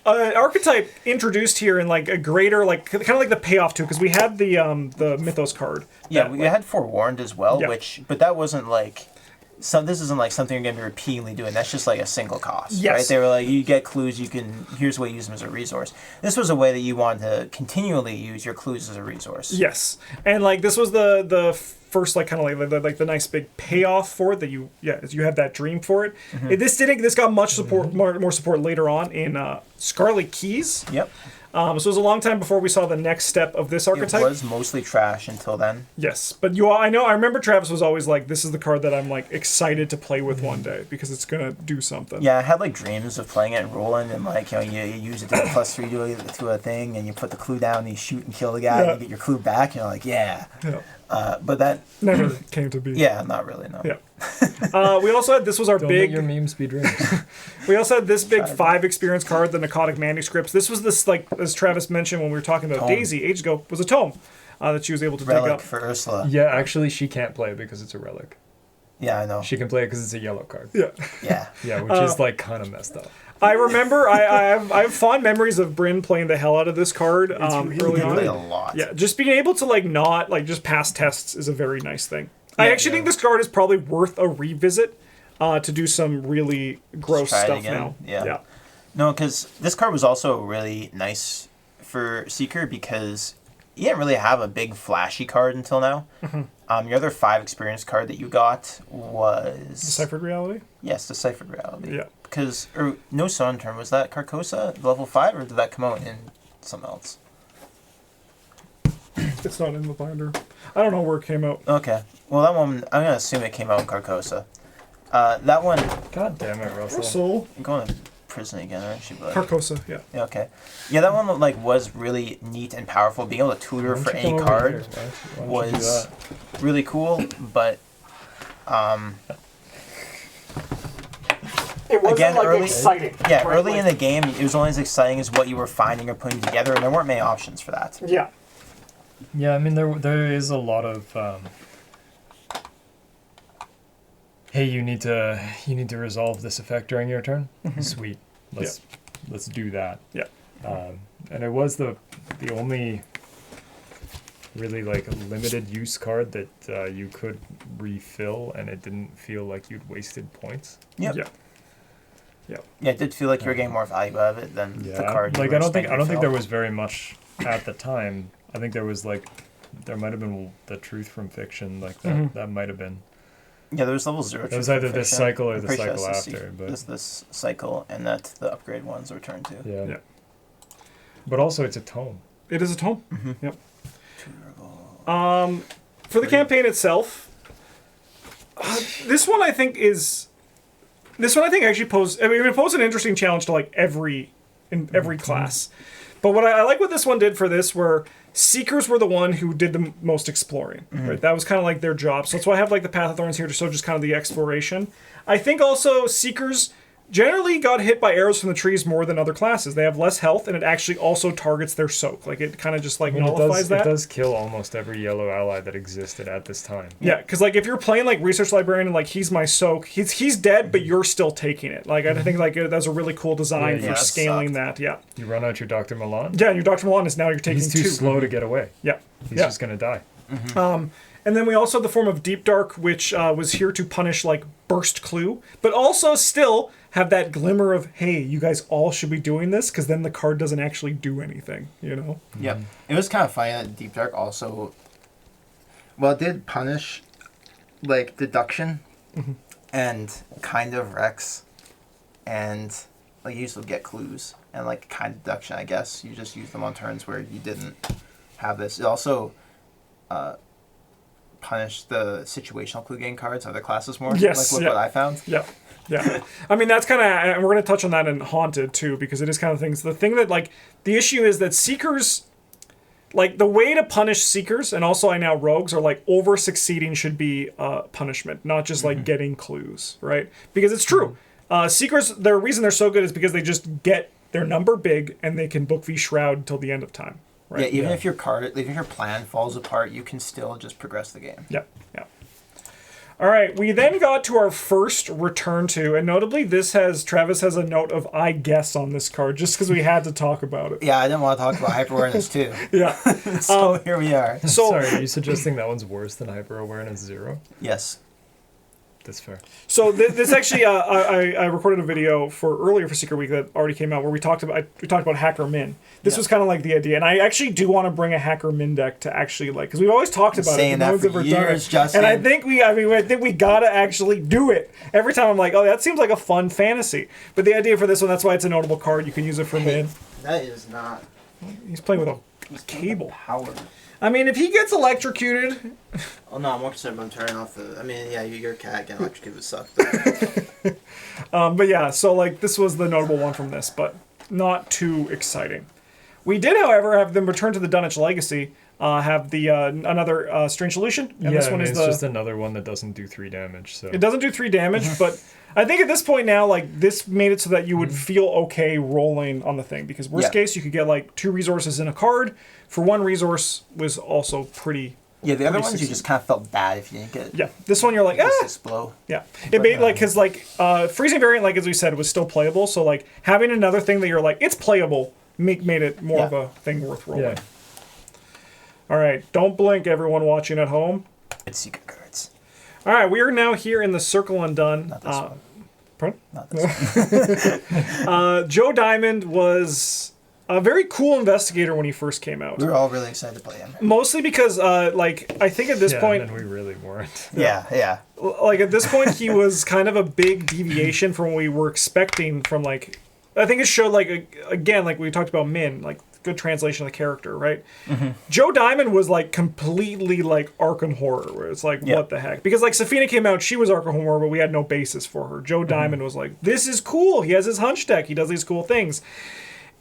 S1: An archetype introduced here in like a greater like kind of like the payoff too, because we had the Mythos card.
S4: yeah,
S1: that,
S4: we
S1: like-
S4: had Forewarned as well,
S1: Yeah.
S4: but that wasn't like. This isn't like something you're gonna be repeatedly doing. That's just like a single cost,
S1: Yes.
S4: right? They were like, you get clues. Here's a way to use them as a resource. This was a way that you wanted to continually use your clues as a resource.
S1: Yes, and like this was the first like kind of like the nice big payoff for it that you have that dream for it. This got much support more support later on in Scarlet Keys.
S4: Yep.
S1: So it was a long time before we saw the next step of this archetype.
S3: It was mostly trash until then.
S1: Yes, but I remember Travis was always like, this is the card that I'm like excited to play with one day because it's gonna do something.
S3: Yeah, I had like dreams of playing it and rolling, and like you use it to get +3 to a thing, and you put the clue down, and you shoot and kill the guy, and you get your clue back, and you're like, yeah. But that
S1: never came to be.
S3: Yeah, not really. No.
S1: Yeah. We also had this was our
S2: Don't
S1: big.
S2: let your memes be dreams.
S1: We also had this big 5 experience card, the Narcotic Manuscripts. This was this like as Travis mentioned when we were talking about
S3: Tome.
S1: Daisy ages ago was a tome that she was able to dig
S3: Relic
S1: up.
S3: for Ursula.
S2: Yeah, actually, she can't play it because it's a relic.
S3: Yeah, I know.
S2: She can play it because it's a yellow card.
S1: Yeah.
S3: Yeah.
S2: Yeah, which is like kind of messed up.
S1: I remember I have fond memories of Bryn playing the hell out of this card early
S3: Played a
S1: on.
S3: lot.
S1: Yeah, just being able to like not like just pass tests is a very nice thing. I actually think this card is probably worth a revisit to do some really gross
S3: try it
S1: stuff
S3: again.
S1: now.
S3: Yeah. No, because this card was also really nice for Seeker because you didn't really have a big flashy card until now. Your other 5 experience card that you got was
S1: Deciphered Reality?
S3: Yes, Deciphered Reality.
S1: Yeah.
S3: Because no Sun Turn, was that Carcosa level 5 or did that come out in something else?
S1: It's not in the binder. I don't know where it came out.
S3: Okay. Well, that one I'm gonna assume it came out in Carcosa. That one.
S2: God damn it, Russell.
S1: Soul.
S3: You're going to prison again, aren't you, bud?
S1: Carcosa, yeah.
S3: Yeah, okay. Yeah, that one like was really neat and powerful. Being able to tutor for any card was really cool, but
S1: it wasn't
S3: again,
S1: like
S3: early,
S1: exciting.
S3: Yeah,
S1: right?
S3: early
S1: Like,
S3: in the game, it was only as exciting as what you were finding or putting together, and there weren't many options for that.
S1: Yeah.
S2: Yeah, I mean there is a lot of hey, you need to resolve this effect during your turn. Sweet, let's do that.
S1: Yeah.
S2: And it was the only really like limited use card that you could refill, and it didn't feel like you'd wasted points.
S3: Yep.
S1: Yeah.
S3: Yeah, it did feel like you were getting more value out of it than the card.
S2: Like I don't think there was very much at the time. I think there was like there might have been the Truth from Fiction, like that that might have been.
S3: Yeah, there was level 0.
S2: It was either this cycle or
S3: I'm
S2: the
S3: pretty sure
S2: cycle
S3: that's
S2: after, but
S3: this cycle, and that the upgrade ones return to.
S2: yeah. But also, it's a tome.
S1: It is a tome. Yep. For the campaign itself, this one I think actually posed. I mean, it posed an interesting challenge to like every class. But what I like what this one did for this, where Seekers were the one who did the most exploring. Right, that was kind of like their job. So that's why I have like the Path of Thorns here to show just kind of the exploration. I think also Seekers generally got hit by arrows from the trees more than other classes. They have less health, and it actually also targets their soak. Like it kind of just like nullifies that.
S2: It does kill almost every yellow ally that existed at this time.
S1: Yeah, because like if you're playing like Research Librarian and like he's my soak, he's dead, but you're still taking it. Like I think like that's a really cool design for scaling that. Yeah.
S2: You run out your Dr. Milan.
S1: Yeah, and your Dr. Milan is now you're taking
S2: He's too
S1: 2.
S2: slow to get away.
S1: Yeah.
S2: He's just gonna die.
S1: And then we also have the form of Deep Dark, which was here to punish like burst clue, but also still have that glimmer of, hey, you guys all should be doing this, because then the card doesn't actually do anything, you know?
S4: Yep. It was kind of funny that Deep Dark also, well, it did punish, like, deduction and kind of Rex, and, like, you used to get clues, and, like, kind of deduction, I guess. You just use them on turns where you didn't have this. It also punished the situational clue game cards, other classes more.
S1: Yes,
S4: like, what I found.
S1: Yeah. Yeah. I mean, that's kind of, and we're going to touch on that in Haunted, too, because it is kind of things. The thing that, like, the issue is that Seekers, like, the way to punish Seekers, and also I now Rogues, are, like, over-succeeding should be punishment, not just, like, getting clues, right? Because it's true. Seekers, the reason they're so good is because they just get their number big, and they can book V Shroud till the end of time. Right?
S4: Yeah, even if your card, if your plan falls apart, you can still just progress the game.
S1: Yeah, yeah. All right, we then got to our first return to, and notably Travis has a note of I guess on this card, just because we had to talk about it.
S4: Yeah, I didn't want to talk about hyper awareness too.
S1: Yeah.
S4: So here we are.
S1: So,
S2: sorry, are you suggesting that one's worse than Hyper Awareness 0?
S3: Yes.
S2: That's fair.
S1: So this actually, I recorded a video for earlier for Secret Week that already came out where we talked about Hacker Min. This was kind of like the idea, and I actually do want to bring a Hacker Min deck to actually like, because we've always talked about it,
S4: that for years, Justin.
S1: and I think we gotta actually do it. Every time I'm like, oh, that seems like a fun fantasy. But the idea for this one, that's why it's a notable card. You can use it for Min.
S4: That is not
S1: He's playing with a cable.
S4: Power.
S1: I mean, if he gets electrocuted,
S4: Oh no, I'm more concerned about turning off the. I mean, yeah, your cat getting electrocuted would suck.
S1: but yeah. So like, this was the notable one from this, but not too exciting. We did, however, have them return to the Dunwich Legacy. Have the another Strange Solution, and this one is
S2: it's
S1: the.
S2: just another one that doesn't do 3 damage. So
S1: It doesn't do 3 damage, but I think at this point now, like, this made it so that you would feel okay rolling on the thing, because worst case, you could get like 2 resources in a card. For 1 resource was also pretty.
S4: Yeah, the other
S1: Pretty
S4: ones you
S1: succeed.
S4: just kind of felt bad if you didn't get.
S1: Yeah, this one you're like,
S4: This blow.
S1: yeah. It made like, because like freezing variant, like as we said, was still playable. So like having another thing that you're like, it's playable, made it more of a thing worth rolling.
S2: Yeah.
S1: All right, don't blink, everyone watching at home.
S4: It's secret cards.
S1: All right, we are now here in the Circle Undone.
S4: Not this one.
S1: Pardon?
S4: Not this one.
S1: Joe Diamond was a very cool investigator when he first came out.
S4: We were all really excited to play him.
S1: Mostly because, like, I think at this point,
S2: and we really weren't.
S4: Yeah.
S1: like at this point, he was kind of a big deviation from what we were expecting from like. I think it showed like again, like we talked about Minh, like good translation of the character, right?
S4: Mm-hmm.
S1: Joe Diamond was like completely like Arkham horror, where it's like what the heck? Because like Safina came out, she was Arkham horror, but we had no basis for her. Joe Diamond was like, this is cool. He has his hunch deck. He does these cool things.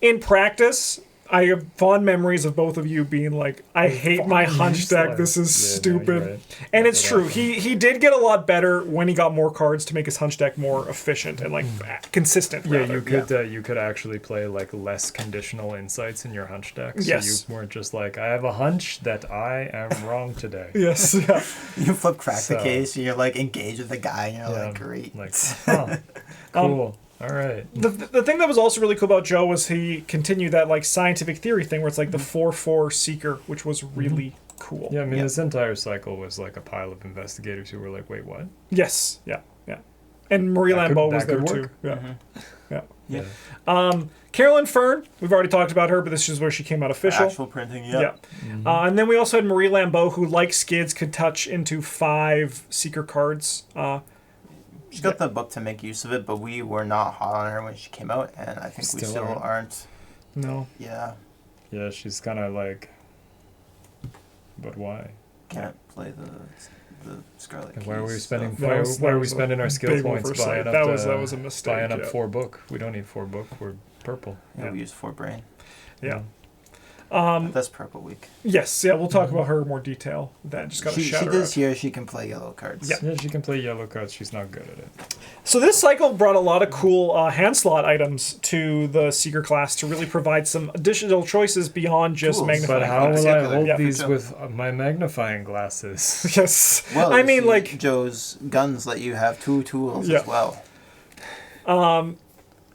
S1: In practice, I have fond memories of both of you being like, I hate my hunch deck. This is stupid.
S2: Right.
S1: And it's true. He did get a lot better when he got more cards to make his hunch deck more efficient and like consistent.
S2: Yeah,
S1: rather.
S2: you could actually play like less conditional insights in your hunch deck. So
S1: Yes.
S2: you weren't just like, I have a hunch that I am wrong today.
S1: Yes. Yeah.
S4: You flip crack the
S2: So-
S4: case, and you're like engaged with the guy, and you're like, great.
S2: Like, huh, cool. All right.
S1: The thing that was also really cool about Joe was he continued that like scientific theory thing where it's like the 4/4 seeker, which was really cool.
S2: Yeah, I mean, this entire cycle was like a pile of investigators who were like, wait, what?
S1: Yes. Yeah. Yeah. And Marie
S2: That could-
S1: Lambeau was
S2: that
S1: there
S2: could
S1: too.
S2: work.
S1: Yeah. Yeah.
S4: Yeah.
S1: Carolyn Fern, we've already talked about her, but this is where she came out official.
S4: Actual printing,
S1: Yeah. And then we also had Marie Lambeau, who, like Skids, could touch into 5 seeker cards.
S4: She's got the book to make use of it, but we were not hot on her when she came out, and I think we
S2: Still
S4: still
S2: aren't.
S4: aren't.
S1: No.
S4: Yeah,
S2: Yeah, she's kind of like, but why?
S4: can't play the Scarlet
S2: And why are we
S4: Keys
S2: spending?
S4: stuff.
S1: That
S2: Why,
S1: was-
S2: why
S1: that
S2: are we
S1: was a
S2: spending our skill
S1: big
S2: points
S1: oversight.
S2: buying up?
S1: That was a mistake,
S2: Buying up
S1: yeah.
S2: 4 book. We don't need 4 book. We're purple.
S4: Yeah, we used 4 brain.
S1: Yeah.
S4: That's purple week.
S1: Yes. Yeah, we'll talk about her in more detail. Then just got to
S4: She
S1: shout her
S4: does
S1: out.
S4: here. She can play yellow cards.
S1: Yeah.
S2: Yeah, she can play yellow cards. She's not good at it.
S1: So this cycle brought a lot of cool hand slot items to the Seeker class to really provide some additional choices beyond just
S4: Tools.
S1: magnifying.
S2: But how
S1: glass.
S2: will I
S4: Circular.
S2: hold
S1: Yeah.
S2: these
S4: Sure.
S2: with my magnifying glasses?
S1: Yes.
S4: Well,
S1: I
S4: you
S1: mean,
S4: see,
S1: like,
S4: Joe's guns let you have 2 tools
S1: Yeah.
S4: as well.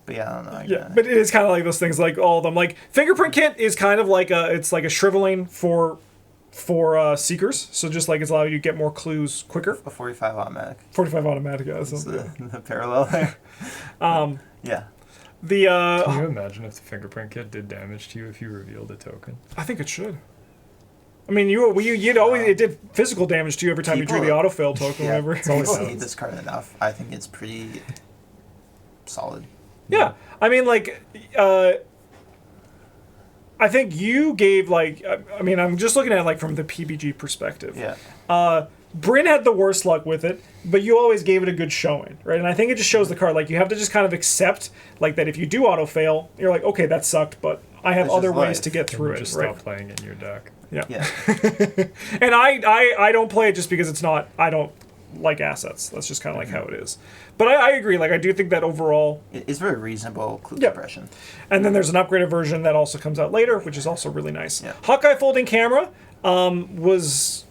S4: But yeah, I don't know.
S1: yeah, but it is kind of like those things, like all of them. Like fingerprint kit is kind of like it's like a shriveling for seekers. So just like it's allowing you to get more clues quicker.
S4: a 45 automatic.
S1: 45 automatic. Yeah,
S4: Is
S1: so,
S4: the parallel there. Yeah.
S1: the
S2: Can you imagine if the fingerprint kit did damage to you if you revealed a token?
S1: I think it should. I mean, you'd always it did physical damage to you every time you drew the
S4: People-
S1: autofill token.
S4: Yeah,
S1: Whatever.
S4: people hate this card enough. I think it's pretty solid.
S1: Yeah, I mean, like, I think you gave like, I mean, I'm just looking at it, like from the PBG perspective.
S4: Yeah.
S1: Bryn had the worst luck with it, but you always gave it a good showing, right? And I think it just shows the card, like you have to just kind of accept, like that if you do auto fail, you're like, okay, that sucked, but I have
S4: That's
S1: other
S4: just
S1: ways
S4: life.
S1: to get
S2: Can
S1: through
S2: you
S1: it,
S2: just
S1: right?
S2: stop playing it in your deck?
S1: Yeah.
S4: Yeah.
S1: And I don't play it just because it's not. I don't like assets. That's just kind of like how it is. But I agree. Like I do think that overall.
S4: It's very reasonable clue
S1: Yeah.
S4: suppression.
S1: And then there's an upgraded version that also comes out later, which is also really nice.
S4: Yeah.
S1: Hawkeye folding camera was.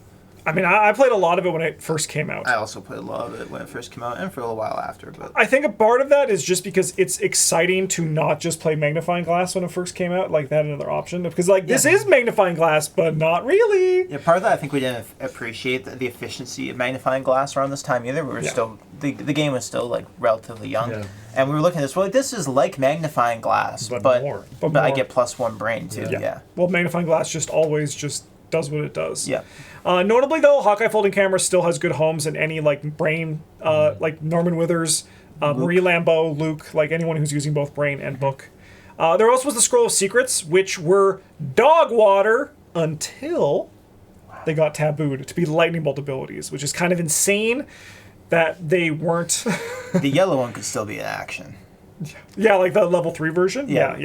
S1: I mean, I played a lot of it when it first came out.
S4: I also played a lot of it when it first came out and for a little while after. But
S1: I think a part of that is just because it's exciting to not just play magnifying glass when it first came out, like that another option. Because like this is magnifying glass, but not really.
S4: yeah, part of that I think we didn't appreciate the efficiency of magnifying glass around this time either. We were still the game was still like relatively young,
S2: Yeah.
S4: and we were looking at this. We're like, this is like magnifying glass,
S2: But more.
S4: But
S1: But
S4: I
S1: more.
S4: get +1 brain too. Yeah.
S1: Well, magnifying glass just always just does what it does.
S4: Yeah.
S1: Notably, though, Hawkeye folding camera still has good homes in any like brain, like Norman Withers, Marie Lambeau, Luke, like anyone who's using both brain and book. There also was the Scroll of Secrets, which were dog water until they got tabooed to be lightning bolt abilities, which is kind of insane that they weren't.
S4: The yellow one could still be in action.
S1: Yeah, like the level 3 version. Yeah.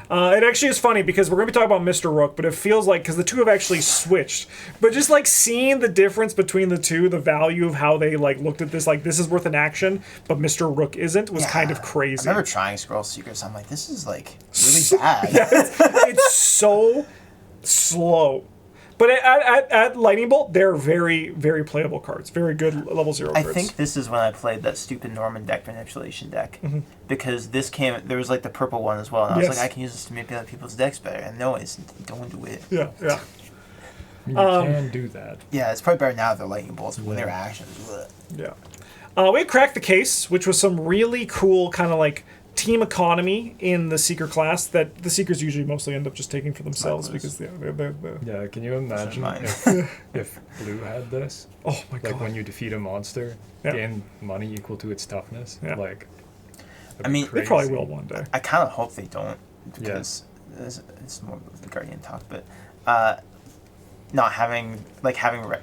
S1: It actually is funny because we're going to be talking about Mr. Rook, but it feels like, because the two have actually switched, but just like seeing the difference between the two, the value of how they like looked at this, like this is worth an action, but Mr. Rook isn't, was kind of crazy.
S4: I remember trying Scroll Secrets. I'm like, this is like really bad.
S1: It's so slow. But at Lightning Bolt, they're very, very playable cards. Very good level 0 cards.
S4: I think this is when I played that stupid Norman deck manipulation deck. Because this there was like the purple one as well. And I was like, I can use this to manipulate people's decks better. And no, don't do it.
S1: Yeah.
S2: You can do that.
S4: Yeah, it's probably better now that they're Lightning Bolts when they're actions.
S1: Yeah. We had Cracked the Case, which was some really cool kind of like team economy in the Seeker class that the Seekers usually mostly end up just taking for themselves because they're
S2: Yeah, can you imagine if Blue had this?
S1: Oh my god.
S2: Like when you defeat a monster, gain money equal to its toughness.
S1: Yeah.
S2: Like,
S4: I mean,
S1: they probably will one day.
S4: I kind of hope they don't because it's more of the Guardian talk, but not having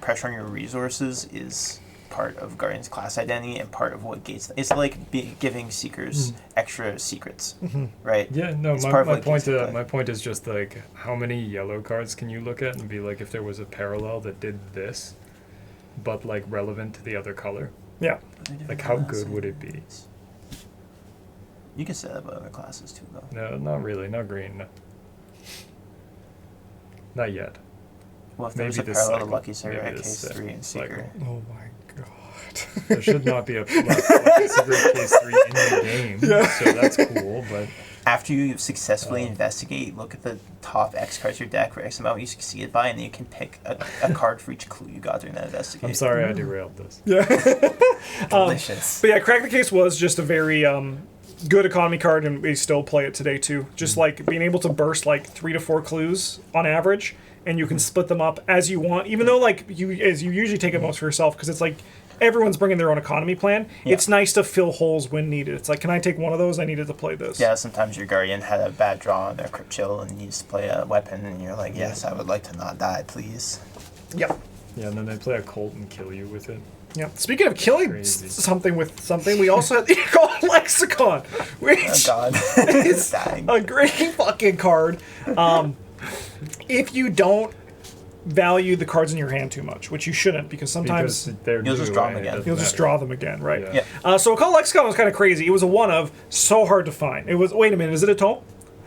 S4: pressure on your resources is part of Guardian's class identity and part of what gates them. It's like giving Seekers extra secrets, right?
S2: Yeah, no,
S4: It's
S2: my point is just like how many yellow cards can you look at and be like, if there was a parallel that did this, but like relevant to the other color,
S1: Yeah.
S2: like how good would it be?
S4: You can say that about other classes too, though.
S2: No, not really, not green. No. Not yet.
S4: Well, if there was a
S2: Maybe this
S4: parallel to
S2: cycle.
S4: Lucky Cigarette
S2: Maybe
S4: Case
S2: this
S4: 3 and
S2: cycle.
S4: Seeker.
S1: Oh my god.
S2: There should not be a Cigarette Case 3 in the game, so that's cool, but
S4: After you successfully investigate, look at the top X cards of your deck for X amount you succeeded by, and then you can pick a card for each clue you got during that investigation.
S2: I'm sorry I derailed this.
S4: Delicious.
S1: But yeah, Crack the Case was just a very good economy card, and we still play it today too. Just like being able to burst like 3 to 4 clues on average, and you can split them up as you want. Even though like you usually take it most for yourself because it's like everyone's bringing their own economy plan.
S4: Yeah.
S1: It's nice to fill holes when needed. It's like, can I take one of those? I needed to play this.
S4: Yeah, sometimes your Guardian had a bad draw on their Crypt Chill and needs to play a weapon, and you're like, yes, I would like to not die, please.
S1: Yep.
S2: Yeah, and then they play a Colt and kill you with it.
S1: Yeah. Speaking of killing
S2: Crazy.
S1: something with something, we also had the Lexicon, which
S4: Oh, God.
S1: is
S4: Dying.
S1: a great fucking card. If you don't value the cards in your hand too much, which you shouldn't, because sometimes
S2: Because they're
S4: You'll just
S2: new,
S4: draw
S2: right?
S4: them again.
S2: It doesn't
S1: you'll just
S2: matter.
S1: draw them again, right?
S2: Yeah.
S1: So Call Lexicon was kind of crazy. It was a one of, so hard to find. It was, wait a minute, is it a tome?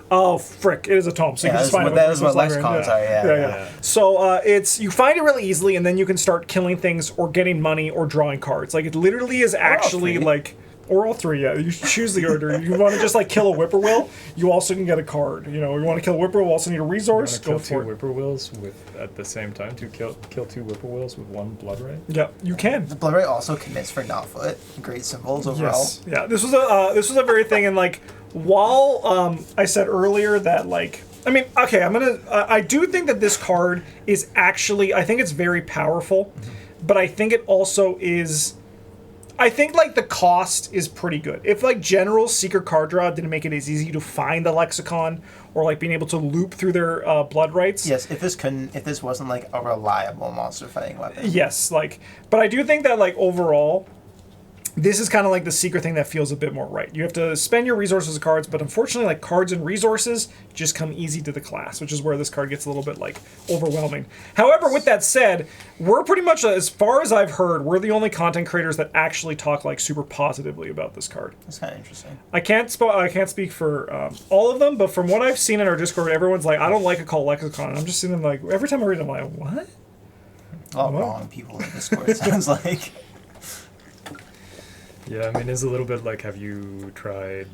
S1: Oh, frick, it is a tome. So you
S4: Yeah,
S1: can just find it.
S4: that is what
S1: Library.
S4: Lexicons are, yeah.
S2: Yeah.
S1: So it's, you find it really easily, and then you can start killing things or getting money or drawing cards. Like, it literally is actually
S4: three.
S1: like, or all three, yeah. You choose the order. You want to just like kill a whippoorwill, you also can get a card. You know, you want to kill a whippoorwill, also need a
S2: You
S1: resource.
S2: want to
S1: Go
S2: kill
S1: for
S2: two
S1: it.
S2: whippoorwills with at the same time? Kill two whippoorwills with one blood ray?
S1: Yeah, you can.
S4: The Blood Ray also commits for Knotfoot. Great symbols overall.
S1: Yes. Yeah. This was a very thing, and like while I said earlier that like, I mean, okay, I do think that this card is actually, I think it's very powerful, but I think it also is, I think like the cost is pretty good. If like general Seeker card draw didn't make it as easy to find the Lexicon, or like being able to loop through their blood rights.
S4: Yes, if this wasn't like a reliable monster fighting weapon.
S1: Yes, like, but I do think that like overall, this is kind of like the Seeker thing that feels a bit more right. You have to spend your resources as cards, but unfortunately, like cards and resources just come easy to the class, which is where this card gets a little bit like overwhelming. However, with that said, we're pretty much, as far as I've heard, we're the only content creators that actually talk like super positively about this card.
S4: That's kind of interesting.
S1: I can't speak for all of them, but from what I've seen in our Discord, everyone's like, I don't like a Call Lexicon. I'm just sitting there like, every time I read it, I'm like, what?
S4: A lot of wrong people in Discord, it sounds like.
S2: Yeah, I mean, it's a little bit like, have you tried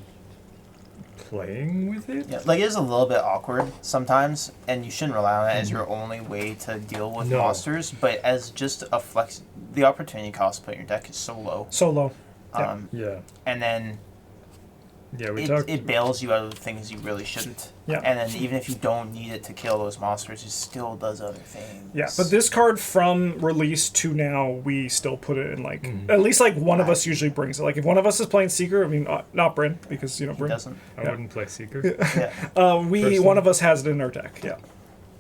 S2: playing with it?
S4: Yeah, like it is a little bit awkward sometimes, and you shouldn't rely on it as your only way to deal with
S2: No.
S4: monsters. But as just a flex, the opportunity cost to put in your deck is so low.
S1: So low.
S4: Um,
S2: Yeah.
S4: And then
S2: Yeah, we
S3: it,
S2: talked.
S3: it bails you out of things you really shouldn't.
S1: Yeah.
S3: And then even if you don't need it to kill those monsters, it still does other things.
S1: Yeah, but this card from release to now, we still put it in like at least like one of us usually brings it. Like if one of us is playing Seeker, I mean not Bryn because
S3: He
S1: Bryn.
S3: doesn't.
S2: I wouldn't play Seeker.
S3: Yeah.
S2: Personally.
S1: One of us has it in our deck. Yeah.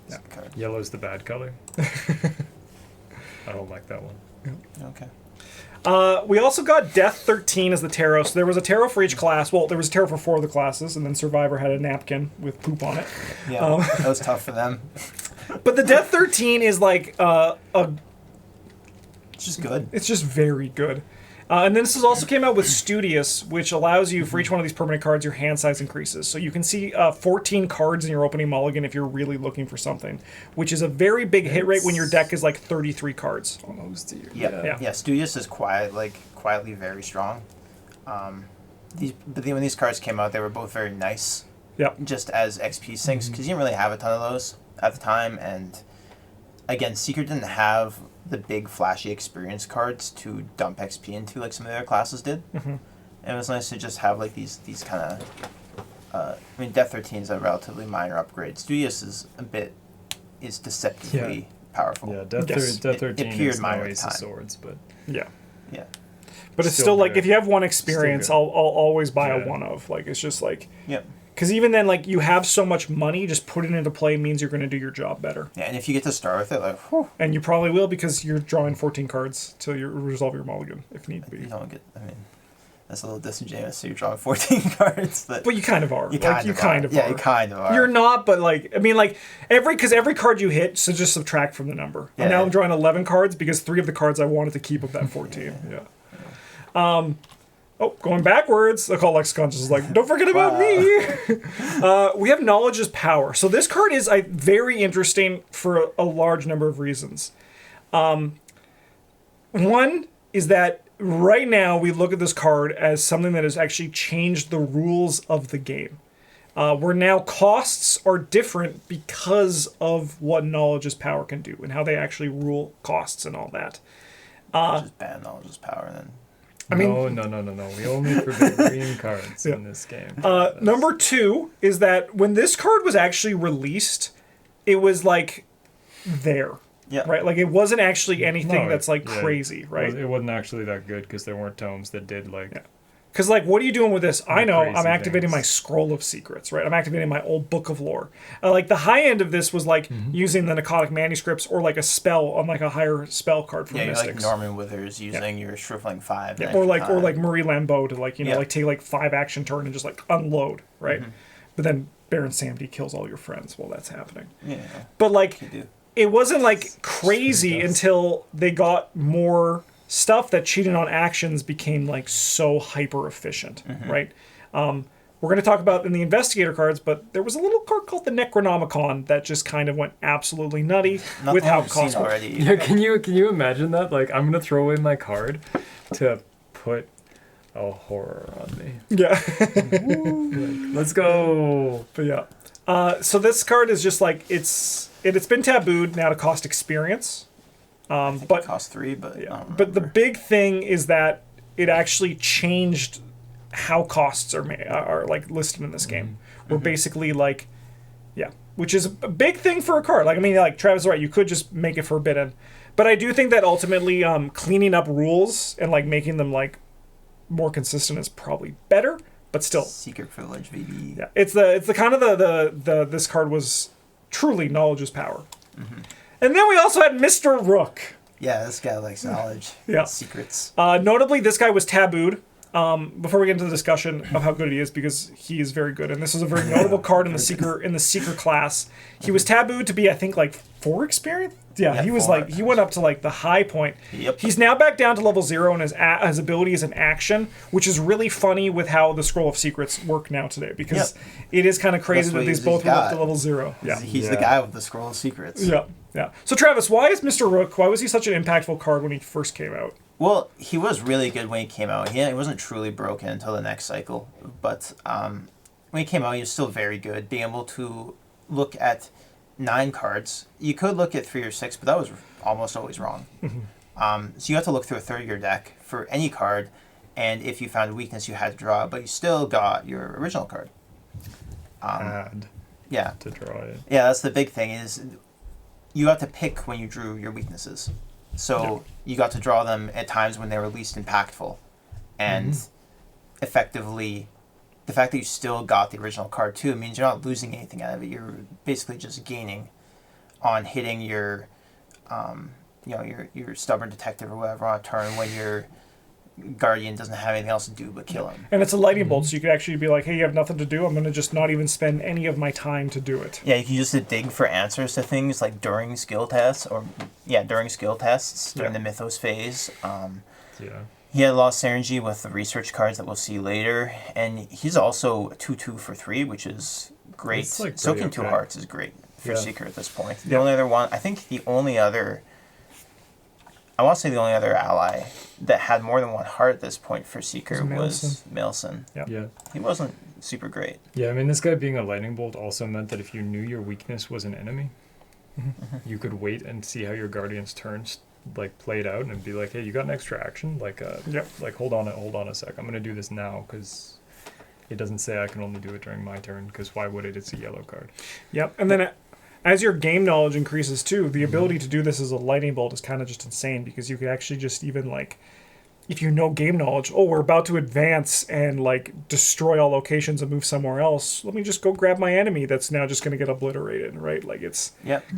S3: It's a good card.
S2: Yellow's the bad color. I don't like that one.
S3: Okay.
S1: We also got Death 13 as the tarot. So there was a tarot for each class. Well, there was a tarot for 4 of the classes, and then Survivor had a napkin with poop on it.
S3: Yeah, that was tough for them.
S1: But the Death 13 is like
S3: It's just good.
S1: it's just very good. And then this is also came out with Studious, which allows you for each one of these permanent cards, your hand size increases. So you can see 14 cards in your opening mulligan if you're really looking for something, which is a very big hit rate when your deck is like 33 cards.
S2: Almost to you.
S3: Yeah. Studious is quietly very strong. When these cards came out, they were both very nice.
S1: Yep.
S3: Just as XP sinks, because you didn't really have a ton of those at the time, and again, Secret didn't have the big flashy experience cards to dump XP into like some of the other classes did. And it was nice to just have like these kind of. I mean, Death 13 is a relatively minor upgrade. Studious is deceptively powerful.
S2: Yeah, Death,
S1: Yes.
S2: Death 13
S3: appeared
S2: is
S3: minor
S2: no
S3: at
S2: Ace
S3: the
S2: of
S3: time.
S2: Swords, but
S1: Yeah.
S3: Yeah.
S1: But it's
S2: Still
S1: still like
S2: good.
S1: if you have one experience,
S2: good.
S1: I'll always buy a
S2: Yeah.
S1: one of. Like it's just like
S3: Yep.
S1: because even then, like you have so much money, just put it into play means you're going to do your job better,
S3: Yeah, and if you get to start with it, like, whew,
S1: and you probably will because you're drawing 14 cards till you resolve your mulligan if need
S3: you
S1: be.
S3: don't get. I mean, that's a little disingenuous. So you're drawing 14 cards, but
S1: But you kind of are.
S3: you
S1: Like, kind of
S3: Yeah,
S1: are.
S3: you kind of are.
S1: You're not, but like I mean, like every card you hit, so just subtract from the number.
S3: Yeah.
S1: And now I'm drawing 11 cards because 3 of the cards I wanted to keep of that 14. Yeah. Oh, going backwards. I call Lexicon just like, don't forget about me. We have Knowledge is Power. So this card is very interesting for a large number of reasons. One is that right now we look at this card as something that has actually changed the rules of the game. Where now costs are different because of what Knowledge is Power can do and how they actually rule costs and all that.
S3: Just ban Knowledge is Power, and then
S1: I mean,
S2: no. We only forbid green cards in this game.
S1: Number 2 is that when this card was actually released, it was like there.
S3: yeah,
S1: Right? Like it wasn't actually anything
S2: No,
S1: that's like
S2: yeah,
S1: crazy, right?
S2: It wasn't actually that good because there weren't tomes that did like.
S1: Because, like, what are you doing with this? I know
S2: Crazy
S1: I'm activating
S2: things.
S1: my Scroll of Secrets, right? I'm activating my old Book of Lore. Like, the high end of this was, like, using the Narcotic Manuscripts or, like, a spell on, like, a higher spell card for
S3: yeah, you're like
S1: Mystics.
S3: Norman Withers using your Shriveling 5.
S1: Yeah,
S3: an
S1: or
S3: extra
S1: like
S3: time.
S1: Marie Lambeau to, like,
S3: Yeah.
S1: like, take, like, 5 action turn and just, like, unload, right? But then Baron Samedi kills all your friends while that's happening.
S3: Yeah,
S1: But, like,
S3: you do.
S1: it wasn't like crazy
S2: does.
S1: until they got more stuff that cheating on actions became like so hyper efficient, right? We're going to talk about in the investigator cards, but there was a little card called the Necronomicon that just kind of went absolutely nutty
S3: Nothing
S1: with how
S3: we've seen
S1: costs work.
S3: already.
S2: Yeah, can you imagine that? Like, I'm gonna throw away my card to put a horror on me.
S1: Yeah,
S2: Let's go.
S1: but yeah. So this card is just like it's been tabooed now to cost experience. But
S3: It costs 3, but I
S1: yeah.
S3: don't
S1: But the
S3: remember.
S1: big thing is that it actually changed how costs are like listed in this game. We're basically like, yeah, which is a big thing for a card. Like I mean, like Travis is right, you could just make it forbidden, but I do think that ultimately cleaning up rules and like making them like more consistent is probably better. But still,
S3: Secret Privilege, baby.
S1: yeah, it's the kind of the this card was truly Knowledge is Power. And then we also had Mr. Rook.
S3: Yeah, this guy likes knowledge.
S1: Yeah.
S3: Secrets.
S1: Notably, this guy was tabooed. Before we get into the discussion of how good he is, because he is very good, and this is a very notable card in the seeker class. He was tabooed to be, I think, like 4 experience. Yeah,
S3: Yeah,
S1: he was
S3: 4.
S1: like he went up to like the high point.
S3: Yep.
S1: He's now back down to level 0, and his ability is an action, which is really funny with how the Scroll of Secrets work now today, because it is kind of crazy
S3: That's what
S1: that these
S3: he's
S1: both went up
S3: got.
S1: to level 0. Yeah.
S3: He's the
S2: Yeah.
S3: guy with the Scroll of Secrets.
S1: Yeah. Yeah. So Travis, why is Mr. Rook? Why was he such an impactful card when he first came out?
S3: Well, he was really good when he came out. He wasn't truly broken until the next cycle. But when he came out, he was still very good. Being able to look at 9 cards. You could look at 3 or 6, but that was almost always wrong. So you have to look through a third of your deck for any card
S4: and if you found a weakness, you had to draw, but you still got your original card.
S2: Had
S4: Yeah.
S2: to draw it.
S4: Yeah, that's the big thing is you got to pick when you drew your weaknesses. So you got to draw them at times when they were least impactful. And effectively, the fact that you still got the original card too means you're not losing anything out of it. You're basically just gaining on hitting your, your stubborn detective or whatever on a turn when your guardian doesn't have anything else to do but kill him.
S1: And it's a lightning bolt, so you could actually be like, hey, you have nothing to do. I'm going to just not even spend any of my time to do it.
S4: Yeah, you can use to dig for answers to things like during skill tests during the Mythos phase. He had a lot of synergy with the research cards that we'll see later, and he's also 2/2 for 3, which is great.
S2: It's, like,
S4: Soaking
S2: pretty
S4: 2
S2: okay.
S4: Hearts is great for Seeker at this point. The only other one, I think the only other ally that had more than 1 heart at this point for Seeker was Milson.
S1: Yeah.
S4: He wasn't super great.
S2: Yeah, I mean, this guy being a lightning bolt also meant that if you knew your weakness was an enemy, you could wait and see how your guardian's turns like played out and be like, hey, you got an extra action? Like, like hold on a sec. I'm gonna do this now because it doesn't say I can only do it during my turn. Because why would it? It's a yellow card.
S1: Yep, and then as your game knowledge increases too, the ability to do this as a lightning bolt is kind of just insane because you could actually just even like, if you know game knowledge, we're about to advance and like destroy all locations and move somewhere else. Let me just go grab my enemy that's now just going to get obliterated, right? Like it's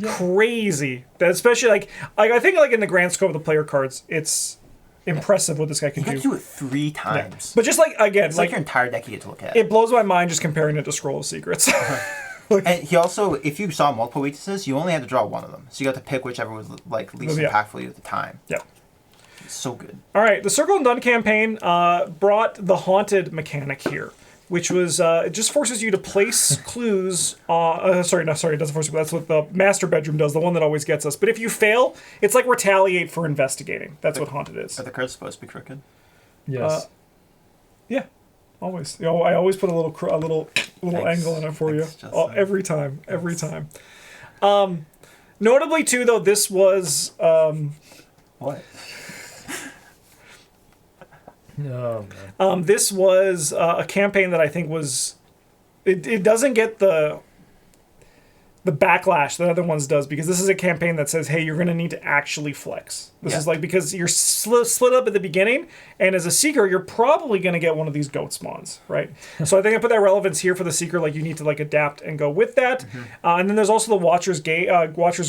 S1: crazy. That especially like I think like in the grand scope of the player cards, it's impressive what this guy can
S4: You
S1: do.
S4: got to do it 3 times.
S1: Yeah. But just like again,
S4: It's like your entire deck you get to look at.
S1: It blows my mind just comparing it to Scroll of Secrets.
S4: And he also, if you saw multiple weaknesses, you only had to draw one of them. So you got to pick whichever was like least impactful to you at the time.
S1: Yeah.
S4: So good.
S1: All right, the Circle and Done campaign brought the Haunted mechanic here, which was it just forces you to place clues. It doesn't force you. That's what the master bedroom does, the one that always gets us. But if you fail, it's like retaliate for investigating. That's what Haunted is.
S4: Are the cards supposed to be crooked?
S2: Yes.
S1: Yeah, always. I always put a little angle in it for you. Every time. Notably, too, though, this was
S4: What?
S2: No, man.
S1: This was a campaign that I think was... It doesn't get the backlash that other ones does because this is a campaign that says, hey, you're going to need to actually flex. This is like because you're split up at the beginning, and as a Seeker, you're probably going to get one of these goat spawns, right? So I think I put that relevance here for the Seeker, like you need to like adapt and go with that. And then there's also the Watcher's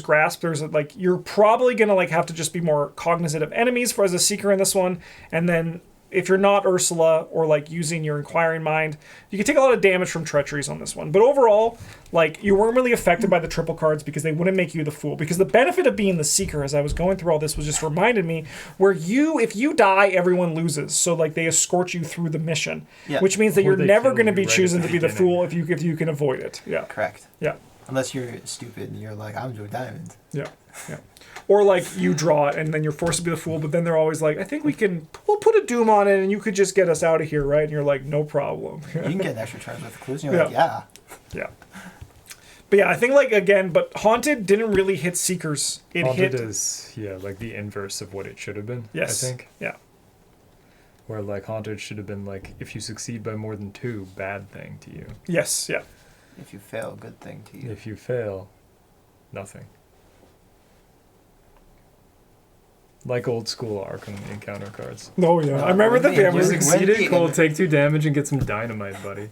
S1: Grasp. There's like you're probably going to like have to just be more cognizant of enemies for as a Seeker in this one, and then if you're not Ursula or like using your Inquiring Mind, you can take a lot of damage from treacheries on this one. But overall, like you weren't really affected by the triple cards because they wouldn't make you the fool. Because the benefit of being the Seeker, as I was going through all this, was just reminded me where if you die, everyone loses. So like they escort you through the mission, which means that you're never going to be choosing to be the fool if you can avoid it. Yeah.
S4: Correct.
S1: Yeah.
S4: Unless you're stupid and you're like, I'm Joe Diamond.
S1: Yeah. Yeah. Or like you draw it and then you're forced to be the fool, but then they're always like, I think we'll put a doom on it and you could just get us out of here, right? And you're like, no problem.
S4: You can get an extra turn with the clues and you're like, yeah.
S1: But yeah, I think like again, but Haunted didn't really hit Seekers.
S2: Haunted is like the inverse of what it should have been.
S1: Yes.
S2: I think.
S1: Yeah.
S2: Where like Haunted should have been like, if you succeed by more than 2, bad thing to you.
S1: Yes. Yeah.
S4: If you fail, good thing to you.
S2: If you fail, nothing. Like old school Arkham encounter cards.
S1: Oh yeah, I remember the
S2: You
S1: family.
S2: succeeded, cool, take 2 damage and get some dynamite, buddy.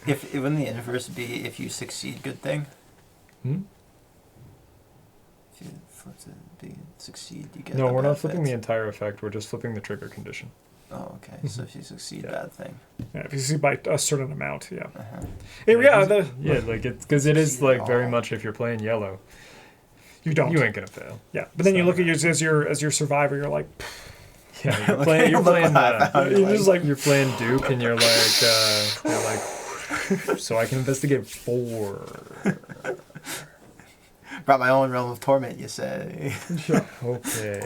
S4: If wouldn't the inverse be if you succeed, good thing? If you flip it, be succeed, you get.
S2: No,
S4: a
S2: we're
S4: bad
S2: not flipping the
S4: effect.
S2: entire effect. We're just flipping the trigger condition.
S4: Oh, okay. So if you succeed, bad thing.
S1: Yeah, if you see by a certain amount, yeah.
S2: Like it's because it is like very much if you're playing yellow,
S1: you don't.
S2: You ain't gonna fail.
S1: Yeah, but then you look at you as your survivor, you're like.
S2: Yeah, you're playing. You're
S1: playing.
S2: You're playing Duke, and you're like, so I can investigate 4.
S4: Brought my own realm of torment, you say.
S2: Okay.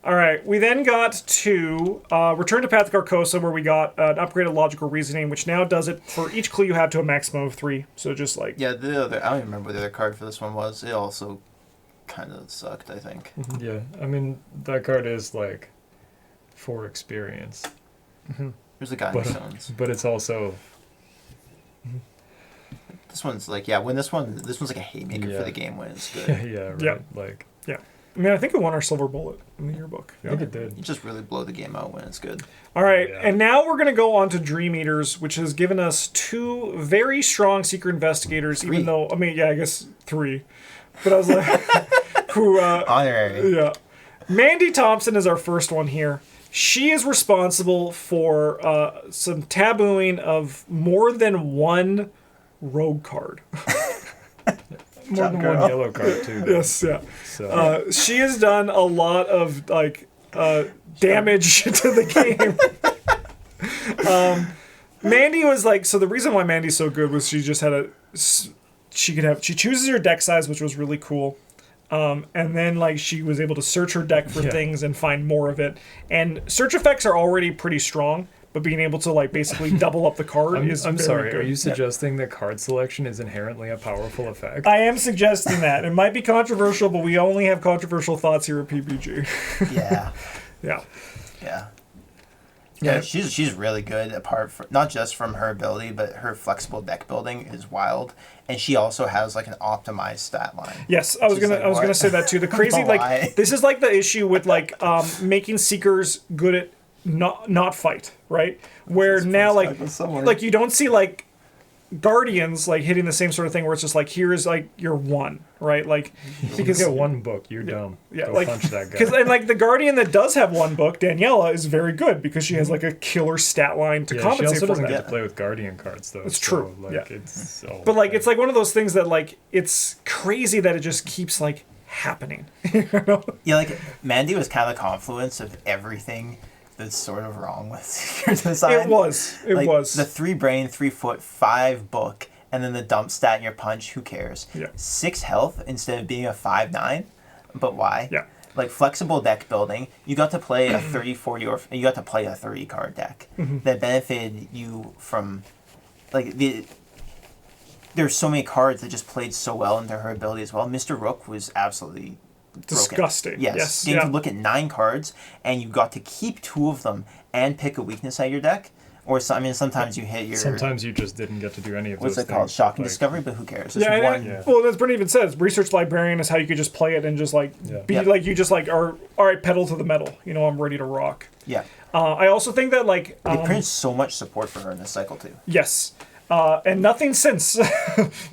S1: All right, we then got to Return to Path of Carcosa, where we got an upgraded logical reasoning, which now does it for each clue you have to a maximum of 3. So just like...
S4: Yeah, the other... I don't even remember what the other card for this one was. It also kind of sucked, I think.
S2: Yeah, I mean, that card is like... for experience.
S3: There's a guy in stones.
S2: But it's also
S3: This one's like, when this one's like a haymaker for the game when it's good.
S2: yeah, right.
S1: Yeah.
S2: Like
S1: Yeah. I mean, I think it won our silver bullet in the yearbook.
S2: I think it did.
S3: You just really blow the game out when it's good.
S1: All right,
S2: Yeah.
S1: and now we're going to go on to Dream Eaters, which has given us 2 very strong secret investigators,
S3: 3.
S1: even though, I mean, I guess 3. But I was like, who,
S3: Honorary.
S1: yeah. Mandy Thompson is our first one here. She is responsible for some tabooing of more than 1 rogue card.
S2: More than one yellow card too.
S1: Yes, yeah.
S2: So
S1: She has done a lot of damage to the game. Mandy was like, so the reason why Mandy's so good was she just had she chooses her deck size, which was really cool. And then like she was able to search her deck for things and find more of it. And search effects are already pretty strong, but being able to like basically double up the card is
S2: I'm
S1: very
S2: sorry,
S1: good.
S2: are you suggesting that card selection is inherently a powerful effect?
S1: I am suggesting that. It might be controversial, but we only have controversial thoughts here at PBG.
S3: Yeah.
S1: Yeah.
S3: Yeah.
S1: Yeah.
S3: Yeah, she's really good. Apart from not just from her ability, but her flexible deck building is wild, and she also has like an optimized stat line.
S1: Yes, I was
S3: She's
S1: gonna
S3: like, what?
S1: say that too. The crazy
S3: Why?
S1: like this is like the issue with like making seekers good at not fight, right? Where now like you don't see like Guardians like hitting the same sort of thing where it's just like here's like your 1, right? Like
S2: Because you get 1 book, you're dumb.
S1: yeah,
S2: Go
S1: like
S2: punch that guy.
S1: because and like the Guardian that does have 1 book, Daniela is very good because she has like a killer stat line to
S2: She
S1: compensate
S2: also
S1: for
S2: doesn't
S1: that.
S2: get to play with Guardian cards though.
S1: It's
S2: so,
S1: true,
S2: Like,
S1: yeah.
S2: it's all
S1: But like it's like one of those things that like it's crazy that it just keeps like happening.
S3: Yeah, like Mandy was kind of the confluence of everything that's sort of wrong with your design.
S1: It was.
S3: Like, the 3 brain, 3 foot, 5 book, and then the dump stat in your punch. Who cares?
S1: Yeah.
S3: 6 health instead of being a 5/9. But why?
S1: Yeah.
S3: Like flexible deck building, you got to play a 30, 40, or you got to play a 30 card deck that benefited you from, like there's so many cards that just played so well into her ability as well. Mr. Rook was absolutely
S1: Disgusting.
S3: Yes.
S1: Yes.
S3: You
S1: Yeah.
S3: could look at 9 cards and you got to keep 2 of them and pick a weakness out of your deck. Or sometimes you hit your.
S2: Sometimes you just didn't get to do any of
S3: What's
S2: those
S3: it called?
S2: things,
S3: Shocking
S2: like-
S3: discovery, but who cares?
S1: Yeah,
S3: There's
S1: and-
S3: one.
S1: well, as Bryn even says, research librarian is how you could just play it and just like be
S3: Yeah.
S1: like you just like are all right, pedal to the metal. You know, I'm ready to rock.
S3: Yeah.
S1: I also think that like
S3: They printed so much support for her in this cycle too.
S1: yes, and nothing since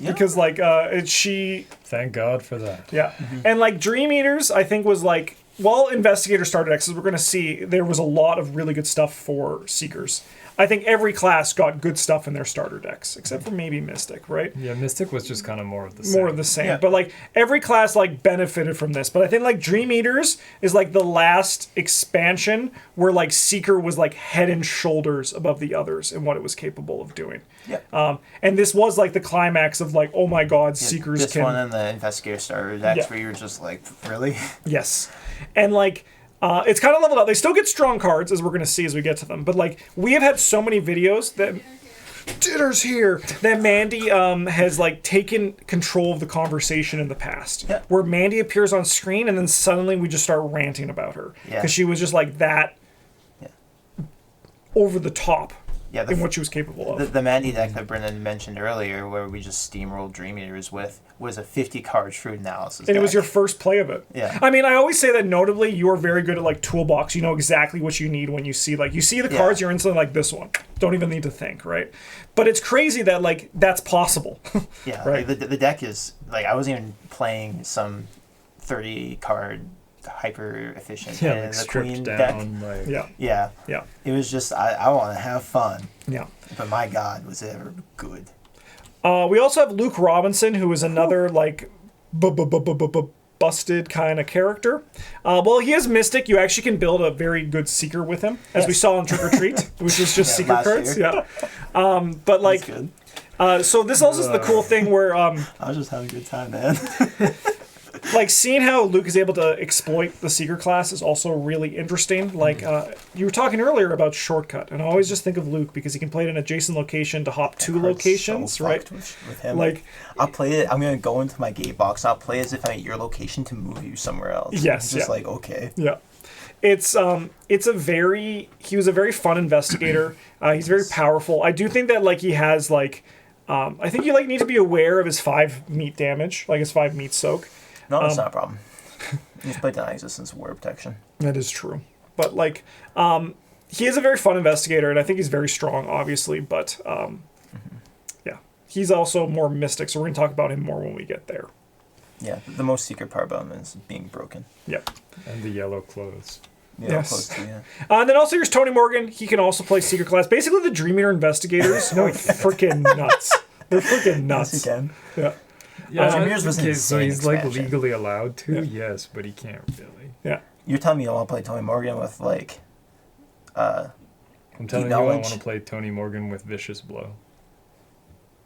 S1: because like she
S2: Thank God for that.
S1: yeah, and like Dream Eaters I think was like while Investigator started X, as we're gonna see, there was a lot of really good stuff for Seekers. I think every class got good stuff in their starter decks, except for maybe Mystic, right?
S2: Yeah, Mystic was just kind of more of the same.
S1: More of the same.
S3: Yeah.
S1: But like every class like benefited from this. But I think like Dream Eaters is like the last expansion where like Seeker was like head and shoulders above the others in what it was capable of doing.
S3: Yeah.
S1: And this was like the climax of like, oh my god, Seekers
S3: This
S1: can
S3: one and the Investigator starter decks
S1: Yeah.
S3: where you're just like, really?
S1: Yes. And like it's kind of leveled out. They still get strong cards, as we're going to see as we get to them. But like we have had so many videos that dinner's here that Mandy has like taken control of the conversation in the past.
S3: Yeah.
S1: Where Mandy appears on screen and then suddenly we just start ranting about her
S3: Yeah.
S1: because she was just like that over the top
S3: Yeah.
S1: in what she was capable of.
S3: The Mandy deck that Brendan mentioned earlier, where we just steamrolled Dream Eaters with, was a 50-card shrewd analysis.
S1: And it was
S3: deck.
S1: your first play of it.
S3: Yeah.
S1: I mean, I always say that notably, you are very good at like toolbox. You know exactly what you need when you see the
S3: Yeah.
S1: cards. You're instantly like this one. Don't even need to think, right? But it's crazy that like that's possible.
S3: Yeah,
S1: Right.
S3: like the deck is like I wasn't even playing some 30-card hyper efficient
S2: Yeah,
S3: and
S2: like
S3: the
S2: stripped
S3: queen
S2: down.
S3: deck.
S2: Like,
S1: Yeah,
S3: Yeah,
S1: yeah,
S3: it was just I want to have fun,
S1: yeah.
S3: but my God, was it ever good?
S1: We also have Luke Robinson, who is another like busted kind of character. Well, he is Mystic. You actually can build a very good Seeker with him, as we
S3: Yes.
S1: saw in Trick or Treat, which is just
S3: Yeah,
S1: Seeker
S3: last
S1: cards.
S3: year.
S1: Yeah. But like,
S3: That's good.
S1: so this also is the cool thing where
S3: I was just having a good time, man.
S1: like seeing how Luke is able to exploit the Seeker class is also really interesting. Like you were talking earlier about shortcut, and I always just think of Luke because he can play at an adjacent location to hop 2 locations,
S3: So
S1: right?
S3: fucked with him.
S1: Like
S3: I'll play it. I'm gonna go into my gate box. I'll play as if I'm at your location to move you somewhere else.
S1: Yes,
S3: It's just
S1: yeah.
S3: like okay.
S1: yeah. It's he was a very fun investigator. He's very powerful. I do think that like he has like I think you like need to be aware of his 5 meat damage, like his 5 meat soak.
S3: No, that's not a problem. He's played Deny Existence of Warrior Protection.
S1: That is true. But like he is a very fun investigator, and I think he's very strong, obviously, but yeah. He's also more mystic, so we're gonna talk about him more when we get there.
S3: Yeah, the most secret part about him is being broken.
S1: Yep.
S2: And the yellow clothes.
S3: Yeah,
S1: Yes.
S3: close to, yeah.
S1: And then also here's Tony Morgan. He can also play secret class. Basically, the Dream Eater investigators are freaking nuts. They're freaking nuts.
S3: Yes, he can.
S1: Yeah.
S2: Yeah,
S3: Dream Eaters was an
S2: okay, so
S3: insane
S2: he's like
S3: expansion.
S2: legally allowed to,
S1: Yeah.
S2: yes, but he can't really.
S1: Yeah.
S3: You're telling me you don't want to play Tony Morgan with, like,
S2: I'm telling you, I
S3: knowledge.
S2: want to play Tony Morgan with Vicious Blow.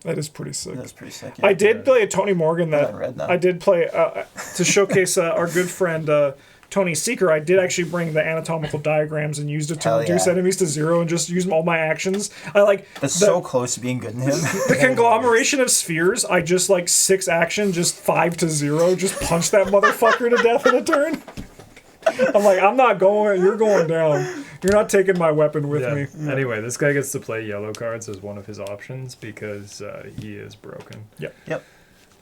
S1: That is pretty sick.
S3: that's pretty sick. Yeah.
S1: I did play a Tony Morgan that
S3: I read that.
S1: I did play to showcase our good friend Tony Seeker. I did actually bring the anatomical diagrams and used it to
S3: Hell
S1: reduce
S3: yeah.
S1: enemies to 0 and just use all my actions. I like
S3: That's
S1: the,
S3: so close to being good in him.
S1: the conglomeration of spheres. I just like 6 action, just 5 to 0, just punch that motherfucker to death in a turn. I'm like, I'm not going. You're going down. You're not taking my weapon with me.
S2: Anyway, this guy gets to play yellow cards as one of his options because he is broken.
S3: Yep.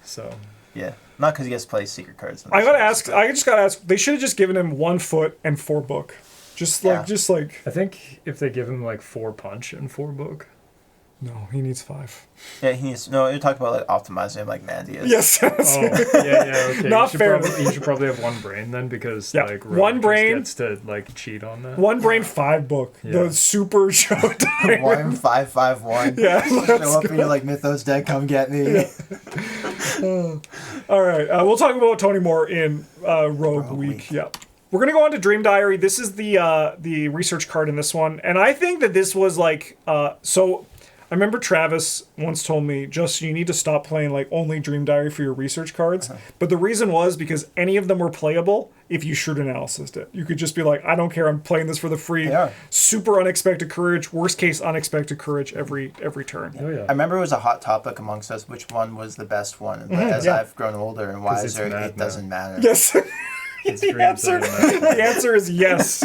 S2: So
S3: Yeah. Not because he gets to play secret cards.
S1: I just gotta ask. They should have just given him 1 foot and 4 book. Just like.
S2: I think if they give him like 4 punch and 4 book.
S1: No, he needs 5.
S3: Yeah, he needs. No, you're talking about like optimizing him like Mandy is.
S1: Yes.
S2: Oh, yeah, okay.
S1: Not fair.
S2: He should probably have 1 brain then because
S1: Yeah,
S2: like
S1: 1
S2: Rook
S1: brain.
S2: just gets to like cheat on that.
S1: 1 brain, 5 book.
S2: Yeah.
S1: The super showtime.
S3: 1-5-5-1.
S1: Yeah,
S3: Show up in your like Mythos deck. Come get me.
S1: All right, we'll talk about Tony more in Rogue Week. Yeah, we're gonna go on to Dream Diary. This is the research card in this one, and I think that this was like so. I remember Travis once told me, Justin, you need to stop playing like only Dream Diary for your research cards. But the reason was because any of them were playable if you shrewd analysed it. You could just be like, I don't care, I'm playing this for the free.
S3: They are.
S1: Super unexpected courage, worst case unexpected courage every turn.
S2: Oh yeah.
S3: I remember it was a hot topic amongst us which one was the best one. But as
S1: yeah.
S3: I've grown older and
S2: 'Cause it's
S3: wiser,
S2: mad
S3: it doesn't matter.
S1: Yes.
S2: It's
S1: the
S2: dreams
S1: answer,
S2: that are not-
S1: the answer is yes.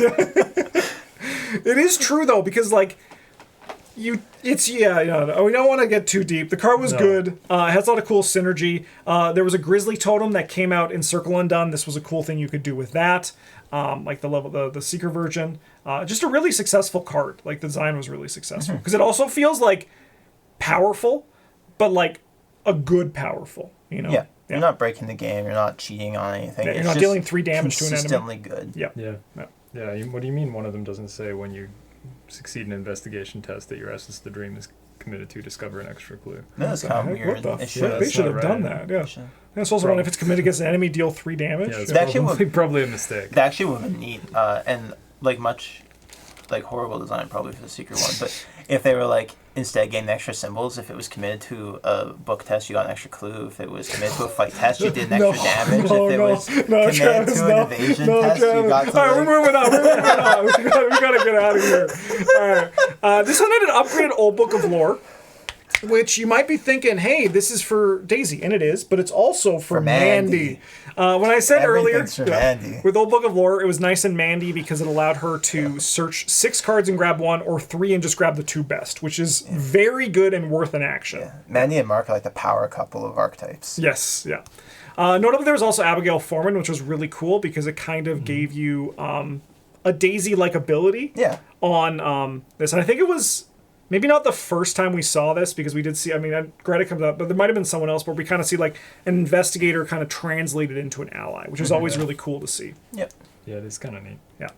S1: It is true though, because like we don't want to get too deep. The card was
S2: No.
S1: good. It has a lot of cool synergy. There was a Grizzly Totem that came out in Circle Undone. This was a cool thing you could do with that. Like the Seeker version. Just a really successful card. Like the design was really successful. Because it also feels like powerful, but like a good powerful, you know?
S3: Yeah. You're not breaking the game. You're not cheating on anything.
S1: Yeah, you're
S3: It's
S1: not
S3: just
S1: dealing 3 damage to an enemy.
S3: consistently good.
S1: Yeah.
S2: Yeah.
S1: Yeah.
S2: Yeah. What do you mean one of them doesn't say when you succeed in an investigation test that your essence of the dream is committed to discover an extra clue?
S3: No, that's
S1: What the
S3: kind of
S1: heck?
S3: weird.
S1: What the
S3: It
S1: fuck?
S3: should.
S1: They
S2: That's
S1: should
S2: not
S1: have done
S2: right.
S1: that, yeah.
S3: Should.
S1: That's also one if it's committed against an enemy, deal 3 damage.
S2: Yeah, it's
S3: That actually
S2: probably a mistake.
S3: That actually would have been neat. And like much like horrible design probably for the secret one. But if they were like instead getting extra symbols, if it was committed to a book test, you got an extra clue. If it was committed to a fight test, you did an extra damage. If it was committed
S1: Travis,
S3: to an evasion test,
S1: Travis.
S3: you got to
S1: All right,
S3: like,
S1: we're moving on. We gotta get out of here. All right. This one had an upgraded Old Book of Lore, which you might be thinking, hey, this is for Daisy, and it is, but it's also for Mandy. When I said earlier,
S3: Everything's for Mandy.
S1: with Old Book of Lore, it was nice in Mandy because it allowed her to search 6 cards and grab 1, or 3 and just grab the 2 best, which is very good and worth an action.
S3: Mandy and Mark are like the power couple of archetypes.
S1: Yes, yeah. Notably, there was also Abigail Foreman, which was really cool because it kind of gave you a Daisy-like ability on this. And I think it was maybe not the first time we saw this because we did see, Greta comes up, but there might have been someone else where we kind of see like an investigator kind of translated into an ally, which is always really cool to see.
S3: Yep.
S2: Yeah, it is kind of neat.
S1: Yeah.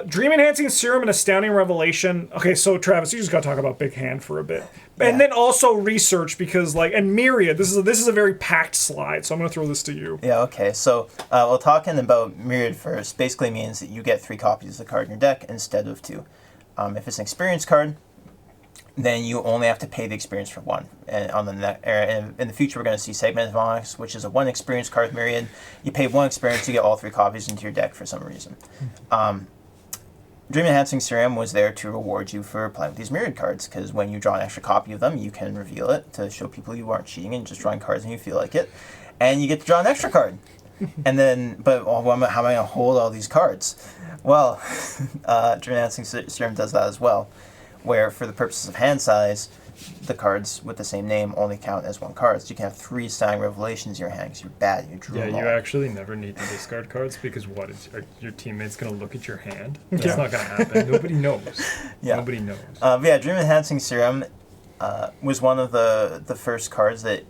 S1: Dream Enhancing Serum and Astounding Revelation. Okay, so Travis, you just got to talk about Big Hand for a bit. And then also research because and Myriad, this is a very packed slide, so I'm going to throw this to you.
S3: Yeah, okay. So, well, talking about Myriad first basically means that you get 3 copies of the card in your deck instead of 2. If it's an experience card, then you only have to pay the experience for 1. And on and in the future, we're going to see Segment of Onyx, which is a 1 experience card Myriad. You pay 1 experience to get all 3 copies into your deck for some reason. Dream Enhancing Serum was there to reward you for playing with these Myriad cards, because when you draw an extra copy of them, you can reveal it to show people you aren't cheating and just drawing cards when you feel like it. And you get to draw an extra card. And then, but how am I going to hold all these cards? Well, Dream Enhancing Serum does that as well, where for the purposes of hand size, the cards with the same name only count as one card. So you can have 3 Staggering Revelations in your hand because you're bad. You drew them all.
S2: You actually never need to discard cards because are your teammates going to look at your hand?
S1: Yeah.
S2: That's not going to happen. Nobody knows.
S3: Yeah.
S2: Nobody knows.
S3: Dream Enhancing Serum was one of the first cards that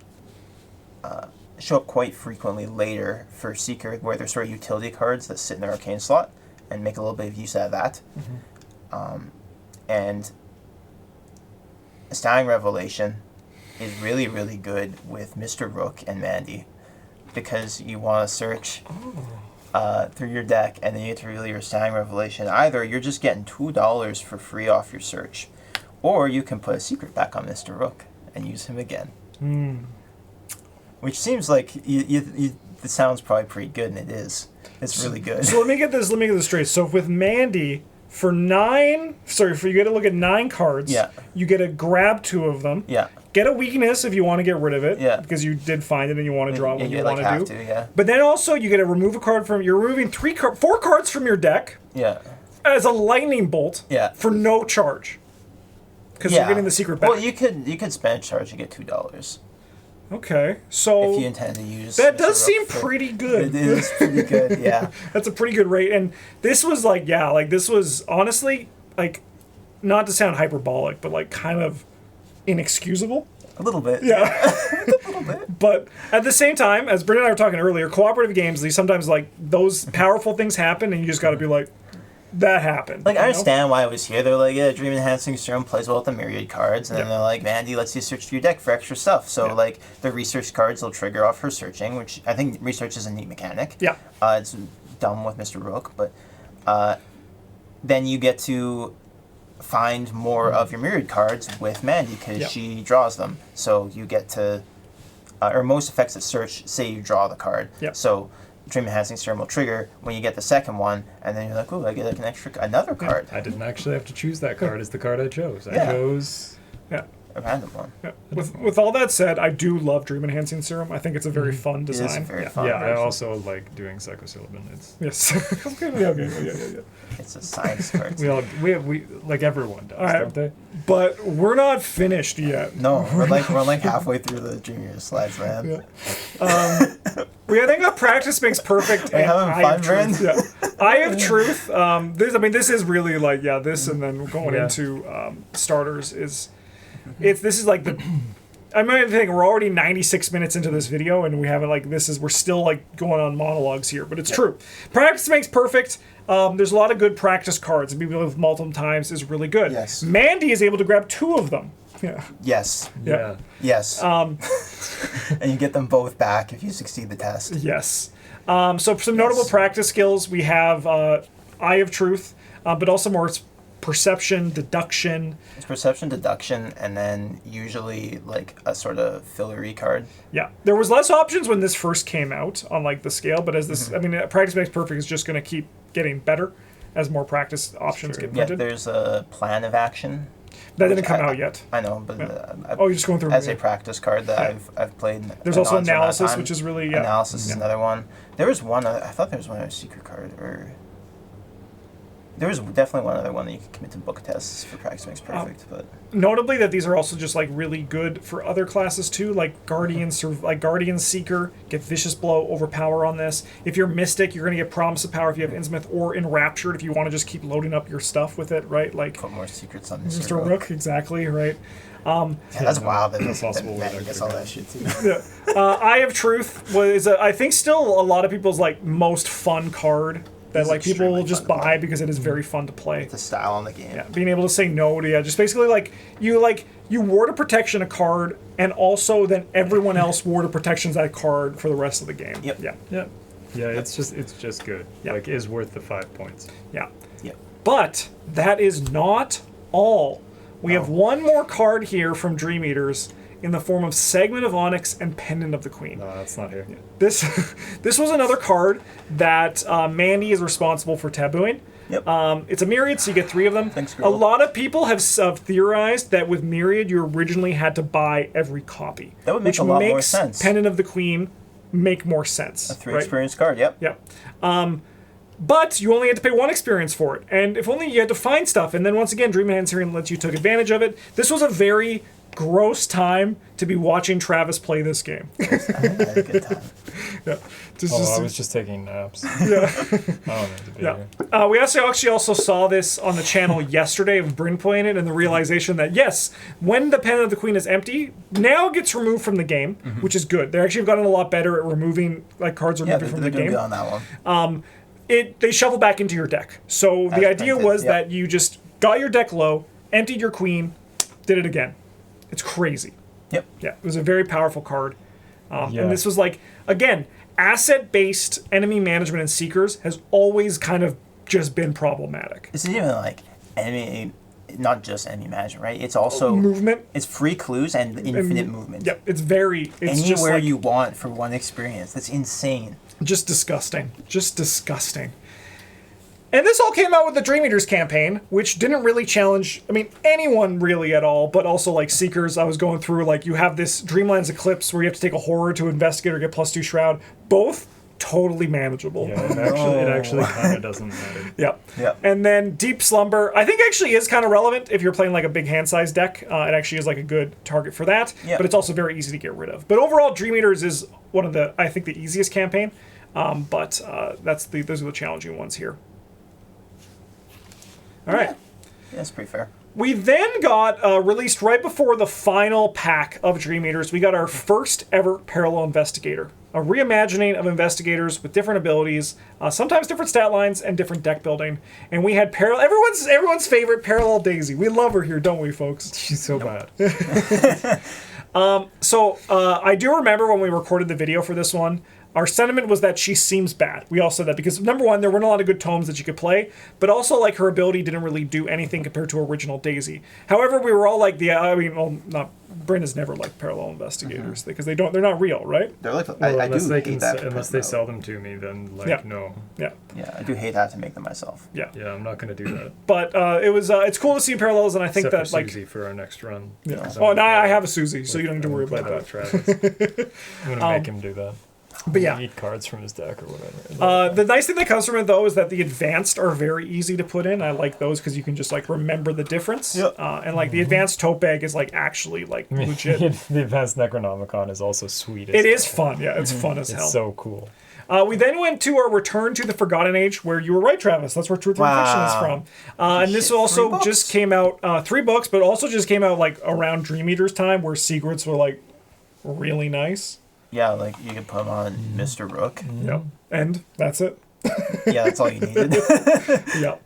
S3: show up quite frequently later for Seeker, where they're sort of utility cards that sit in their arcane slot and make a little bit of use out of that. And Staggering Revelation is really, really good with Mr. Rook and Mandy because you want to search through your deck and then you get to reveal your Staggering Revelation. Either you're just getting $2 for free off your search, or you can put a secret back on Mr. Rook and use him again. Which seems like it sounds probably pretty good, and it is. It's really good.
S1: So let me get this straight. So with Mandy, for you get to look at 9 cards.
S3: Yeah.
S1: You get to grab 2 of them.
S3: Yeah.
S1: Get a weakness if you want to get rid of it.
S3: Yeah.
S1: Because you did find it and you want to draw it when you want to do.
S3: Yeah.
S1: But then also you get to remove a card from. You're removing 4 cards from your deck
S3: Yeah.
S1: as a lightning bolt.
S3: Yeah.
S1: For no charge. Because you're getting the secret back.
S3: Well, you could spend a charge to get $2
S1: Okay, so
S3: if you intend to use.
S1: that
S3: Mr.
S1: does
S3: Rook
S1: seem
S3: for-
S1: pretty good.
S3: It is pretty good. Yeah.
S1: That's a pretty good rate. And this was this was honestly, not to sound hyperbolic, but kind of inexcusable.
S3: A little bit.
S1: Yeah.
S3: A little bit.
S1: But at the same time, as Bryn and I were talking earlier, cooperative games, these sometimes those powerful things happen and you just got to be like, that happened.
S3: I understand why it was here. They're like, yeah, Dream Enhancing Serum plays well with the myriad cards, and then they're like, Mandy lets you search through your deck for extra stuff. So the research cards will trigger off her searching, which I think research is a neat mechanic.
S1: Yeah.
S3: It's dumb with Mr. Rook, but then you get to find more of your myriad cards with Mandy because she draws them. So you get to, or most effects that search say you draw the card.
S1: Yep.
S3: So Dream Enhancing Serum will trigger when you get the second one, and then you're like, "Ooh, I get another card."
S2: I didn't actually have to choose that card as the card I chose. I
S3: Yeah.
S2: chose
S3: A random one.
S1: Yeah. With all that said, I do love Dream Enhancing Serum. I think it's a very fun
S3: It is
S1: design.
S3: very
S1: yeah.
S3: fun.
S2: Yeah, I also like doing psychosyllabin. It's
S1: Yes. Okay.
S3: It's a science card.
S2: we like everyone does,
S1: right.
S2: don't they?
S1: But we're not finished yet.
S3: No, we're like halfway through the junior slides, man.
S1: Yeah. I think a practice makes perfect.
S3: Are you having
S1: Eye
S3: fun,
S1: of Truth.
S3: Bryn?
S1: Yeah. Eye of Truth. This is really this, and then going
S2: Yeah.
S1: into starters is, this is like the. I mean, we're already 96 minutes into this video, and we haven't we're still going on monologues here, but it's true. Practice makes perfect. There's a lot of good practice cards, and being able to multiple times is really good.
S3: Yes.
S1: Mandy is able to grab 2 of them. Yeah.
S3: Yes.
S1: Yeah.
S3: Yes. And you get them both back if you succeed the test.
S1: Yes. So some notable practice skills, we have Eye of Truth, but also more perception, deduction.
S3: It's perception, deduction, and then usually a sort of fillery card.
S1: Yeah. There was less options when this first came out on the scale, but as this, practice makes perfect is just going to keep getting better as more practice options get
S3: Yeah,
S1: printed.
S3: there's a plan of action.
S1: That didn't come out yet.
S3: I know, but
S1: You're just going through
S3: as
S1: it.
S3: a practice card that I've played.
S1: There's
S3: ad
S1: also
S3: nauseam amount of
S1: analysis,
S3: time.
S1: which is really
S3: Analysis is another one. There was one. I thought there was one other secret card, or there was definitely one other one that you could commit to book tests for practice makes perfect. But
S1: Notably that these are also just really good for other classes too, like Guardian Seeker, get Vicious Blow, Overpower on this. If you're Mystic, you're going to get Promise of Power if you have Innsmouth, or Enraptured if you want to just keep loading up your stuff with it, right?
S3: put more secrets on
S1: Mr. Rook, exactly, right?
S3: Yeah, that's wild.
S2: That's possible
S3: That
S2: with
S3: gets all that shit too.
S1: Yeah. Eye of Truth was, I think, still a lot of people's most fun card that
S3: It's
S1: people will
S3: extremely
S1: just
S3: fun to
S1: buy
S3: play.
S1: because it is very fun to play.
S3: The style on the game.
S1: Yeah, being able to say no to just basically you ward a protection a card, and also then everyone else ward a protections that card for the rest of the game.
S3: Yep.
S1: Yeah.
S2: Yeah, it's just good.
S1: Yeah.
S2: It is worth the 5 points.
S1: Yeah.
S3: Yep.
S1: But that is not all. We have one more card here from Dream Eaters in the form of Segment of Onyx and Pendant of the Queen.
S2: No, that's not here.
S1: This was another card that Mandy is responsible for tabooing.
S3: Yep.
S1: It's a myriad, so you get 3 of them.
S3: Thanks,
S1: A
S3: girl.
S1: lot of people have theorized that with myriad, you originally had to buy every copy.
S3: That would make
S1: which
S3: a lot more
S1: makes
S3: sense.
S1: Pendant of the Queen make more sense.
S3: A 3
S1: right?
S3: experience card, yep.
S1: Yep. But you only had to pay 1 experience for it. And if only you had to find stuff. And then once again, Dream Enhancer and lets you took advantage of it. This was a very gross time to be watching Travis play this game.
S3: I had a good time.
S1: Yeah.
S2: I was just taking naps.
S1: Yeah.
S2: I don't need to be
S1: Yeah.
S2: here.
S1: We actually also saw this on the channel yesterday of Bryn playing it, and the realization that, yes, when the Pen of the Queen is empty, now it gets removed from the game, which is good. They actually have gotten a lot better at removing cards
S3: Yeah,
S1: removed from the
S3: they're
S1: game.
S3: good on that one.
S1: They shuffle back into your deck. So the idea
S3: expected,
S1: was
S3: yep.
S1: that you just got your deck low, emptied your queen, did it again. It's crazy.
S3: Yep.
S1: Yeah, it was a very powerful card.
S2: Yeah.
S1: And this was again, asset-based enemy management and Seekers has always kind of just been problematic.
S3: This is even enemy, not just enemy management, right? It's also
S1: Movement.
S3: It's free clues and infinite movement.
S1: Yep, it's just
S3: Anywhere you want for 1 experience. That's insane.
S1: just disgusting. Just disgusting. And this all came out with the Dream Eaters campaign, which didn't really challenge, anyone really at all, but also Seekers. I was going through, you have this Dreamlands Eclipse where you have to take a horror to investigate or get +2 Shroud. Both totally manageable.
S2: Yeah, it actually kind of doesn't matter.
S1: Yep.
S3: Yep.
S1: And then Deep Slumber, I think actually is kind of relevant if you're playing a big hand size deck. It actually is a good target for that,
S3: Yep.
S1: but it's also very easy to get rid of. But overall, Dream Eaters is one of the easiest campaign, but those are the challenging ones here. All right.
S3: Yeah, that's pretty fair.
S1: We then got released right before the final pack of Dream Eaters. We got our first ever Parallel Investigator, a reimagining of investigators with different abilities, sometimes different stat lines and different deck building. And we had everyone's favorite Parallel Daisy. We love her here, don't we, folks?
S2: She's so bad.
S1: So I do remember when we recorded the video for this one, our sentiment was that she seems bad. We all said that because, number one, there weren't a lot of good tomes that you could play, but also, her ability didn't really do anything compared to original Daisy. However, we were all Bryn has never liked Parallel Investigators because they're not real, right?
S3: They're I
S2: unless
S3: do
S2: they
S3: hate that.
S2: unless they sell them to me, then
S1: Yeah.
S2: no.
S1: Yeah.
S3: Yeah, I do hate that to make them myself.
S1: Yeah.
S2: Yeah, I'm not gonna do that.
S1: But it's cool to see Parallels, and I think
S2: Except
S1: that,
S2: for Susie for our next run.
S1: yeah.
S2: Because
S1: Oh, and I
S2: I'm
S1: have a Susie, so you don't need to worry about that.
S2: Travis. I'm gonna make him do that.
S1: But yeah.
S2: Eat cards from his deck or whatever.
S1: The nice thing that comes from it, though, is that the advanced are very easy to put in. I like those because you can just remember the difference.
S3: Yep.
S1: And the advanced tote bag is actually legit.
S2: The advanced Necronomicon is also sweet.
S1: It is fun. Yeah, it's fun as
S2: It's
S1: hell.
S2: so cool.
S1: We then went to our Return to the Forgotten Age, where you were right, Travis. That's where Truth and Fiction is from. And this
S3: Shit,
S1: also
S3: 3
S1: just
S3: books?
S1: came out, 3 books, but also just came out around Dream Eaters time, where secrets were really nice.
S3: Yeah, you could put them on Mr. Rook.
S1: Yep. And that's it.
S3: Yeah, that's all you needed.
S1: Yep.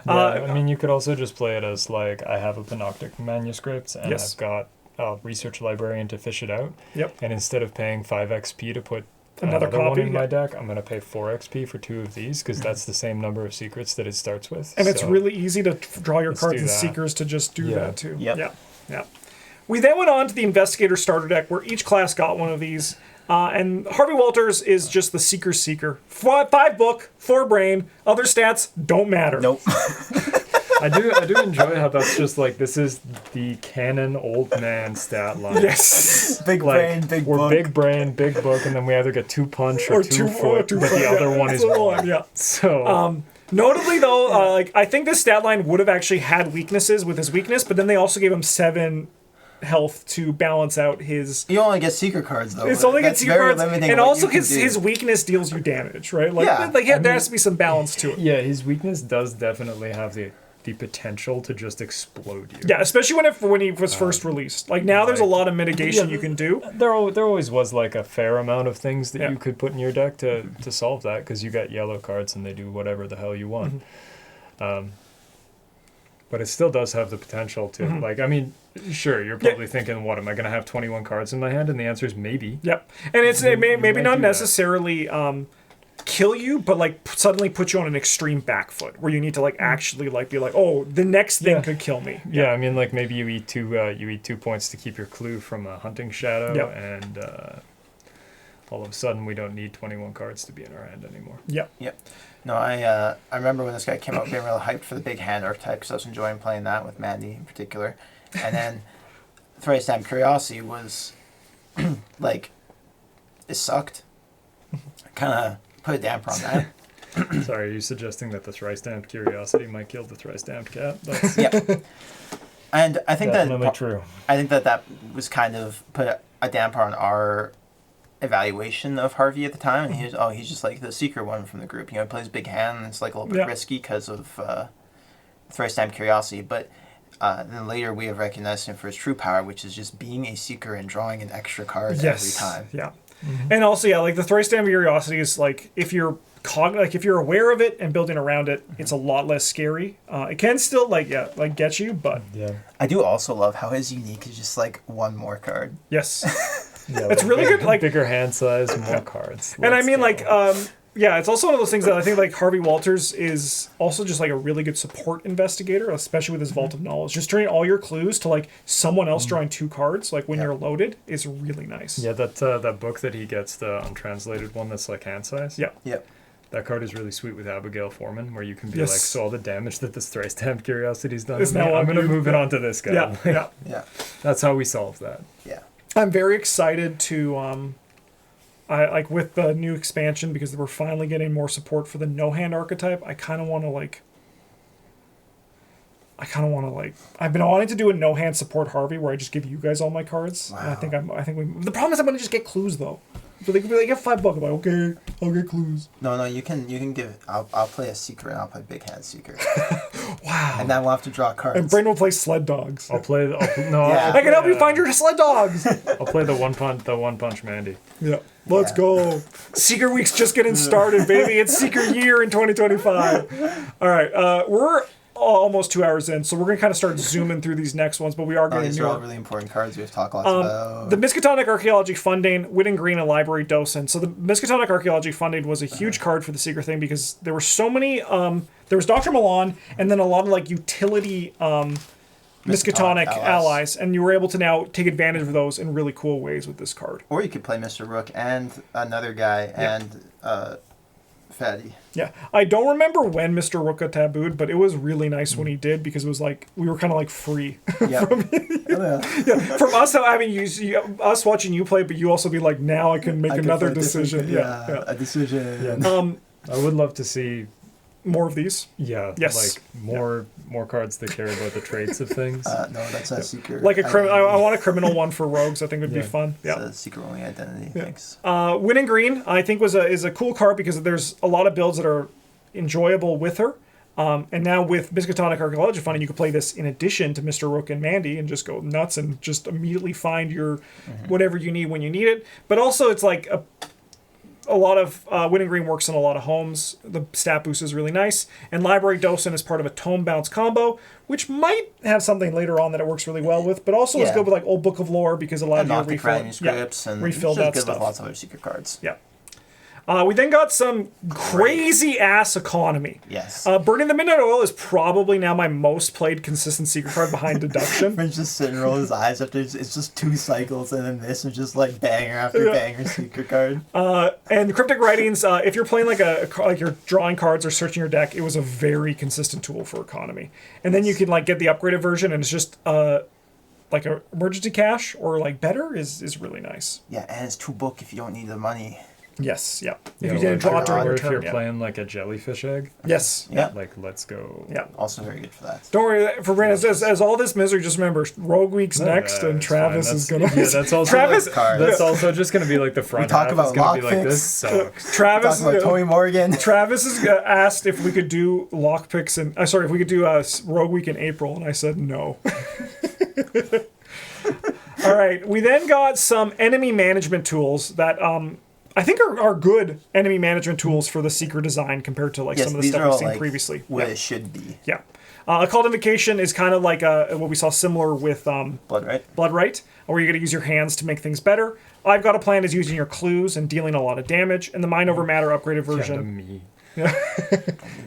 S2: Yeah, you could also just play it as I have a Panoptic manuscript and
S1: Yes.
S2: I've got a research librarian to fish it out.
S1: Yep.
S2: And instead of paying 5 XP to put
S1: Another
S2: another one
S1: copy,
S2: in my
S1: yeah.
S2: deck, I'm going to pay 4 XP for 2 of these because that's the same number of secrets that it starts with.
S1: And it's
S2: So-
S1: really easy to draw your
S2: Let's
S1: cards
S2: do
S1: and
S2: that.
S1: Seekers to just do
S2: Yeah.
S1: that too.
S3: Yep.
S1: Yeah. Yeah. We then went on to the Investigator starter deck, where each class got one of these. And Harvey Walters is just the Seeker's Seeker. 5 book, 4 brain. Other stats don't matter.
S3: Nope.
S2: I do enjoy how that's just this is the canon old man stat line.
S1: Yes.
S3: Big brain, big
S2: we're
S3: book.
S2: big brain, big book, and then we either get 2 punch or, 2 foot, but the other one is one.
S1: Yeah.
S2: So
S1: Notably, though, I think this stat line would have actually had weaknesses with his weakness, but then they also gave him 7 health to balance out his.
S3: You only get secret cards, though.
S1: It's only
S3: That's
S1: gets secret
S3: very
S1: cards,
S3: limiting
S1: and
S3: what
S1: also
S3: you can
S1: his
S3: do.
S1: weakness deals you damage, right?
S3: Yeah.
S1: There has to be some balance to it.
S2: yeah, his weakness does definitely have the potential to just explode you.
S1: Yeah, especially when he was first released. Now there's a lot of mitigation
S2: Yeah,
S1: you can do.
S2: There always was a fair amount of things that
S1: Yeah.
S2: you could put in your deck to solve that because you got yellow cards and they do whatever the hell you want. But it still does have the potential to sure, you're probably thinking, what am I going to have 21 cards in my hand? And the answer is maybe.
S1: Yep, and it may
S2: might
S1: not
S2: do that.
S1: necessarily kill you, but suddenly put you on an extreme back foot where you need to actually be oh, the next thing could kill me.
S2: Yeah, maybe you eat 2 points to keep your clue from a hunting shadow,
S1: Yep.
S2: and all of a sudden we don't need 21 cards to be in our hand anymore.
S1: Yep.
S3: Yep. No, I remember when this guy came out being really hyped for the big hand archetype because I was enjoying playing that with Mandy in particular. And then Thrice Time Curiosity was it sucked.
S4: kind of put a damper on that.
S2: Sorry, are you suggesting that the thrice-stamped curiosity might kill the thrice-stamped cat? That's
S4: Yeah. And I think
S2: definitely true.
S4: I think that was kind of put a damper on our evaluation of Harvey at the time. And he's just like the secret one from the group. He plays big hand, and it's like a little bit risky because of thrice-stamped curiosity. But then later we have recognized him for his true power, which is just being a seeker and drawing an extra card every time.
S1: Yeah. And also, like the thrice-stamped curiosity is like if you're aware of it and building around it, it's a lot less scary. It can still get you, but
S3: I do also love how his unique is just like one more card.
S1: yes,
S2: Yeah,
S1: it's really good. Like
S2: bigger hand size, more cards.
S1: and I
S2: Let's
S1: mean,
S2: go.
S1: like, it's also one of those things that I think like Harvey Walters is also just like a really good support investigator, especially with his Vault of Knowledge. Just turning all your clues to like someone else drawing 2 cards, like when you're loaded, is really nice.
S2: Yeah, that book that he gets, the untranslated one that's like hand size.
S1: Yeah.
S3: Yep.
S2: That card is really sweet with Abigail Foreman, where you can be
S1: Yes.
S2: like, so all the damage that this thrice-stamped curiosity's done,
S1: Is
S2: to me,
S1: now
S2: I'm
S1: on
S2: going to
S1: you.
S2: move it onto this guy.
S1: Yeah,
S2: Like,
S1: yeah.
S3: Yeah.
S2: That's how we solve that.
S3: Yeah.
S1: I'm very excited to I like with the new expansion because we're finally getting more support for the no hand archetype. I kind of want to I've been wanting to do a no hand support Harvey where I just give you guys all my cards.
S3: Wow.
S1: And I think the problem is I'm gonna just get clues though. So they could be like, get $5. I'm like, okay, I'll get clues.
S3: No, you can give. I'll play a seeker and I'll play big hand seeker,
S1: Wow.
S3: and then we'll have to draw cards.
S1: And Bryn will play sled dogs.
S2: I'll play
S3: Yeah.
S1: I can help you find your sled dogs.
S2: I'll play the one punch Mandy.
S1: Yeah. Let's
S3: Yeah.
S1: go. Seeker Week's just getting started, baby. It's Seeker Year in 2025. All right. We're almost 2 hours in, so we're going to kind of start zooming through these next ones, but we are getting
S3: These are all
S1: newer.
S3: really important cards we have talked lots about.
S1: The Miskatonic Archaeology Funding, Whitting Green, and Library Docent. So the Miskatonic Archaeology Funding was a huge card for the Seeker thing because there were so many. There was Dr. Milan, and then a lot of like utility Miskatonic allies, and you were able to now take advantage of those in really cool ways with this card.
S3: Or you could play Mr. Rook and another guy and Fatty.
S1: Yeah, I don't remember when Mr. Rook got tabooed, but it was really nice when he did because it was like we were kind of like free
S3: Yeah.
S1: from us. I mean, us watching you play, but you also be like, now I can make
S3: I could
S1: another
S3: play different-
S1: decision. Yeah.
S3: A decision.
S2: Yeah. I would love to see,
S1: More of these.
S2: like more cards that care about the traits of things.
S3: No, that's a secret.
S1: Like I want a criminal one for rogues. I think would be
S2: Yeah.
S1: fun.
S3: It's
S1: Yeah.
S3: a secret only identity. Thanks.
S1: Winning Green, I think is a cool card because there's a lot of builds that are enjoyable with her. And now with Miskatonic Archaeology Funding, you can play this in addition to Mr. Rook and Mandy and just go nuts and just immediately find your whatever you need when you need it. But also it's like a lot of Winning Green works in a lot of homes. The stat boost is really nice. And Library Docent is part of a Tome Bounce combo, which might have something later on that it works really well with. But also is
S3: Yeah.
S1: good with like Old Book of Lore because it allows
S3: And
S1: you to
S3: Noctic
S1: refill
S3: manuscripts and
S1: refill
S3: it's just
S1: that
S3: good
S1: stuff.
S3: with lots of other secret cards.
S1: Yeah. We then got some crazy ass economy.
S3: Yes.
S1: Burning the Midnight Oil is probably now my most played consistent secret card behind Deduction.
S3: French just sitting and roll his eyes after it's just 2 cycles, and then this is just like banger after banger secret card.
S1: And Cryptic Writings, if you're playing like you're drawing cards or searching your deck, it was a very consistent tool for economy. And then you can like get the upgraded version, and it's just like a emergency cash or like better is really nice.
S3: Yeah, and it's 2 book if you don't need the money.
S1: Yes, yeah. If
S2: Yeah,
S1: you didn't draw it during
S2: or
S1: your
S2: if
S1: turn,
S2: you're
S1: yeah.
S2: playing like a jellyfish egg,
S1: Yes.
S3: Yeah.
S2: like let's go.
S1: Yeah.
S3: Also very good for that.
S1: Don't worry, for Brandon, as all this misery, just remember, Rogue Week's next, and
S2: it's
S1: Travis
S2: fine.
S1: is gonna.
S2: Yeah, that's also
S1: Travis.
S3: Cards.
S2: That's also just gonna be like the front
S3: talk
S2: half
S3: about
S2: is gonna be like
S3: lockpicks.
S2: this sucks.
S1: Travis.
S3: Talking about Tony Morgan.
S1: Travis has asked if we could do lockpicks and if we could do Rogue Week in April, and I said no. All right, we then got some enemy management tools that I think are good enemy management tools for the Seeker design compared to like
S3: Yes,
S1: some of the
S3: these
S1: stuff
S3: are
S1: we've
S3: all
S1: seen
S3: like
S1: previously.
S3: what
S1: Yeah.
S3: it should be.
S1: Yeah. A Called Invocation is kind of like what we saw similar with
S3: Blood, right?
S1: Bloodright, where you're going to use your hands to make things better. I've Got a Plan is using your clues and dealing a lot of damage, and the Mind Over Matter upgraded
S2: Yeah,
S1: version.
S2: to me.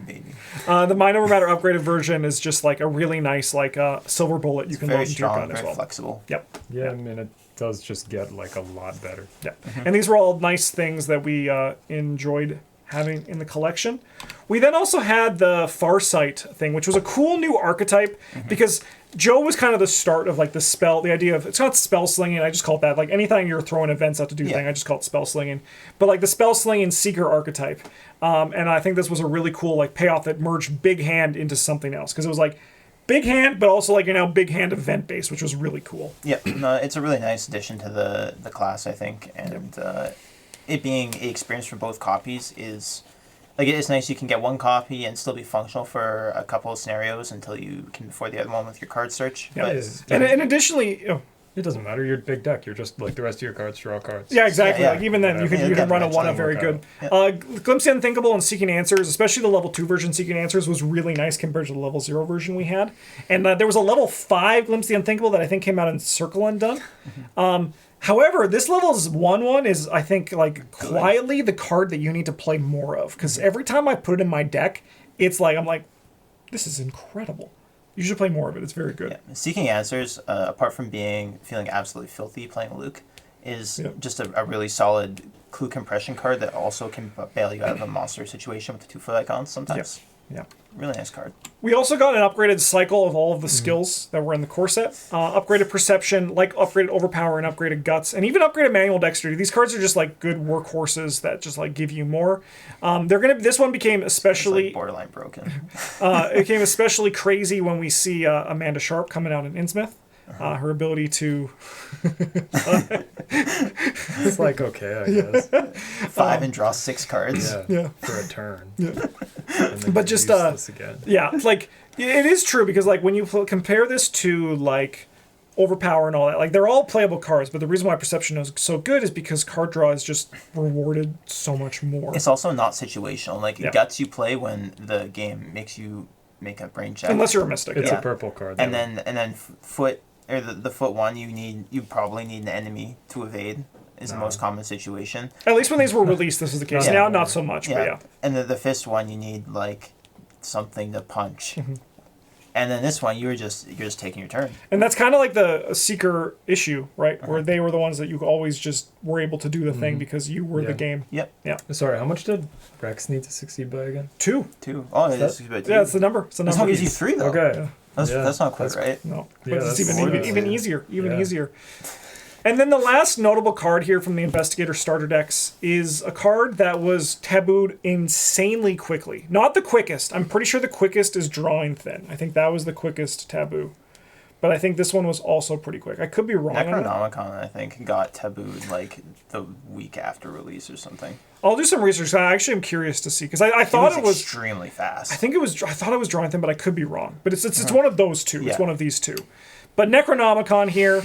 S3: Baby.
S1: The Mind Over Matter upgraded version is just like a really nice like silver bullet you can load
S3: Very
S1: into your
S3: strong,
S1: gun as
S3: very
S1: well.
S3: flexible.
S1: Yep.
S2: Yeah, I mean it does just get like a lot better.
S1: Yeah. And these were all nice things that we enjoyed having in the collection. We then also had the Farsight thing, which was a cool new archetype because Joe was kind of the start of like the idea of, it's not spell slinging, I just call it that. Like anytime you're throwing events out to do thing, I just call it spell slinging. But like the spell slinging seeker archetype. And I think this was a really cool like payoff that merged big hand into something else. Because it was like big hand, but also like, big hand event based, which was really cool.
S3: Yeah, no, it's a really nice addition to the class, I think. And it being an experience for both copies is... Like, it's nice you can get one copy and still be functional for a couple of scenarios until you can afford the other one with your card search.
S1: Yeah. And additionally...
S2: It doesn't matter. You're big deck. You're just like the rest of your cards draw cards.
S1: Yeah, exactly.
S3: Yeah.
S1: Like even then, you can run a one of very good. Glimpse of the Unthinkable and Seeking Answers, especially the level 2 version Seeking Answers, was really nice compared to the level 0 version we had. And there was a level 5 Glimpse of the Unthinkable that I think came out in Circle Undone. However, this level's 1/1 is, I think, like quietly the card that you need to play more of. Because every time I put it in my deck, it's like, I'm like, this is incredible. You should play more of it. It's very good.
S3: Yeah. Seeking Answers, apart from feeling absolutely filthy playing Luke, is just a really solid clue compression card that also can bail you out of a monster situation with the 2-foot icons sometimes.
S1: Yeah.
S3: Really nice card.
S1: We also got an upgraded cycle of all of the skills that were in the core set. Upgraded Perception, like upgraded Overpower and upgraded Guts, and even upgraded Manual Dexterity. These cards are just like good workhorses that just like give you more. This one became especially...
S3: It's like borderline broken.
S1: It became especially crazy when we see Amanda Sharp coming out in Innsmouth. Her ability to...
S2: It's like, okay, I guess.
S3: 5 and draw 6 cards.
S2: For a turn.
S1: But just
S2: this again.
S1: like it is true because like when you compare this to like Overpower and all that, like they're all playable cards, but the reason why Perception is so good is because card draw is just rewarded so much more.
S3: It's also not situational. Like Guts you play when the game makes you make a brain check.
S1: Unless you're a Mystic.
S2: It's a purple card.
S3: And then foot or the foot one you probably need an enemy to evade. Is the most common situation.
S1: At least when these were released, this was the case. Now, not so much, but yeah.
S3: And the fist one, you need like something to punch. And then this one, you're just taking your turn.
S1: And that's kind of like the Seeker issue, right? Where they were the ones that you always just were able to do the thing because you were the game.
S3: Yep.
S1: Yeah.
S2: Sorry, how much did Rex need to succeed by again?
S1: 2.
S3: 2. Oh, it's about 2.
S1: Yeah, it's the number. It's the
S3: That's
S1: number.
S3: not easy 3 though.
S2: Okay.
S3: That's not quite right.
S1: No.
S2: Yeah,
S1: But it's
S2: that's
S1: even easier. Easier. And then the last notable card here from the Investigator starter decks is a card that was tabooed insanely quickly. Not the quickest. I'm pretty sure the quickest is Drawing Thin. I think that was the quickest taboo. But I think this one was also pretty quick. I could be wrong on it.
S3: Necronomicon, I think, got tabooed like the week after release or something.
S1: I'll do some research. I actually am curious to see because I thought it was
S3: extremely fast.
S1: I thought it was Drawing Thin, but I could be wrong. But it's one of those two.
S3: Yeah.
S1: It's one of these two. But Necronomicon here.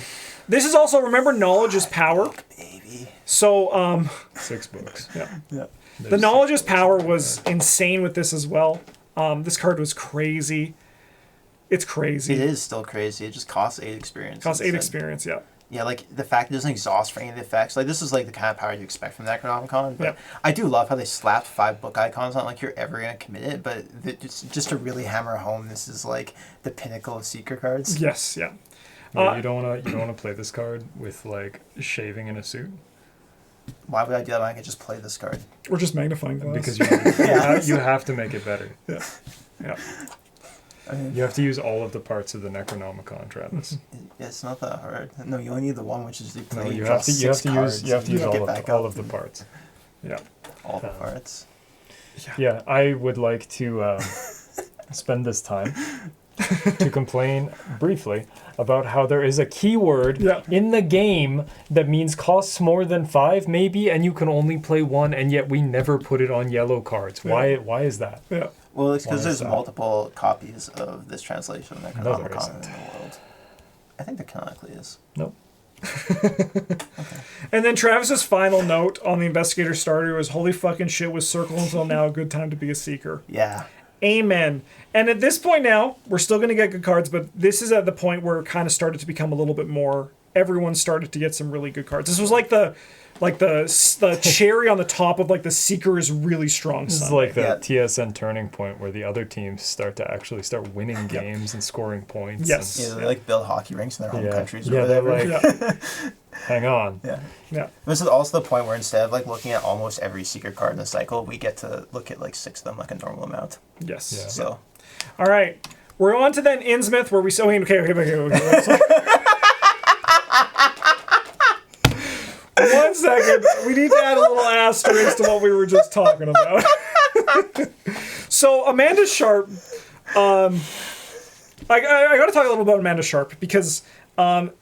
S1: This is also, remember, knowledge is power.
S3: Baby.
S1: So,
S2: 6 books.
S1: Yeah. The knowledge is power was insane with this as well. This card was crazy. It's crazy.
S3: It is still crazy. It just costs 8 experience.
S1: Costs 8 experience, yeah.
S3: Yeah, like the fact it doesn't exhaust for any of the effects. Like this is like the kind of power you expect from Necronomicon. But
S1: Yeah.
S3: I do love how they slapped 5 book icons on. Like you're ever gonna commit it, but just to really hammer home, this is like the pinnacle of Seeker cards.
S1: Yes, yeah.
S2: Yeah, you don't wanna play this card with like shaving in a suit.
S3: Why would I do that when I could just play this card?
S1: Or just magnifying glass.
S2: Because you have to make it better.
S1: Yeah. Yeah.
S2: You have to use all of the parts of the Necronomicon, Travis.
S3: It's not that hard. No, you only need the one, which is the play.
S2: No, you
S3: draw
S2: have to
S3: 6 cards,
S2: use
S3: and get back
S2: all
S3: up
S2: of the parts.
S1: Yeah.
S3: all the parts.
S2: Yeah, I would like to spend this time to complain briefly about how there is a keyword in the game that means costs more than 5 maybe, and you can only play 1, and yet we never put it on yellow cards. Why is that?
S1: Yeah.
S3: Well, it's because
S2: Why is
S3: there's
S2: that?
S3: multiple copies of this translation of
S2: No, there
S3: Necronomicon in
S2: isn't.
S3: the world. I think there canonically is.
S2: Nope.
S1: And then Travis's final note on the Investigator starter was, holy fucking shit, was Circle until now a good time to be a Seeker.
S3: Yeah.
S1: Amen. And at this point now, we're still going to get good cards, but this is at the point where it kind of started to become a little bit more everyone started to get some really good cards. This was like the cherry on the top of like the Seeker is really strong.
S2: This is
S1: Sunday.
S2: like that TSN turning point where the other teams start winning games and scoring points.
S1: Yes.
S3: Yeah, they like build hockey rinks in their home countries or
S2: Yeah, they're
S3: whatever.
S2: like, hang on.
S1: Yeah.
S3: This is also the point where instead of like looking at almost every Seeker card in the cycle, we get to look at like 6 of them, like a normal amount.
S1: Yes.
S2: Yeah.
S3: So,
S1: All right. We're on to then Innsmouth where we so okay. One second. We need to add a little asterisk to what we were just talking about. So Amanda Sharp, I got to talk a little about Amanda Sharp because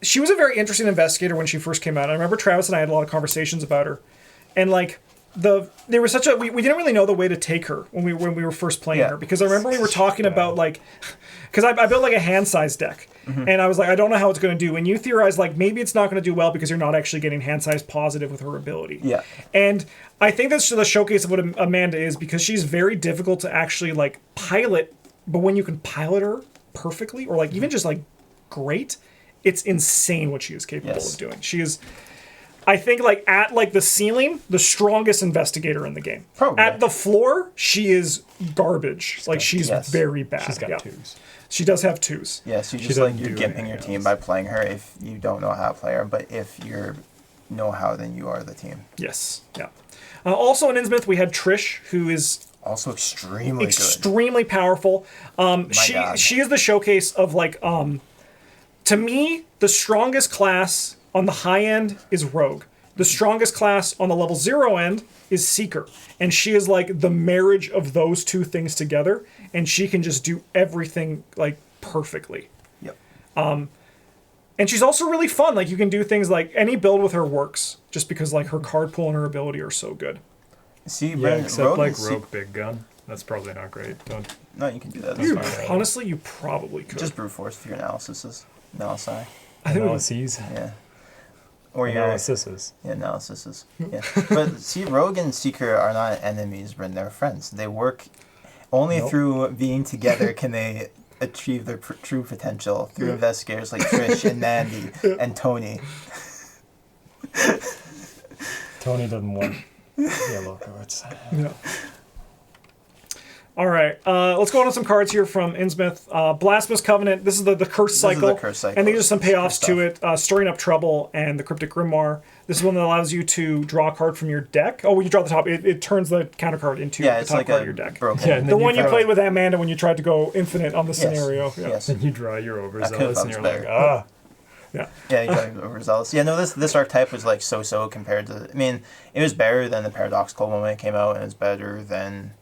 S1: she was a very interesting investigator when she first came out. I remember Travis and I had a lot of conversations about her, and like there was such a we didn't really know the way to take her when we were first playing her, because I remember we were talking about like, because I built like a hand size deck. And I was like, I don't know how it's going to do. And you theorized, like, maybe it's not going to do well because you're not actually getting hand size positive with her ability.
S3: yeah.
S1: And I think that's the showcase of what Amanda is, because she's very difficult to actually, like, pilot. But when you can pilot her perfectly, or, like, even just, like, great, it's insane what she is capable of doing. She is, I think, like, at, like, the ceiling, the strongest investigator in the game.
S3: Probably.
S1: At the floor, she is garbage. She's very bad.
S2: She's got 2s.
S1: She does have 2s.
S3: Yeah, so
S2: She
S3: just like
S2: doesn't
S3: you're
S2: do
S3: gimping
S2: anything
S3: your team
S2: else.
S3: by playing her if you don't know how to play her, but if you know how, then you are the team.
S1: Yes. Yeah. Also in Innsmouth, we had Trish, who is
S3: Also extremely good.
S1: extremely powerful.
S3: God.
S1: She is the showcase of like to me, the strongest class on the high end is Rogue. The strongest class on the level 0 end is Seeker. And she is like the marriage of those two things together, and she can just do everything like perfectly.
S3: Yep.
S1: And she's also really fun. Like, you can do things like any build with her works, just because like her card pool and her ability are so good.
S3: See,
S2: Yeah,
S3: Bryn,
S2: except
S3: Rogue
S2: like
S3: is-
S2: Rogue Big Gun. That's probably not great.
S3: No, you can do that. That's
S1: You,
S3: fine.
S1: honestly, you probably could.
S3: Just brute force for your analysis. Analysis.
S1: I think we-
S2: Analyses.
S3: Yeah. Or your
S2: Analyses.
S3: analysis. Yeah. But see, Rogue and Seeker are not enemies, Bryn. They're friends. They work only
S2: Nope.
S3: through being together can they achieve their true potential through investigators like Trish and Mandy and Tony.
S2: Tony doesn't want yellow cards.
S1: Yeah. All right, let's go on to some cards here from Innsmouth. Blasphemous Covenant. This is the curse cycle.
S3: the curse cycle.
S1: And these are some
S3: It's good
S1: payoffs to it. Stirring Up Trouble and the Cryptic Grimoire. This is one that allows you to draw a card from your deck. Oh, when you draw the top, it turns the counter card into
S3: Yeah,
S1: the
S3: it's
S1: top
S3: like
S1: card
S3: a
S1: of your deck.
S3: broken.
S2: Yeah, and
S1: The
S2: then
S1: one you
S2: draw-
S1: played with Amanda when you tried to go infinite on the
S3: Yes.
S1: scenario. Yeah.
S3: Yes.
S2: Then you draw your
S3: could've
S2: overzealous and
S3: bounced
S2: you're like,
S3: better.
S1: Yeah.
S3: Yeah, you got overzealous. Yeah, no, this archetype was like so compared to. I mean, it was better than the Paradoxical one when it came out, and it's better than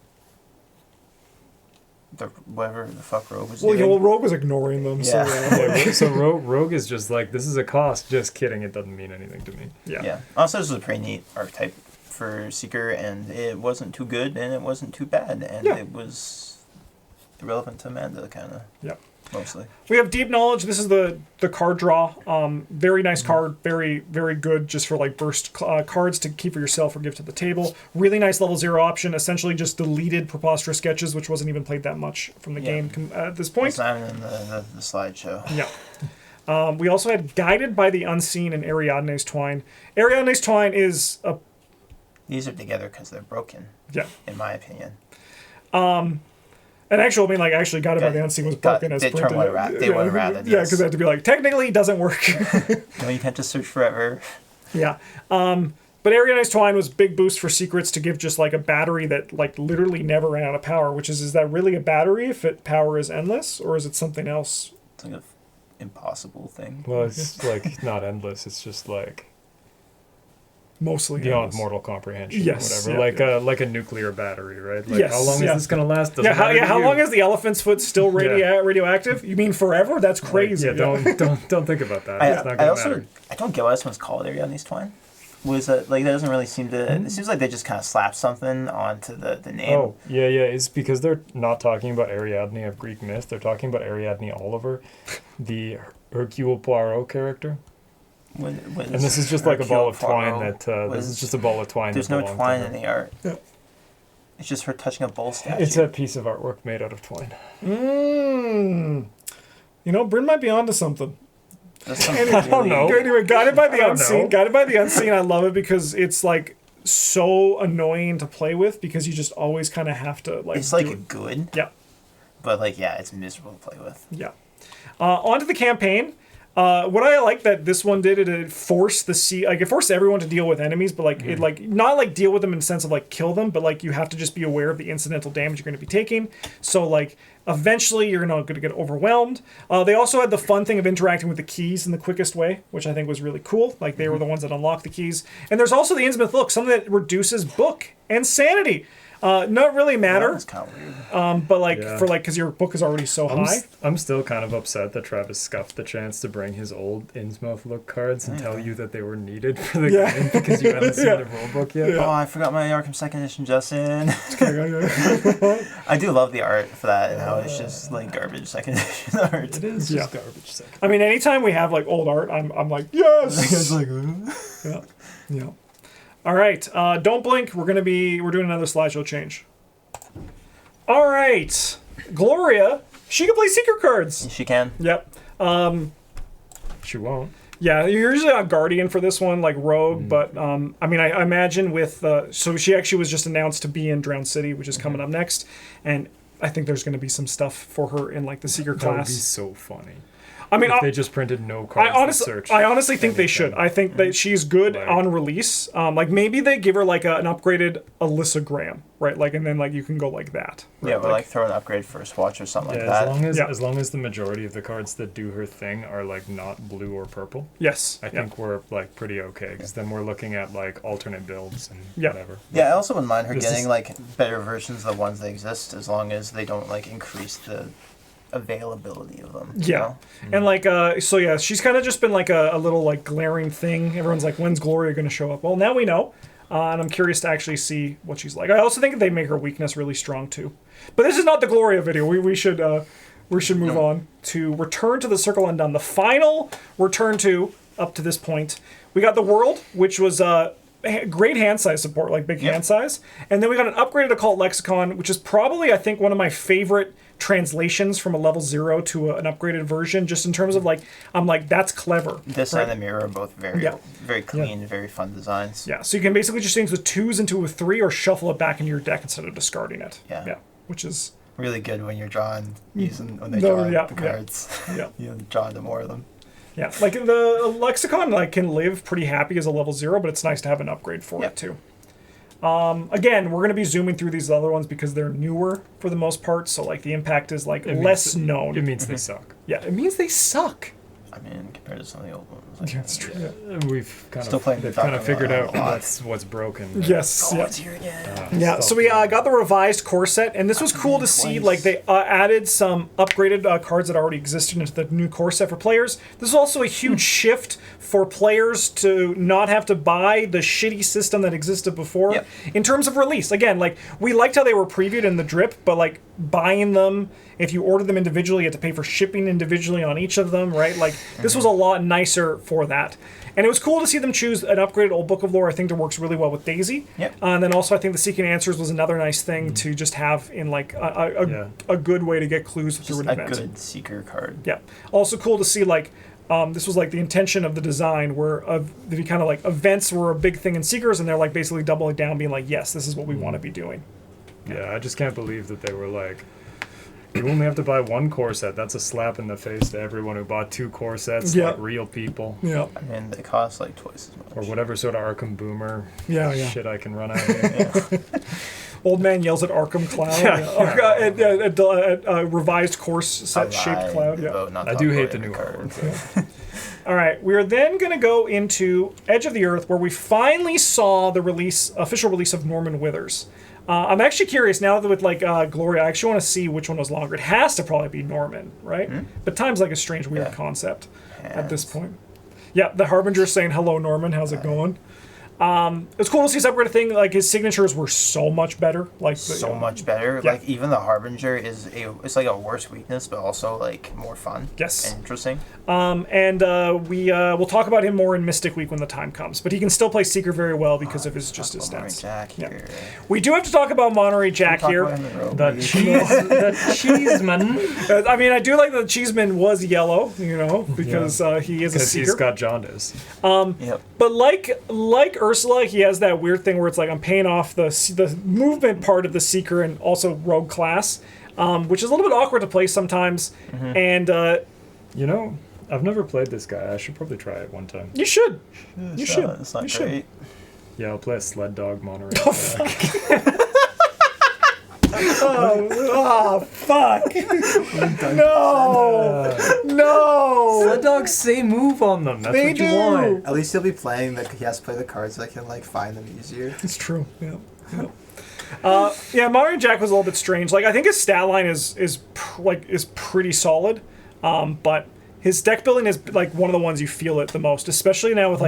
S3: the whatever the fuck Rogue was
S1: Well,
S3: doing.
S1: yeah, well, Rogue was ignoring them.
S3: Yeah.
S1: So,
S2: Yeah, so Rogue is just like, this is a cost. Just kidding. It doesn't mean anything to me.
S1: yeah.
S3: Yeah. Also, this was a pretty neat archetype for Seeker, and it wasn't too good, and it wasn't too bad, and
S1: Yeah.
S3: it was relevant to Amanda, kind of.
S1: Yep.
S3: Mostly.
S1: We have Deep Knowledge. This is the card draw. Very nice card. Very, very good just for like burst cards to keep for yourself or give to the table. Really nice level 0 option. Essentially just deleted Preposterous Sketches, which wasn't even played that much from the
S3: Yeah.
S1: game at this point.
S3: It's not in the slideshow.
S1: Yeah. We also had Guided by the Unseen and Ariadne's Twine. Ariadne's Twine is a...
S3: These are together because they're broken,
S1: Yeah.
S3: in my opinion.
S1: And actually, I mean, like, actually Guided by the Unseen was broken as
S3: they
S1: printed.
S3: turned one around. They went around it,
S1: Yeah,
S3: yes.
S1: because they had to be like, technically it doesn't work.
S3: No, you can't just search forever.
S1: Yeah. But Ariadne's Twine was big boost for secrets to give just like a battery that like literally never ran out of power, which is that really a battery if power is endless, or is it something else?
S3: It's like an impossible thing.
S2: Well, it's like not endless. It's just like
S1: Mostly
S2: beyond
S1: endless.
S2: mortal comprehension.
S1: Yes,
S2: Or
S1: yeah,
S2: whatever. Like a nuclear battery, right? Like
S1: Yes,
S2: how long
S1: yeah.
S2: is this gonna last? Doesn't
S1: Yeah,
S2: matter to
S1: how
S2: you.
S1: long is the elephant's foot still radioactive? You mean forever? That's
S2: Like,
S1: crazy.
S2: yeah, don't think about that. It's not
S3: I
S2: gonna
S3: also
S2: matter.
S3: I don't get why this one's called Ariadne's Twine. Was that like that doesn't really seem to? It seems like they just kind of slapped something onto the name.
S2: Oh, yeah. It's because they're not talking about Ariadne of Greek myth. They're talking about Ariadne Oliver, the Hercule Poirot character.
S3: And
S2: And this is just like a ball of twine that, this is just a ball of twine.
S3: There's
S2: that
S3: no
S2: belonged
S3: twine
S2: to
S3: in
S2: her.
S3: the art.
S1: Yeah.
S3: It's just her touching a bull statue.
S2: It's a piece of artwork made out of twine.
S1: You know, Bryn might be onto something. Anyway,
S2: I don't know.
S1: Anyway, guided by the
S2: I don't
S1: unseen.
S2: know.
S1: Guided by the unseen. I love it because it's like so annoying to play with because you just always kind of have to like.
S3: It's
S1: do
S3: like
S1: it.
S3: good,
S1: Yeah.
S3: but like yeah, it's miserable to play with.
S1: Yeah. Onto the campaign. What I like that this one did, it forced it forced everyone to deal with enemies, but like it like not like deal with them in the sense of like kill them, but like you have to just be aware of the incidental damage you're going to be taking. So like eventually you're not going to get overwhelmed. They also had the fun thing of interacting with the keys in the quickest way, which I think was really cool. Like they were the ones that unlock the keys. And there's also the Innsmouth look, something that reduces book and sanity. Not really matter.
S3: That's kind of weird.
S1: But like
S2: Yeah.
S1: for like because your book is already so high.
S2: I'm still kind of upset that Travis scuffed the chance to bring his old Innsmouth look cards and tell you that they were needed for the
S1: Yeah.
S2: game because you haven't seen
S1: Yeah.
S2: the rulebook yet.
S1: Yeah.
S3: Oh, I forgot my Arkham Second Edition, Justin. I do love the art for that and how it's just like garbage Second Edition art.
S2: It is
S1: Yeah.
S2: just garbage second.
S1: I mean, anytime we have like old art, I'm like yes.
S3: It's like,
S1: Yeah. Yeah. All right. Don't blink. We're doing another slideshow change. All right. Gloria, she can play secret cards.
S3: she can.
S1: Yep.
S2: She won't.
S1: Yeah, you're usually on Guardian for this one, like Rogue, but I mean, I imagine with so she actually was just announced to be in Drowned City, which is coming up next, and I think there's going to be some stuff for her in like the secret
S2: That would be
S1: class.
S2: so funny.
S1: I mean,
S2: If they just printed no cards to search.
S1: I honestly think they should. I think that she's good
S2: Like-
S1: on release. Like maybe they give her like an upgraded Alyssa Graham, right? Like, and then like you can go like that. Right?
S3: Yeah, but like throw an upgrade first watch or something
S2: Yeah,
S3: like that.
S2: as long as the majority of the cards that do her thing are like not blue or purple,
S1: yes,
S2: I think we're like pretty okay because then we're looking at like alternate builds and
S1: Yeah.
S2: whatever.
S3: Yeah, I also wouldn't mind her
S2: This
S3: getting
S2: is-
S3: like better versions of the ones that exist as long as they don't like increase the availability of them. you
S1: Yeah.
S3: know?
S1: And like so yeah, she's kind of just been like a little like glaring thing. Everyone's like, when's Gloria going to show up? Well, now we know. And I'm curious to actually see what she's like. I also think they make her weakness really strong too. But this is not the Gloria video. We should move on to Return to the Circle Undone. The final Return to up to this point. We got the World, which was great hand size support, like big hand size. And then we got an upgraded Occult Lexicon, which is probably, I think, one of my favorite translations from a level 0 to an upgraded version, just in terms of like, I'm like, that's clever.
S3: This
S1: right?
S3: and the mirror are both very,
S1: Yeah.
S3: very clean, very fun designs.
S1: Yeah, so you can basically just change the 2s into a 3 or shuffle it back into your deck instead of discarding it.
S3: Yeah.
S1: Which is,
S3: Really good when you're drawing when they
S1: No,
S3: draw
S1: yeah,
S3: the
S1: yeah.
S3: cards.
S1: yeah.
S3: You draw into more of them.
S1: Yeah, like the Lexicon like can live pretty happy as a level 0, but it's nice to have an upgrade for
S3: Yep.
S1: it too. Again, we're going to be zooming through these other ones because they're newer for the most part, so like the impact is like less known.
S2: It means they suck.
S1: Yeah, it means they suck.
S3: I mean, compared to some of the old ones. Like,
S1: Yeah, it's true. Yeah.
S2: We've kind
S3: Still
S2: of
S3: playing
S2: they've
S3: the
S2: kind of
S3: Doctor
S2: figured out
S3: a lot.
S2: what's broken.
S1: Yes.
S3: Oh,
S1: Yeah.
S3: it's here again.
S1: Yeah, so we got the revised core set, and this was cool to see.
S3: twice.
S1: Like they added some upgraded cards that already existed into the new core set for players. This is also a huge shift for players to not have to buy the shitty system that existed before.
S3: Yep.
S1: In terms of release, again, like we liked how they were previewed in the drip, but like buying them, if you order them individually, you have to pay for shipping individually on each of them, right? Like this was a lot nicer for that. And it was cool to see them choose an upgraded Old Book of Lore. I think that works really well with Daisy.
S3: Yep.
S1: And then also I think the Seeking Answers was another nice thing to just have in like a good way to get clues through an
S3: a
S1: event.
S3: good seeker card.
S1: Yeah. Also cool to see like this was like the intention of the design where the kind of like events were a big thing in Seekers, and they're like basically doubling down, being like, yes, this is what we want to be doing.
S2: Yeah, I just can't believe that they were like, you only have to buy one core set. That's a slap in the face to everyone who bought 2 core sets,
S1: Yeah.
S2: like real people.
S1: Yeah.
S3: I mean, they cost like twice as much.
S2: Or whatever sort of Arkham Boomer
S1: Yeah, yeah.
S2: shit I can run out here.
S1: Old man yells at Arkham Cloud. Revised course set shaped cloud. Yeah.
S3: Vote not
S2: I
S3: to
S2: do
S3: upgrade
S2: hate the
S3: every
S2: new
S3: card.
S2: artwork.
S1: All right, we are then going to go into Edge of the Earth, where we finally saw the official release of Norman Withers. I'm actually curious now that with like Gloria, I actually want to see which one was longer. It has to probably be Norman, right? But time's like a strange, weird
S3: Yeah.
S1: concept at this
S3: Yes.
S1: point. Yeah, the Harbinger's saying, "Hello, Norman. How's it going?" It's cool to see separate thing. Like his signatures were so much better. Like
S3: So much better.
S1: Yeah.
S3: Like even the Harbinger it's like a worse weakness, but also like more fun.
S1: Yes.
S3: And interesting.
S1: We'll talk about him more in Mystic Week when the time comes. But he can still play Seeker very well because of his his
S3: Monterey
S1: stats.
S3: Jack here.
S1: We do have to talk about Monterey Jack
S3: Talk
S1: here.
S3: about him in Rogue
S2: The
S3: League.
S2: cheeseman.
S1: I mean, I do like that the Cheeseman was yellow, because he is a
S2: Because
S1: Seeker.
S2: he's got jaundice.
S3: Yep.
S1: But like Ursula, he has that weird thing where it's like I'm paying off the movement part of the Seeker and also Rogue class, which is a little bit awkward to play sometimes. And
S2: I've never played this guy. I should probably try it one time.
S1: you should.
S3: It's
S1: should.
S3: not, it's not
S1: You should.
S3: great.
S2: Yeah, I'll play a sled dog Monterey.
S1: Oh fuck! No!
S2: Sled dogs say move on them. That's
S1: They
S2: what you
S1: do.
S2: want.
S5: At least he'll be playing that he has to play the cards that can like find them easier.
S1: It's true. Yeah. Monterey Jack was a little bit strange. Like I think his stat line is pretty solid, but his deck building is like one of the ones you feel it the most, especially now with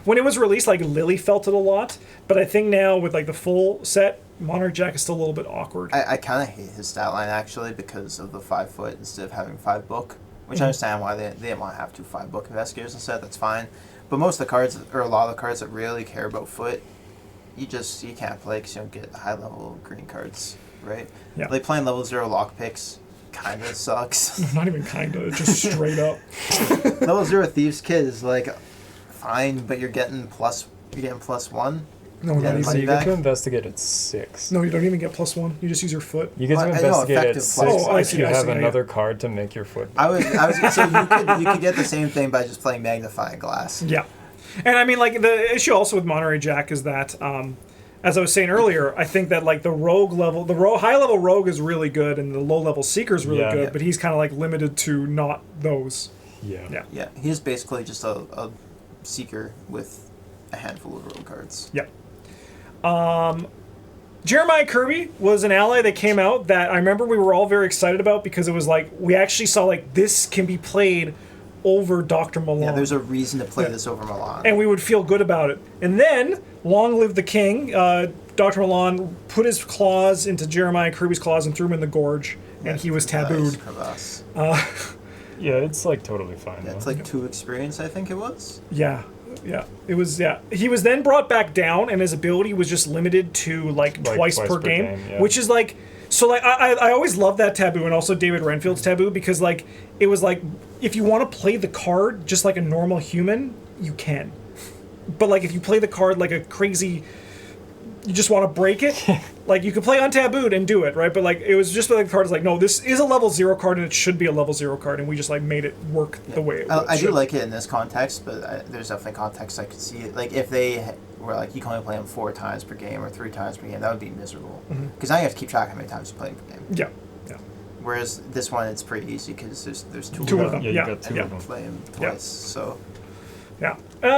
S1: when it was released, like Lily felt it a lot, but I think now with like the full set, Monterey Jack is still a little bit awkward.
S3: I kind of hate his stat line actually because of the 5 foot instead of having 5 book, which I understand why they didn't want to have 2 5 book investigators instead. That's fine, but most of the cards or a lot of the cards that really care about foot, you can't play because you don't get high level green cards, right?
S1: Yeah.
S3: Like playing level 0 lock picks kind of sucks.
S1: Not even kinda, just straight up.
S3: Level 0 Thieves Kid is like fine, but you're getting plus 1.
S1: No,
S3: Yeah,
S1: not
S3: money
S2: So
S1: even.
S2: you
S3: back.
S2: get to investigate at 6.
S1: No, you don't even get +1. You just use your foot.
S2: You get to
S3: Well, I know,
S2: investigate at
S3: effective
S2: 6
S3: plus.
S1: Oh, I
S2: if
S1: see,
S2: you
S1: I
S2: have
S1: see, yeah.
S2: another card to make your foot.
S3: I was gonna say you could get the same thing by just playing magnifying glass.
S1: Yeah. And I mean, like, the issue also with Monterey Jack is that, as I was saying earlier, I think that, like, the rogue level, high level rogue is really good and the low level seeker is really
S2: Yeah.
S1: good,
S2: Yeah.
S1: but he's kind of, like, limited to not those.
S2: Yeah.
S3: Yeah, he's basically just a seeker with a handful of rogue cards.
S1: Yep. Jeremiah Kirby was an ally that came out that I remember we were all very excited about because it was like, we actually saw, like, this can be played over Dr. Milan.
S3: Yeah, there's a reason to play this over Milan.
S1: And we would feel good about it. And then, long live the king, Dr. Milan put his claws into Jeremiah Kirby's claws and threw him in the gorge, and he was tabooed.
S3: Crevasse.
S2: Yeah, it's like totally fine.
S3: Yeah, it's
S2: though.
S3: like 2 experience, I think it was.
S1: Yeah. It was, yeah. He was then brought back down, and his ability was just limited to, like twice per game.
S2: yeah.
S1: Which is, like... So, like, I always loved that taboo, and also David Renfield's taboo, because, like, it was, like, if you want to play the card just like a normal human, you can. But, like, if you play the card like a crazy... You just want to break it, like, you could play untabooed and do it, right? But, like, it was just like the card is like, no, this is a level 0 card, and it should be a level 0 card, and we just, like, made it work the way it
S3: I do
S1: should.
S3: like it in this context, but there's definitely context I could see it. Like, if they were like, you can only play them 4 times per game or 3 times per game, that would be miserable. Because now you have to keep track of how many times you play per game.
S1: Yeah.
S3: Whereas this one, it's pretty easy because there's 2
S1: Two
S3: of
S1: of them.
S2: Yeah, you
S1: Yeah.
S2: got 2
S1: Yeah.
S2: of them.
S3: Play them
S1: Yeah.
S3: twice, so...
S1: Yeah. We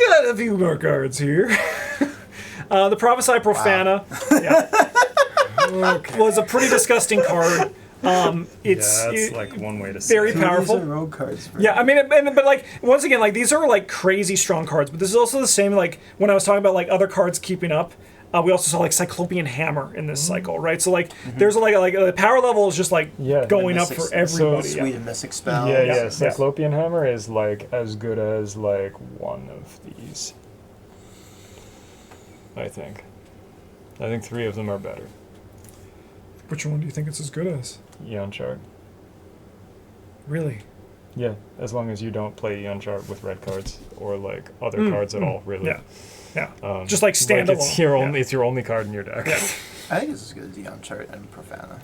S1: got a few more cards here. The Prophesy Profana was a pretty disgusting card. It's
S2: That's like one way to say
S1: very
S2: it.
S1: powerful.
S3: These are rogue cards. Bro.
S1: Yeah, I mean, but like once again, like these are like crazy strong cards. But this is also the same. Like when I was talking about like other cards keeping up, we also saw like Cyclopean Hammer in this cycle, right? So like there's like the power level is just like
S2: Yeah.
S1: going up
S3: Mystic-
S1: for everybody.
S3: Sweet
S1: Yeah.
S3: and Mystic Spell.
S2: Yeah,
S1: Yeah.
S2: yeah. Cyclopean Hammer is like as good as like one of these. I think 3 of them are better.
S1: Which one do you think it's as good as?
S2: Eon Shard.
S1: Really?
S2: Yeah, as long as you don't play Eon Shard with red cards or like other cards at all, really.
S1: Yeah. Yeah.
S2: Um,
S1: Just like standalone.
S2: it's your
S1: Yeah.
S2: only. It's your only card in your deck.
S1: Yeah.
S3: I think it's as good as Eon Chart and Profana.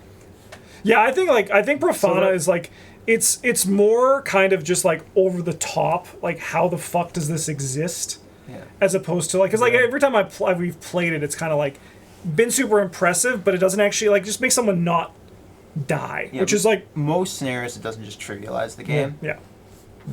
S1: Yeah, I think Profana
S2: So that-
S1: is like it's more kind of just like over the top, like how the fuck does this exist,
S3: Yeah.
S1: as opposed to like because like
S2: Yeah.
S1: every time we've played it, it's kind of like been super impressive, but it doesn't actually like just make someone not die,
S3: Yeah,
S1: which is like
S3: Most scenarios, it doesn't just trivialize the game.
S1: yeah,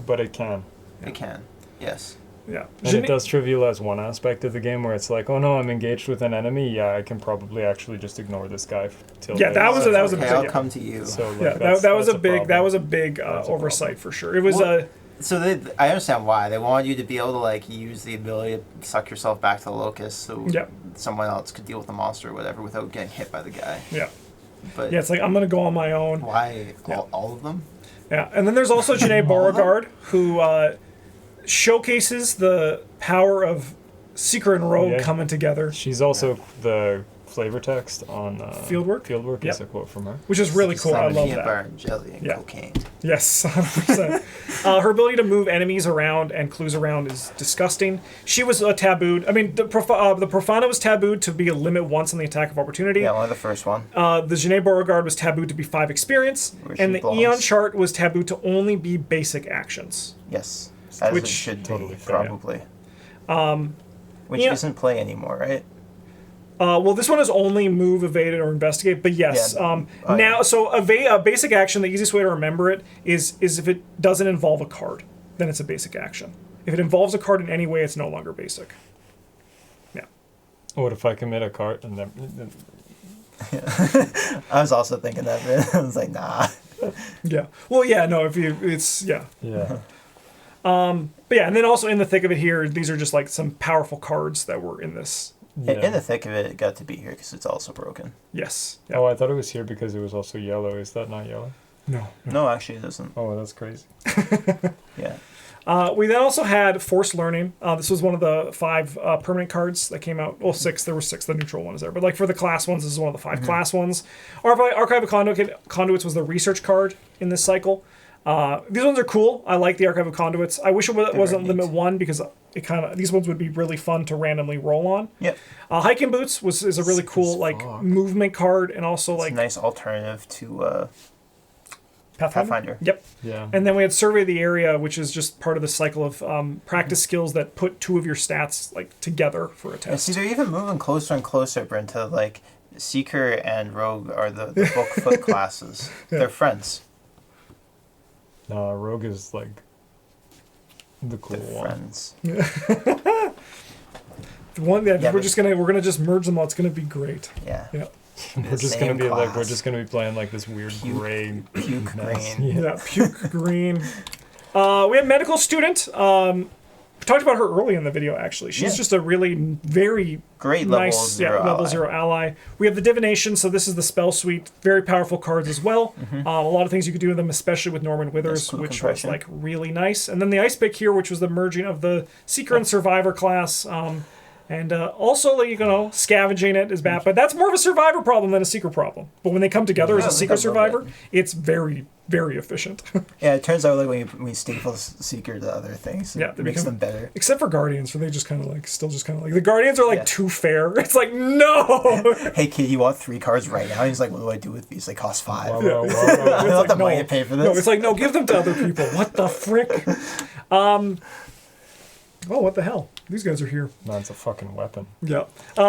S2: But it can.
S3: It can. Yes.
S1: yeah.
S2: And it does trivialize one aspect of the game where it's like, oh no, I'm engaged with an enemy. Yeah, I can probably actually just ignore this guy till.
S1: Yeah, that was a
S3: Okay,
S1: big
S3: I'll
S1: yeah.
S3: come to you.
S2: So like,
S1: Yeah,
S2: that's
S1: that was a
S2: problem.
S1: big
S2: That's a
S1: oversight for sure. It was
S3: Well,
S4: So I understand why they wanted you to be able to like use the ability to suck yourself back to the locus, so
S1: Yep.
S4: someone else could deal with the monster or whatever without getting hit by the guy.
S1: Yeah.
S4: But
S1: Yeah, it's like, I'm going to go on my own.
S4: why
S1: Yeah.
S4: all of them?
S1: Yeah, and then there's also Janae Beauregard, who showcases the power of Seeker and Rogue
S2: Yeah.
S1: coming together,
S2: She's also the flavor text on
S1: Fieldwork?
S2: Fieldwork
S1: Yep.
S2: is a quote from her.
S1: which is really cool. I love
S4: Peanut
S1: that.
S4: butter and jelly and
S1: Yeah.
S4: cocaine.
S1: Yes, 100%. Her ability to move enemies around and clues around is disgusting. She was tabooed. I mean, the Profana was tabooed to be a limit once on the attack of opportunity.
S3: Yeah, only the first one.
S1: The Janae Beauregard was tabooed to be 5 experience.
S3: Where
S1: And
S3: she
S1: the
S3: belongs.
S1: Eon chart was tabooed to only be basic actions.
S3: Yes, as
S1: Which-
S3: it should
S2: Totally
S3: be,
S2: fair.
S3: probably. Which
S1: yeah.
S3: isn't play anymore, right?
S1: Well, this one is only move, evade, or investigate. But yes,
S3: Yeah.
S1: now so a basic action. The easiest way to remember it is if it doesn't involve a card, then it's a basic action. If it involves a card in any way, it's no longer basic. Yeah.
S2: What if I commit a card and then
S3: I was also thinking that, but I was like, nah.
S1: Yeah. Well, yeah. No. If you, it's yeah.
S2: yeah.
S1: But yeah, and then also in the thick of it here, these are just like some powerful cards that were in this.
S2: yeah.
S3: In the thick of it, it got to be here because it's also broken.
S1: Yes. Yeah.
S2: Oh, I thought it was here because it was also yellow. Is that not yellow?
S1: No.
S3: No, actually, it doesn't.
S2: Oh, that's crazy.
S3: Yeah.
S1: We then also had Forced Learning. This was one of the 5 permanent cards that came out. Well, 6. There were 6. The neutral one is there. But like for the class ones, this is one of the 5 class ones. Archive of Conduits was the research card in this cycle. These ones are cool. I like the Archive of Conduits. I wish it wasn't
S3: very
S1: limit 1 because it kind of these ones would be really fun to randomly roll on.
S3: Yep.
S1: Hiking Boots is a really
S2: Sick
S1: cool
S2: as
S1: like
S2: fuck.
S1: movement card and also
S3: It's
S1: like
S3: a nice alternative to Pathfinder.
S1: Yep.
S2: Yeah.
S1: And then we had Survey the Area, which is just part of the cycle of practice skills that put 2 of your stats like together for a
S3: And
S1: test.
S3: see, they're even moving closer and closer, Bryn, to like Seeker and Rogue are the book foot classes. They're friends.
S2: No, Rogue is like the cool
S3: They're
S2: one.
S3: friends.
S1: The one that
S3: Yeah,
S1: we're
S3: but-
S1: gonna just merge them all. It's gonna be great.
S3: Yeah.
S1: Yeah.
S2: We're just
S3: Same
S2: gonna be like we're
S3: class.
S2: just gonna be playing like this weird
S3: Puke-
S2: gray
S3: Puke
S2: mess.
S3: green.
S2: Yeah.
S1: Yeah, puke green. We have medical student. We talked about her early in the video. Actually, she's
S3: Yeah.
S1: just a really very
S3: Great level
S1: nice,
S3: 0
S1: level
S3: ally.
S1: 0 ally. We have the divination. So this is the spell suite. Very powerful cards as well. A lot of things you could do with them, especially with Norman Withers,
S3: Yes, clue
S1: which was
S3: compression.
S1: like really nice. And then the ice pick here, which was the merging of the seeker and survivor class. And also, like, scavenging it is bad, but that's more of a survivor problem than a seeker problem. But when they come together as
S3: Yeah,
S1: a
S3: I think
S1: seeker
S3: I love
S1: survivor,
S3: it.
S1: it's very, very efficient.
S3: Yeah, it turns out like when we staple Seeker to other things,
S1: Yeah,
S3: it
S1: they
S3: makes
S1: become-
S3: them better.
S1: Except for Guardians, where they just kind of like, still just kind of like, the Guardians are like
S3: Yeah.
S1: too fair. It's like, no!
S3: Hey kid, you want 3 cards right now? He's like, what do I do with these? They cost 5.
S2: Whoa,
S3: I
S2: whoa, whoa, whoa.
S3: don't have
S1: like,
S3: the
S1: no.
S3: money to pay for this.
S1: No, it's like, no, give them to other people. What the frick? Oh, what the hell? These guys are here.
S2: No, it's a fucking weapon.
S1: Yeah.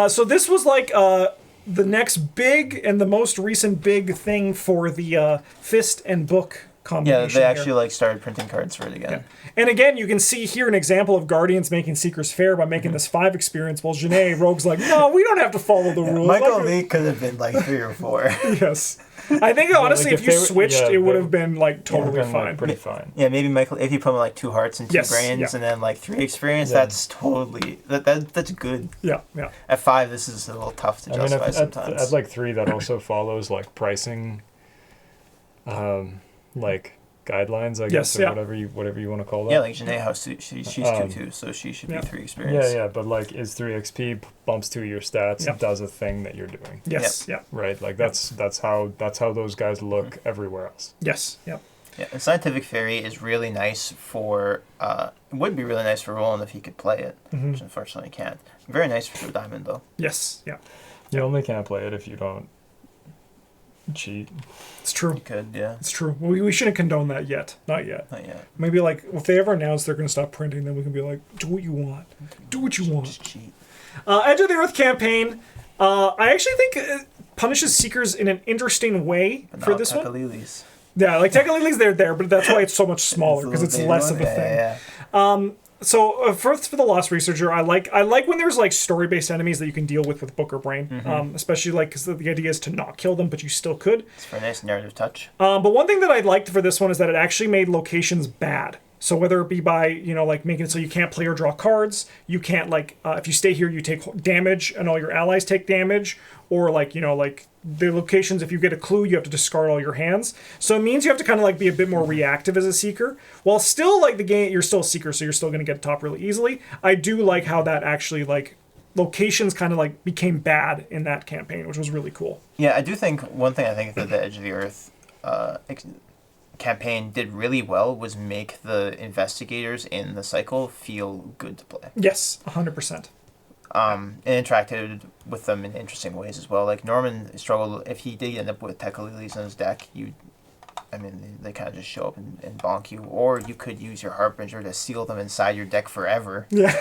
S1: So this was like the next big and the most recent big thing for the fist and book
S3: yeah,
S1: combination.
S3: they
S1: here.
S3: actually like started printing cards for it again.
S1: Yeah. And again, you can see here an example of Guardians making Seekers fair by making this 5 experience, while Janae Rogue's like, no, we don't have to follow the rules.
S3: Michael
S1: Like,
S3: Lee could have been like 3 or 4.
S1: yes. I think honestly,
S2: like,
S1: if
S2: if
S1: you
S2: they were-
S1: switched,
S2: yeah,
S1: it would
S2: they-
S1: have been like totally
S2: Been, like,
S1: fine.
S2: pretty fine.
S3: Yeah, maybe Michael, if you put him like 2 hearts and 2
S1: Yes,
S3: brains
S1: yeah.
S3: and then like 3 experience,
S2: Yeah.
S3: that's totally that's good.
S1: Yeah, yeah.
S3: At 5, this is a little tough to
S2: I mean,
S3: justify
S2: at
S3: sometimes.
S2: like 3, that also follows like pricing, like guidelines, I guess,
S1: Yes,
S2: or
S1: yeah.
S2: whatever you want to call that.
S3: yeah, like Janae House, she's 2/2, so she should
S1: yeah.
S3: be 3 experience.
S2: Yeah, but like is 3 XP bumps 2 your stats,
S1: Yep.
S2: does a thing that you're doing,
S1: Yes, yeah.
S2: right? Like that's how those guys look everywhere else.
S1: Yes, yeah.
S3: Yeah, and Scientific Fairy is really nice for. It would be really nice for Roland if he could play it,
S1: Mm-hmm.
S3: which unfortunately he can't. Very nice for Joe Diamond though.
S1: Yes, yeah.
S2: You only can't play it if you don't cheat.
S1: It's true.
S3: He could, yeah.
S1: It's true. We shouldn't condone that yet. Not yet.
S3: Not yet.
S1: Maybe like if they ever announce they're going to stop printing, then we can be like, do what you want. Do what you want.
S3: Just cheat.
S1: Edge of the Earth campaign. I actually think it punishes Seekers in an interesting way
S3: But
S1: for
S3: not
S1: this one.
S3: Tekalilis.
S1: Yeah, like Tekalilis, they're there, but that's why it's so much smaller because it's
S3: Little
S1: less
S3: baby
S1: of a
S3: one?
S1: thing.
S3: Yeah.
S1: So for the Lost Researcher, I like when there's like story-based enemies that you can deal with Book or Brain, especially like because the idea is to not kill them, but you still could.
S3: It's for a nice narrative touch.
S1: But one thing that I liked for this one is that it actually made locations bad. So whether it be by, like making it so you can't play or draw cards, you can't if you stay here, you take damage and all your allies take damage, or like the locations, if you get a clue, you have to discard all your hands. So it means you have to kind of be a bit more reactive as a seeker, while still the game, you're still a seeker, so you're still going to get top really easily. I do like how that actually locations kind of became bad in that campaign, which was really cool.
S3: Yeah, I do think one thing I think that the Edge of the Earth campaign did really well was make the investigators in the cycle feel good to play.
S1: Yes, 100%.
S3: And interacted with them in interesting ways as well. Like Norman struggled, if he did end up with Tekalilis in his deck, they kind of just show up and bonk you, or you could use your Harbinger to seal them inside your deck forever.
S1: Yeah.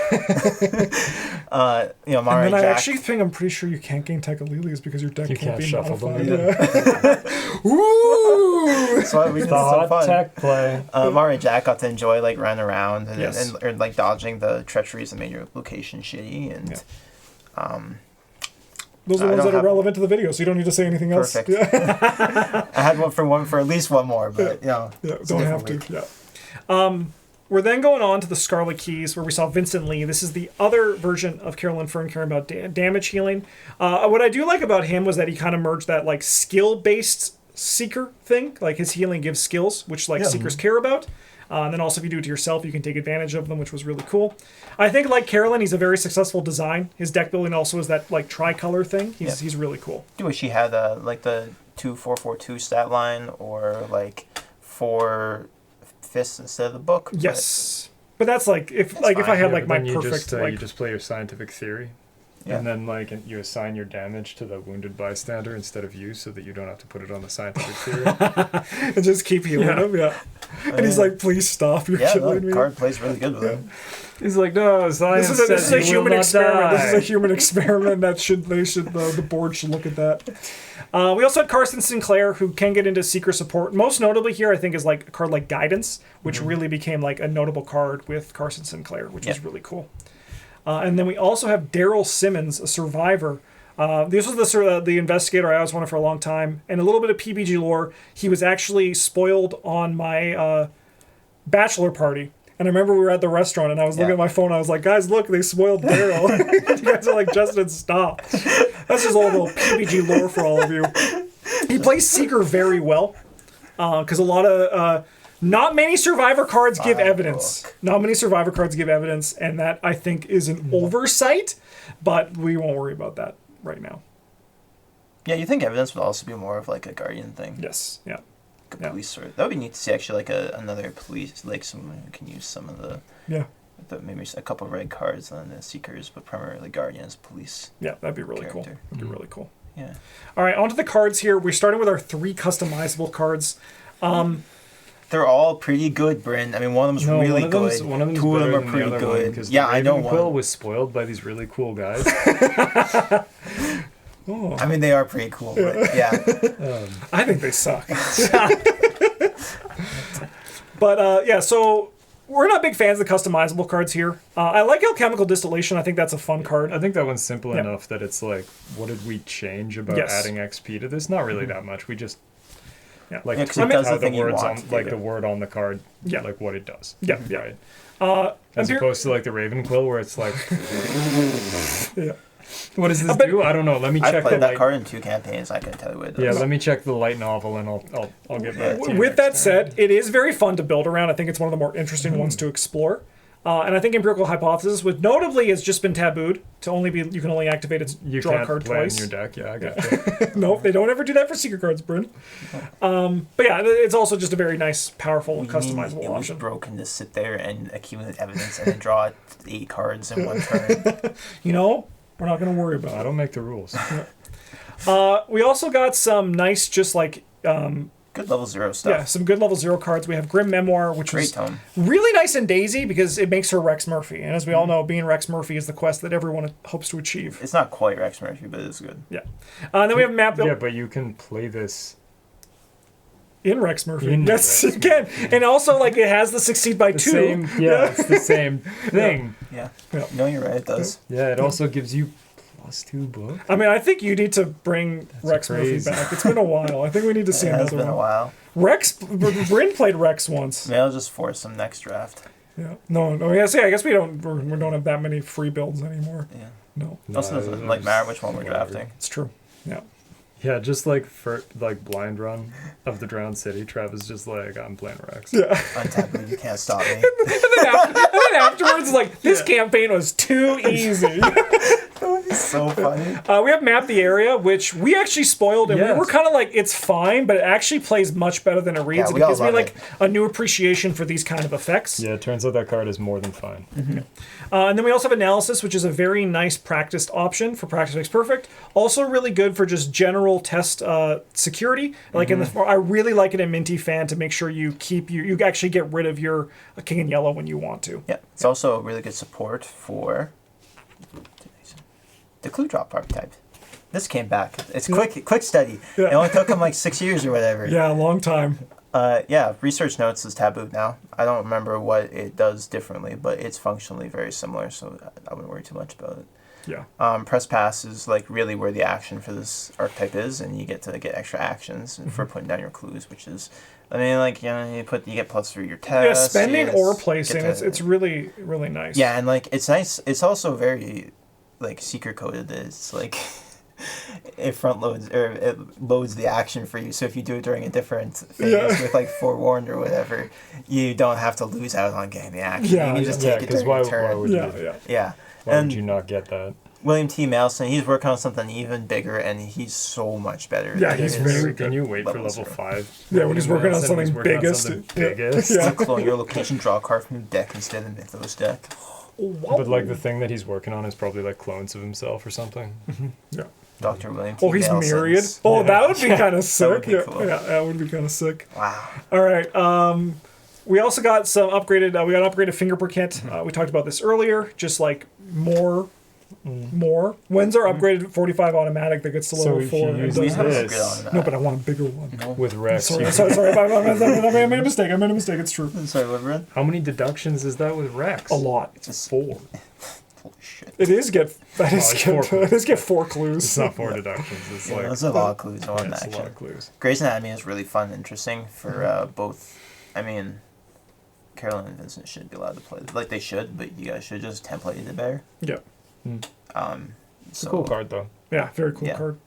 S3: Mara
S1: and then
S3: Jack,
S1: I actually think I'm pretty sure you can't gain Tekalilis because your deck can't be
S2: shuffle them
S1: modified.
S2: either.
S1: Yeah. Ooh!
S3: so we did
S2: The
S3: some
S2: hot
S3: fun.
S2: tech play.
S3: Mara Jack got to enjoy running around and,
S1: Yes.
S3: or dodging the treacheries that made your location shitty, and
S1: Those are the
S3: I
S1: ones
S3: don't
S1: that are
S3: have-
S1: relevant to the video, so you don't need to say anything else.
S3: Perfect.
S1: Yeah.
S3: I had one for at least one more, but
S1: Yeah,
S3: it's
S1: don't
S3: a
S1: have
S3: different
S1: to.
S3: week.
S1: Yeah. We're then going on to the Scarlet Keys, where we saw Vincent Lee. This is the other version of Carolyn Fern caring about damage healing. What I do like about him was that he kind of merged that skill-based seeker thing. His healing gives skills, which seekers care about. And then also if you do it to yourself, you can take advantage of them, which was really cool. I think like Carolyn, he's a very successful design. His deck building also is that tricolor thing. He's really cool.
S3: I wish he had the 2-4-4-2 stat line, or 4 fists instead of the book.
S1: Yes. But that's if I had my
S2: Then you
S1: perfect
S2: just, you just play your scientific theory.
S3: Yeah.
S2: And then you assign your damage to the wounded bystander instead of you, so that you don't have to put it on the scientific theory.
S1: and just keep healing him. Yeah. And he's like, please stop. You're killing me.
S3: Card plays really good with it.
S2: He's like, no, science
S1: This is a
S2: says you
S1: human
S2: will not
S1: experiment.
S2: die.
S1: This is a human experiment. The board should look at that. We also had Carson Sinclair, who can get into seeker support. Most notably here, I think, is a card like Guidance, which really became a notable card with Carson Sinclair, which is really cool. And then we also have Daryl Simmons, a survivor. This was the investigator I always wanted for a long time. And a little bit of PBG lore. He was actually spoiled on my bachelor party. And I remember we were at the restaurant, and I was looking at my phone. I was like, guys, look, they spoiled Daryl. You guys are like, Justin, stop. That's just a little PBG lore for all of you. He plays Seeker very well. Because a lot of... not many Survivor cards give evidence. Not many Survivor cards give evidence, and that, I think, is an oversight. But we won't worry about that right now.
S3: Yeah, you think evidence would also be more of a Guardian thing?
S1: Yes, yeah.
S3: Police sort. That would be neat to see actually another police, someone who can use some of the maybe a couple of red cards on the Seekers, but primarily Guardians, police.
S1: Yeah, that'd be really cool.
S3: character.
S1: That'd be really cool.
S3: Yeah.
S1: All right, onto the cards here. We're starting with our 3 customizable cards.
S3: They're all pretty good, Bryn. I mean, one of them's really good.
S2: One of them's
S3: 2 of them
S2: better
S3: are
S2: than
S3: pretty
S2: the other
S3: good.
S2: one, 'cause
S3: Yeah, I know
S2: Ravenquill
S3: one.
S2: was spoiled by these really cool guys.
S3: I mean, they are pretty cool. But yeah.
S1: I think they suck. But so we're not big fans of the customizable cards here. I like Alchemical Distillation. I think that's a fun card.
S2: I think that one's simple enough that it's what did we change about
S1: Yes.
S2: adding XP to this? Not really that much. We just
S3: 'cause it
S2: tweak
S3: does
S2: how
S3: the thing you
S2: words
S3: want
S2: on
S3: to do.
S2: the word on the card,
S1: Yeah.
S2: what it does.
S1: Yeah, yeah.
S2: Right. As opposed to the Ravenquill, where it's
S1: Yeah.
S2: what does this do? I don't know. Let me
S3: I
S2: check the
S3: played that
S2: light.
S3: card in 2 campaigns. I can tell you what it does.
S2: Yeah, let me check the light novel, and I'll get back to you.
S1: With
S2: next
S1: that
S2: time.
S1: said, it is very fun to build around. I think it's one of the more interesting ones to explore. And I think Empirical Hypothesis, which notably has just been tabooed to you can only activate its
S2: you
S1: draw
S2: can't
S1: card
S2: play
S1: twice.
S2: in your deck. Yeah, I got you.
S1: No, they don't ever do that for secret cards, Bryn. But yeah, it's also just a very nice, powerful,
S3: You mean
S1: customizable
S3: it was
S1: option.
S3: broken to sit there and accumulate evidence and then draw 8 cards in one turn.
S1: We're not going to worry about
S2: I don't make the rules.
S1: it. We also got some nice,
S3: Good level 0 stuff.
S1: some good level 0 cards. We have Grim Memoir, which
S3: Great
S1: was
S3: tone.
S1: really nice in Daisy because it makes her Rex Murphy. And as we all know, being Rex Murphy is the quest that everyone hopes to achieve.
S3: It's not quite Rex Murphy, but it's good.
S1: Yeah. And then we have Map
S2: Yeah, but you can play this.
S1: in Rex Murphy.
S2: In
S1: Yes,
S2: Rex
S1: you can. And also, it has the succeed by 2.
S2: Same, it's the same thing.
S3: Yeah.
S1: Yeah.
S3: No, you're right. It does.
S2: Yeah, it also gives you +2 book.
S1: I mean, I think you need to bring Rex Murphy
S2: crazy.
S1: back. It's been a while. I think we need to see
S3: It has
S1: another
S3: been a
S1: one.
S3: while.
S1: Bryn played Rex once.
S3: Maybe I'll just force him next draft.
S1: Yeah. No. Yes. Yeah. I guess we don't have that many free builds anymore.
S3: Yeah.
S1: No,
S3: Also doesn't like matter which one we're drafting.
S1: it's true. Yeah.
S2: Yeah, just like for like blind run of the Drowned City, Travis just like, I'm playing Rex.
S1: Yeah.
S3: Untapped, you can't stop me.
S1: and then afterwards, like this campaign was too easy.
S3: So funny.
S1: We have Map the Area, which we actually spoiled, and we
S2: Yes.
S1: were kind of like, it's fine, but it actually plays much better than it reads.
S3: Yeah,
S1: It
S3: we all
S1: gives me
S3: love
S1: like a new appreciation for these kind of effects.
S2: Yeah, it turns out that card is more than fine.
S1: And then we also have Analysis, which is a very nice practiced option for Practice Makes Perfect. Also really good for just general test security. Like in the, I really like it in Minty Fan to make sure you you actually get rid of your King in Yellow when you want to.
S3: Yeah, it's also a really good support for the clue drop archetype. This came back. It's quick study.
S1: Yeah.
S3: It only took him like 6 years or whatever.
S1: Yeah, a long time.
S3: Yeah, research notes is tabooed now. I don't remember what it does differently, but it's functionally very similar, so I wouldn't worry too much about it.
S1: Yeah.
S3: Press pass is like really where the action for this archetype is, and you get to get extra actions for putting down your clues, which is, I mean, like, you know, you get +3 your test.
S1: Yeah, spending
S3: yes,
S1: or
S3: get
S1: placing,
S3: to-
S1: it's really, really nice.
S3: Yeah, and like it's nice. It's also very like secret coded. That it's like it front loads or it loads the action for you. So if you do it during a different phase with like forewarned or whatever, you don't have to lose out on getting the action.
S1: Yeah,
S3: you can just
S2: yeah,
S3: take it
S2: 'cause
S3: during
S2: why-
S3: the turn.
S2: why would
S1: Yeah,
S2: you-
S1: yeah.
S3: Yeah,
S2: Why
S3: and
S2: would you not get that?
S3: William T. Malson, he's working on something even bigger, and he's so much better.
S1: Yeah,
S3: than
S1: he's
S3: his-
S1: very
S2: Can you wait for
S3: levels
S2: level
S3: are-
S2: 5?
S1: Yeah, when he's working on
S2: Wilson,
S1: something
S2: he's working on
S1: biggest.
S2: something
S1: Yeah.
S2: biggest.
S1: Yeah.
S3: Clone your location, draw a card from your deck instead of Mythos deck.
S1: Wow.
S2: But like the thing that he's working on is probably like clones of himself or something.
S1: Yeah.
S3: Dr. William T.
S1: Oh, he's
S3: Malson's-
S1: myriad. Oh, that would be kind of sick.
S3: would be
S1: yeah,
S3: cool.
S1: yeah, that would be kind of sick.
S3: Wow.
S1: All right. We also got some upgraded. We got an upgraded fingerprint kit. We talked about this earlier. Just like more. When's our upgraded 45 automatic that gets to
S2: So
S1: level
S2: if
S1: 4?
S2: you
S1: and
S2: use
S1: does
S3: We
S1: this?
S3: have a
S2: this.
S3: secret on that.
S1: No, but I want a bigger one.
S2: With Rex,
S1: Sorry,
S2: you-
S1: sorry. I made a mistake. It's true.
S3: Sorry, what, Bryn?
S2: how many deductions is that with Rex?
S1: A lot.
S3: Just
S2: 4.
S3: holy shit.
S1: It is get. That is
S2: it's
S1: get.
S2: 4
S1: It is get 4 clues.
S2: It's not 4 deductions. It's
S3: Yeah,
S2: like
S3: there's a lot of clues
S2: yeah,
S3: on
S2: it's
S3: that.
S2: a lot of clues.
S3: Grey's Anatomy is really fun and interesting for both. I mean, Carolyn and Vincent should be allowed to play. Like they should, but you guys should just template it better.
S1: Yeah.
S2: It's
S3: So
S2: a cool card though.
S1: Yeah. Very cool
S3: Yeah.
S1: card.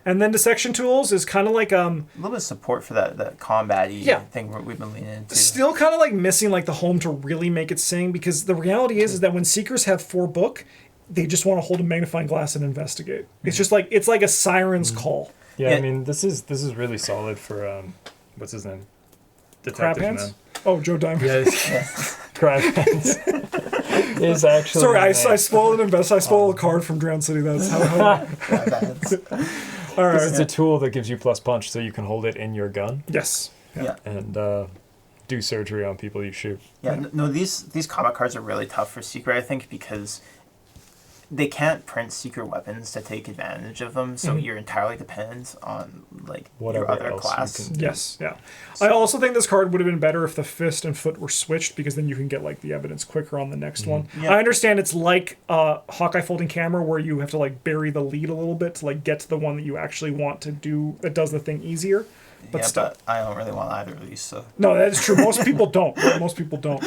S1: And then dissection tools is kind of like
S3: a little bit of support for that combat-y
S1: Yeah.
S3: thing we've been leaning into.
S1: still kind of like missing like the home to really make it sing, because the reality is that when seekers have 4 book, they just want to hold a magnifying glass and investigate. It's just like it's like a siren's call.
S2: Yeah,
S3: Yeah.
S2: I mean this is really solid for what's his name? Detective
S1: Crab hands?
S2: Man.
S1: Oh, Joe Diamond.
S2: Yeah, Crab hands is actually.
S1: Sorry, I
S2: his name.
S1: spoiled an I spoiled a card from Drowned City. That's how.
S3: That's-
S1: All right.
S2: Because it's a tool that gives you plus punch, so you can hold it in your gun
S1: Yes.
S3: yeah.
S2: and do surgery on people you shoot.
S3: Yeah, no, these combat cards are really tough for Secret, I think, because they can't print secret weapons to take advantage of them, so you're entirely dependent on like
S2: Whatever
S3: your other
S2: else you
S3: class.
S2: can-
S1: Yes. Yeah. I also think this card would have been better if the fist and foot were switched, because then you can get like the evidence quicker on the next one.
S3: Yeah.
S1: I understand it's like Hawkeye folding camera, where you have to like bury the lead a little bit to like get to the one that you actually want to do that does the thing easier. But
S3: Yeah,
S1: still.
S3: but I don't really want either of these, so
S1: No, that is true. Most people don't. Most people don't.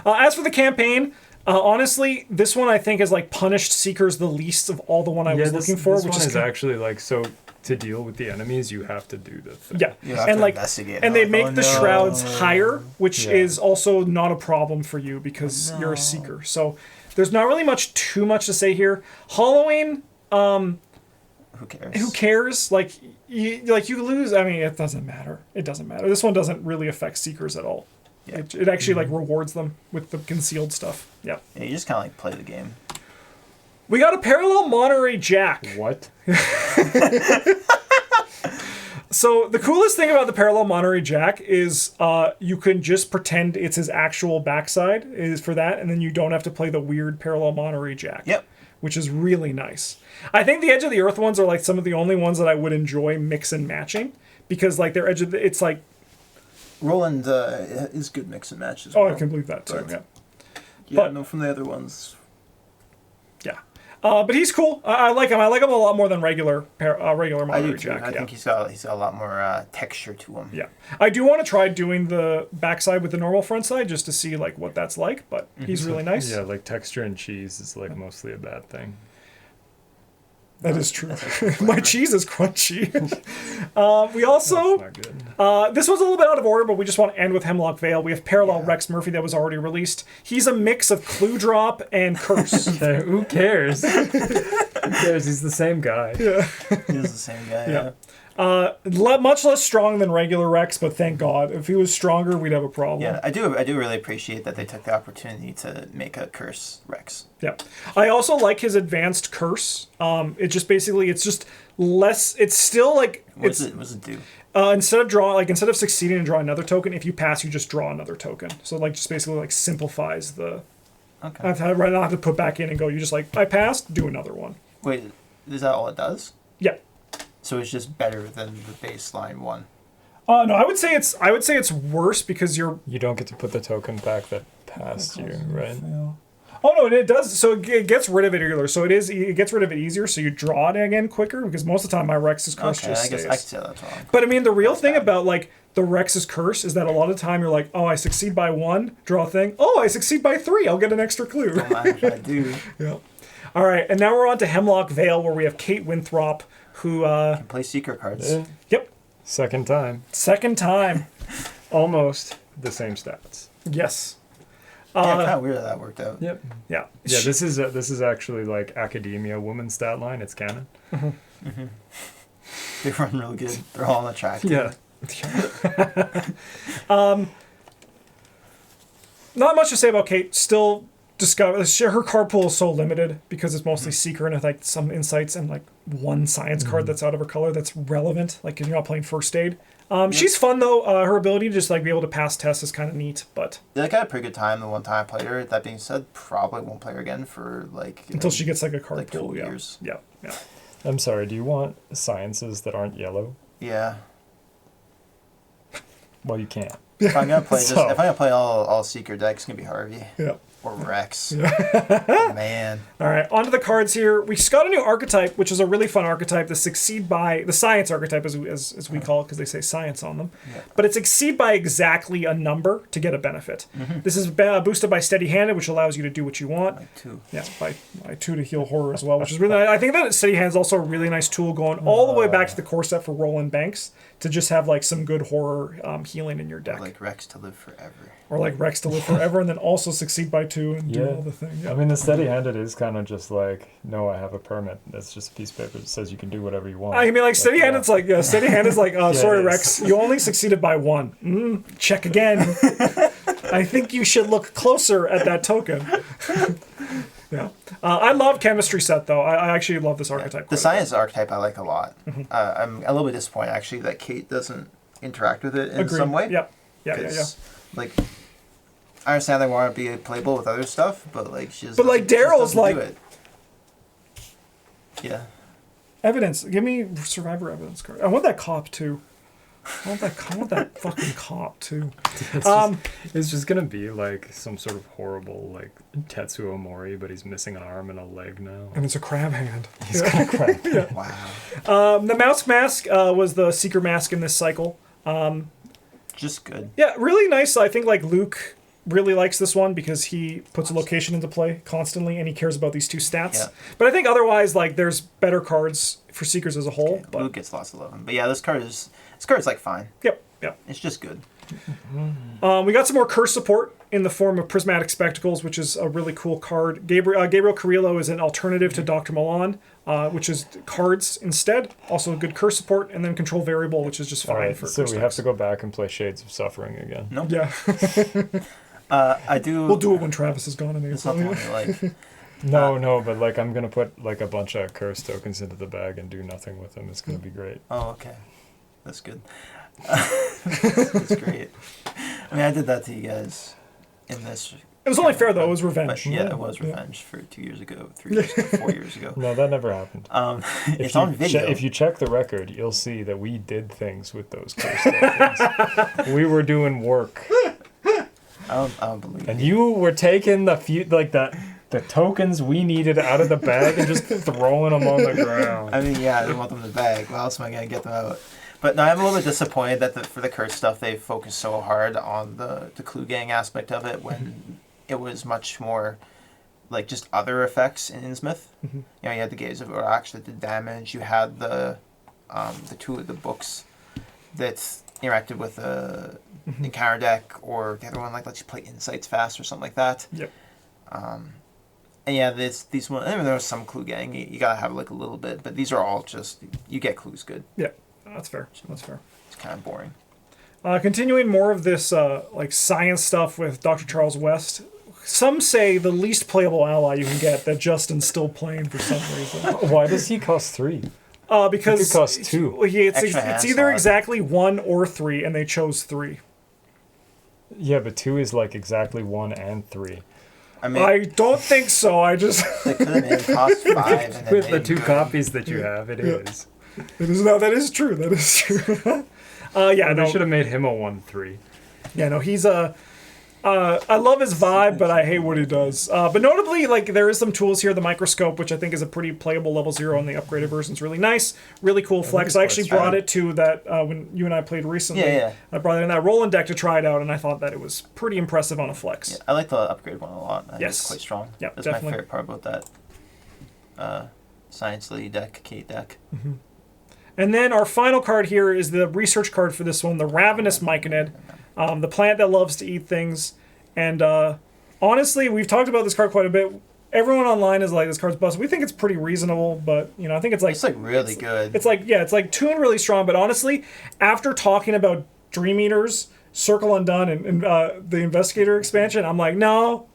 S1: As for the campaign, honestly, this one I think is like punished Seekers the least of all the one I was looking for,
S2: this
S1: which
S2: one
S1: is
S2: is actually like, so to deal with the enemies, you have to do the thing.
S1: yeah,
S3: you have
S1: and
S3: to
S1: like
S3: investigate.
S1: and they
S3: Like,
S1: make
S3: oh,
S1: the
S3: no.
S1: shrouds higher, which
S2: Yeah.
S1: is also not a problem for you because you're a Seeker. So there's not really too much to say here. Hollowing,
S3: Who cares?
S1: who cares? Like you lose. I mean, it doesn't matter. It doesn't matter. This one doesn't really affect Seekers at all.
S3: Yeah.
S1: It actually like rewards them with the concealed stuff. Yeah.
S3: Yeah, you just kind of like play the game.
S1: We got a parallel Monterey Jack.
S2: What?
S1: So the coolest thing about the parallel Monterey Jack is you can just pretend it's his actual backside is for that, and then you don't have to play the weird parallel Monterey Jack.
S3: Yep.
S1: Which is really nice. I think the Edge of the Earth ones are like some of the only ones that I would enjoy mix and matching, because like their it's like,
S5: Roland is good mix and match as
S1: oh,
S5: well.
S1: I can believe that too.
S5: But-
S1: Yeah.
S5: Yeah,
S1: but-
S5: no, from the other ones.
S1: Yeah. But he's cool. I like him. I like him a lot more than regular
S4: I
S1: Monterey
S4: do too.
S1: Jack.
S4: I think he's got a lot more texture to him.
S1: Yeah, I do want to try doing the backside with the normal front side just to see like what that's like. But he's really nice.
S2: Yeah, like texture and cheese is like mostly a bad thing.
S1: That is true. My cheese is crunchy. We also,
S2: That's not good.
S1: this was a little bit out of order, but we just want to end with Hemlock Vale. We have Parallel Rex Murphy that was already released. He's a mix of Clue Drop and Curse.
S2: Okay, who cares? Who cares? He's the same guy.
S1: Yeah.
S4: He is the same guy.
S1: Yeah. Much less strong than regular Rex, but thank God. If he was stronger, we'd have a problem.
S4: Yeah, I do really appreciate that they took the opportunity to make a Curse Rex.
S1: Yeah. I also like his advanced Curse. It just basically, it's just less, it's still like,
S4: What does it do?
S1: instead of succeeding and drawing another token, if you pass, you just draw another token. So like just basically like simplifies the,
S4: Okay.
S1: I've had, right now I have to put back in and go, you just like, I passed, do another one.
S4: Wait, is that all it does?
S1: Yeah.
S4: So it's just better than the baseline one.
S1: No, I would say it's worse because you're.
S2: You don't get to put the token back that passed you, right?
S1: Oh no, it does. So it gets rid of it earlier. So it gets rid of it easier. So you draw it again quicker because most of the time my Rex's Curse
S4: Okay,
S1: just
S4: I guess
S1: stays.
S4: I can see how that's wrong.
S1: But I mean, the real
S4: That's
S1: thing
S4: bad.
S1: about like the Rex's Curse is that a lot of the time you're like, oh, I succeed by 1, draw a thing. Oh, I succeed by 3, I'll get an extra clue.
S4: Don't mind if I do.
S1: Yeah. All right, and now we're on to Hemlock Vale where we have Kate Winthrop, who.
S4: Play secret cards.
S2: Yeah.
S1: Yep.
S2: Second time.
S1: Second time.
S2: Almost the same stats.
S1: Yes.
S4: Yeah, kind of weird how that worked out.
S2: Yep.
S1: Yeah.
S2: Yeah, this is actually like academia woman stat line. It's canon.
S4: They run real good. They're all on the track.
S2: Yeah.
S1: Not much to say about Kate. Still discover her card pool is so limited because it's mostly secret and like some insights and like one science card that's out of her color that's relevant. Like if you're not playing first aid. She's fun though. Her ability to just like be able to pass tests is kind of neat. But
S4: Yeah, I had a pretty good time the one time I played her. That being said, probably won't play her again for like
S1: until she gets like a card
S4: like
S1: pool.
S4: 2
S1: Yeah.
S4: years.
S1: Yeah. Yeah.
S2: I'm sorry. Do you want sciences that aren't yellow?
S4: Yeah.
S2: Well, you can't.
S4: If I'm gonna play
S2: So-
S4: if I'm gonna play all secret decks, it's gonna be Harvey
S1: Yeah.
S4: or Rex. Man.
S1: All right, onto the cards here. We just got a new archetype, which is a really fun archetype. The succeed by the science archetype, as we call it, because they say science on them.
S4: Yeah.
S1: But it's exceed by exactly a number to get a benefit. This is boosted by steady handed, which allows you to do what you want.
S4: Like 2.
S1: Yeah, by 2 to heal horror as well, which is really nice. I think that steady hand is also a really nice tool going all the way back to the core set for Roland Banks to just have like some good horror healing in your deck.
S4: Like Rex to live forever.
S1: Or like Rex to live forever and then also succeed by 2 and do
S2: Yeah.
S1: all the thing. Yeah.
S2: I mean, the steady-handed is kind of just like, no, I have a permit. That's just a piece of paper that says you can do whatever you want.
S1: I mean, like steady hand, it's like steady hand is like, sorry,
S2: it is.
S1: Rex, you only succeeded by 1. Check again. I think you should look closer at that token. Yeah, I love chemistry set though. I actually love this archetype.
S4: The
S1: quite a
S4: science archetype I like a lot. I'm a little bit disappointed actually that Kate doesn't interact with it in
S1: bit. Agreed.
S4: some way.
S1: Yeah.
S4: 'Cause, like, I understand they want to be playable with other stuff, but like she just.
S1: But, like,
S4: doesn't- she just
S1: Daryl's
S4: doesn't do
S1: like-
S4: it. Yeah.
S1: Evidence. Give me survivor evidence card. I want that cop too. I want that fucking cop too.
S2: It's just gonna be like some sort of horrible like Tetsuo Mori, but he's missing an arm and a leg now.
S1: And it's a crab hand.
S2: He's gonna cry.
S4: Wow.
S1: The mouse mask was the seeker mask in this cycle.
S4: Just good.
S1: Yeah, really nice. I think like Luke really likes this one because he puts a location into play constantly and he cares about these 2 stats.
S4: Yeah.
S1: But I think otherwise like there's better cards for Seekers as a whole. But
S4: Luke gets lots of love. But yeah, this card's like fine.
S1: yep.
S4: It's just good.
S1: We got some more curse support in the form of Prismatic Spectacles, which is a really cool card. Gabriel Carrillo is an alternative to Dr. Milan, which is cards instead. Also a good curse support, and then Control Variable, which is just
S2: All
S1: fine
S2: right,
S1: for
S2: so
S1: curse
S2: we have
S1: decks.
S2: to go back and play Shades of Suffering again.
S4: Nope.
S1: Yeah,
S4: I do.
S1: we'll do it when Travis is gone in
S4: It's not the
S1: April.
S4: one I like.
S2: No, but like I'm gonna put like a bunch of curse tokens into the bag and do nothing with them. It's gonna be great.
S4: Oh, okay. That's good. That's great. I mean, I did that to you guys in this.
S1: It was only fair though. It was
S4: But
S1: revenge.
S4: yeah, it was revenge for 2 years ago, 3 years ago, 4 years ago.
S2: No, that never happened.
S4: It's on video.
S2: If you check the record, you'll see that we did things with those curse tokens. We were doing work,
S4: I don't believe
S2: and
S4: it.
S2: you were taking the the tokens we needed out of the bag and just throwing them on the ground.
S4: I mean, yeah, I don't want them in the bag. Where else am I going to get them out? But no, I'm a little bit disappointed that for the curse stuff, they focused so hard on the clue gang aspect of it when it was much more like just other effects in Innsmouth. You know, you had the Gaze of Urax that did damage. You had the two of the books that interacted with the encounter deck, or the other one like lets you play insights fast or something like that.
S1: Yep.
S4: And yeah, these one. I mean, there was some clue gang. You gotta have like a little bit, but these are all just you get clues good.
S1: Yeah, that's fair. That's fair.
S4: It's kind of boring.
S1: Continuing more of this like science stuff with Dr. Charles West. Some say the least playable ally you can get that Justin's still playing for some reason.
S2: Why does he cost 3?
S1: Because
S2: it could cost 2.
S1: It's either exactly 1 or 3, and they chose 3.
S2: Yeah, but 2 is like exactly 1 and 3.
S4: I mean,
S1: I don't think so. I just
S4: they could have made it cost 5. And then
S2: With the
S4: made
S2: 2 copies that you have, it is.
S1: it is no. That is true. That is true. Yeah,
S2: They
S1: no.
S2: should have made him a 1/3.
S1: Yeah, no. He's a. I love his vibe, but I hate what he does. But notably, like there is some tools here. The microscope, which I think is a pretty playable level 0 on the upgraded version, is really nice, really cool flex. I actually brought it to that when you and I played recently.
S4: Yeah.
S1: I brought it in that Roland deck to try it out, and I thought that it was pretty impressive on a flex.
S4: Yeah, I like the upgrade one a lot. I think
S1: Yes.
S4: it's quite strong.
S1: Yeah,
S4: That's
S1: definitely.
S4: my favorite part about that Science Lady deck, Kate deck.
S1: And then our final card here is the research card for this one, the Ravenous Myconid, the plant that loves to eat things. And honestly, we've talked about this card quite a bit. Everyone online is like, this card's busted. We think it's pretty reasonable, but you know, I think it's like
S4: It's like really good.
S1: it's like tuned really strong. But honestly, after talking about Dream Eaters, Circle Undone, and the Investigator expansion, I'm like, no.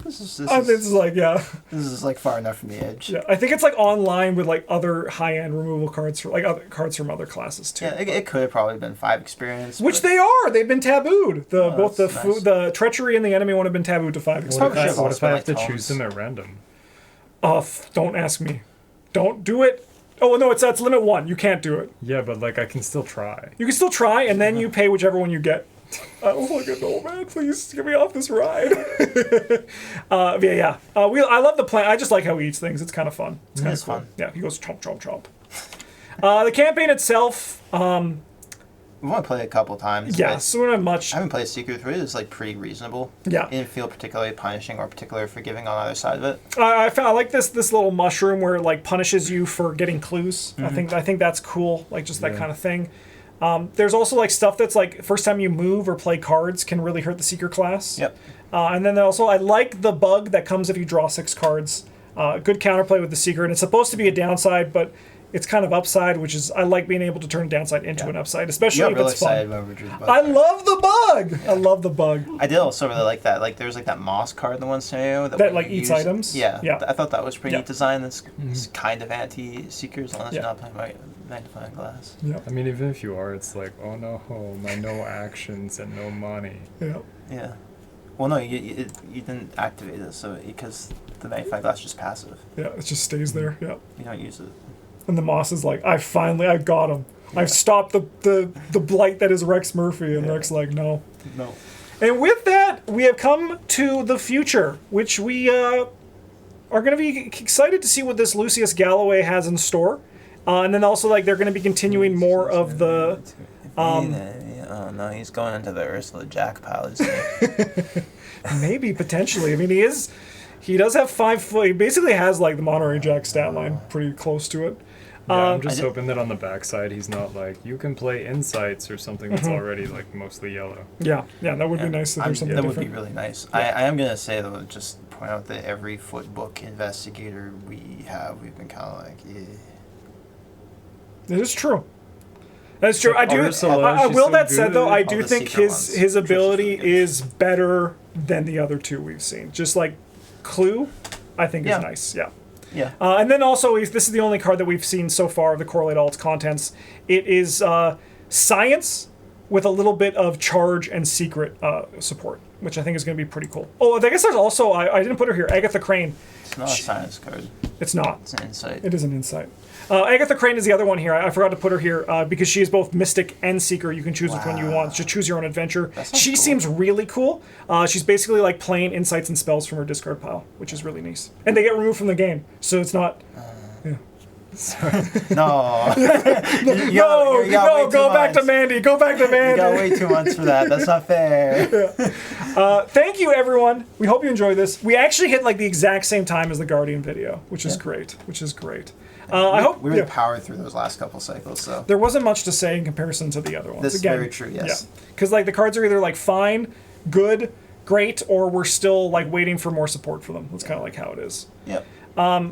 S4: This is
S1: This is like, yeah.
S4: this is like far enough from the edge.
S1: Yeah, I think it's like online with like other high-end removal cards for like other cards from other classes too.
S4: Yeah, it could have probably been 5 experience.
S1: Which
S4: but
S1: they are. They've been tabooed. Both the
S4: that's nice.
S1: the treachery and the enemy one have been tabooed to 5
S2: What
S1: experience.
S4: Probably
S2: if,
S4: should've
S2: what
S4: also
S2: if I
S4: been
S2: have to
S4: like
S2: choose
S4: tomes.
S2: them at random?
S1: Don't ask me. Don't do it. Oh no, it's limit 1. You can't do it.
S2: Yeah, but like I can still try.
S1: You can still try, and then you pay whichever one you get. I don't fucking know, man. Please get me off this ride. Yeah. I love the plant. I just like how he eats things. It's kind of fun. It's kind of
S4: It's fun.
S1: Yeah, he goes chomp, chomp, chomp. The campaign itself,
S4: We want to play it a couple times.
S1: yeah,
S4: but
S1: so we don't have much.
S4: I haven't played Secret 3. It's like pretty reasonable.
S1: Yeah.
S4: It didn't feel particularly punishing or particularly forgiving on either side of it.
S1: I like this little mushroom where it like punishes you for getting clues. I think that's cool. Like just that
S2: Yeah.
S1: kind of thing. There's also like stuff that's like first time you move or play cards can really hurt the seeker class.
S4: Yep.
S1: And then also I like the bug that comes if you draw 6 cards. Good counterplay with the seeker, and it's supposed to be a downside, but it's kind of upside, which is I like being able to turn downside into an upside, especially
S4: You got
S1: if
S4: really
S1: it's fun.
S4: excited when we drew the bug.
S1: I love the bug. I love the bug.
S4: I did also really like that. Like, there's like that moss card in the one scenario
S1: That,
S4: when
S1: like,
S4: you
S1: eats
S4: use-
S1: items?
S4: Yeah,
S1: Yeah.
S4: I thought that was pretty
S1: Yeah.
S4: neat design. That's it's kind of anti-seekers unless
S1: Yeah.
S4: you're not playing by magnifying glass.
S2: I mean, even if you are, it's like, oh no, my no actions and no money.
S1: Yeah.
S4: Yeah. Well, no, you didn't activate it, so because the magnifying glass is just passive.
S1: Yeah. It just stays there. Yeah.
S4: You don't use it.
S1: And the Moss is like, I got him. I've stopped the blight that is Rex Murphy. And Rex like, no.
S4: No.
S1: And with that, we have come to the future, which we are going to be excited to see what this Lucius Galloway has in store. And then also, like, they're going to be continuing more of the...
S4: oh no, he's going into the Ursula Jack pile, isn't he?
S1: Maybe, potentially. I mean, he does have 5 foot. He basically has, like, the Monterey Jack stat line pretty close to it.
S2: Yeah, I'm just hoping that on the backside he's not like, you can play Insights or something that's already like mostly yellow.
S1: Yeah, that would be nice if there's something
S4: that
S1: different.
S4: would be really nice. I am going to say, though, just point out that every foot book investigator we've been kind of like,
S1: It is true. That's true. I do.
S2: Ursula,
S1: I
S2: she's
S1: will
S2: so
S1: that said, though,
S2: good.
S1: I
S4: All
S1: do
S4: the
S1: think
S4: secret
S1: his
S4: ones.
S1: ability
S4: Trish is really
S1: is better than the other 2 we've seen. Just like Clue, I think is
S4: Yeah.
S1: nice. Yeah.
S4: Yeah.
S1: And then also, this is the only card that we've seen so far of the Correlate all its contents. It is Science, with a little bit of charge and secret support, which I think is going to be pretty cool. Oh, I guess there's also, I didn't put her here, Agatha Crane.
S4: It's not a science card.
S1: It's not.
S4: It's an insight.
S1: It is an insight. Agatha Crane is the other one here. I forgot to put her here because she is both Mystic and Seeker. You can choose which one you want. Just choose your own adventure. She
S4: cool.
S1: seems really cool. She's basically like playing insights and spells from her discard pile, which is really nice. And they get removed from the game, so it's not...
S4: No.
S1: No, go back to Mandy. Go back to Mandy.
S4: You got way 2 months for that. That's not fair.
S1: Thank you, everyone. We hope you enjoyed this. We actually hit like the exact same time as the Guardian video, which is great. I hope
S5: we really powered through those last couple cycles, so
S1: there wasn't much to say in comparison to the other ones.
S5: this is very true. Yes.
S1: Because like the cards are either like fine, good, great, or we're still like waiting for more support for them. That's kind of like how it is.
S5: Yep.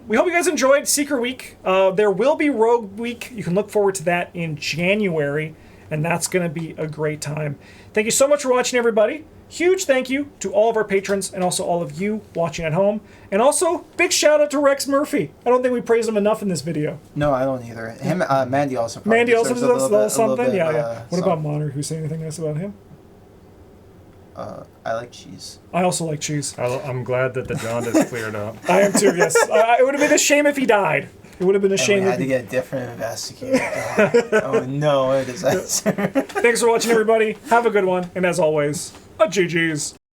S1: We hope you guys enjoyed Seeker Week. There will be Rogue Week. You can look forward to that in January, and that's going to be a great time. Thank you so much for watching, everybody. Huge thank you to all of our patrons and also all of you watching at home. And also, big shout out to Rex Murphy. I don't think we praised him enough in this video.
S5: No, I don't either. Him, Mandy also.
S1: Mandy also does a little something.
S5: Bit,
S1: Yeah. What about Monter? Who say anything nice about him?
S5: I like cheese.
S1: I also like cheese.
S2: I'm glad that the jaundice cleared up.
S1: I am too. Yes. It would have been a shame if he died. It would have been a shame.
S5: We had to get a different investigator. Oh no, what a disaster.
S1: Thanks for watching, everybody. Have a good one, and as always, a GG's.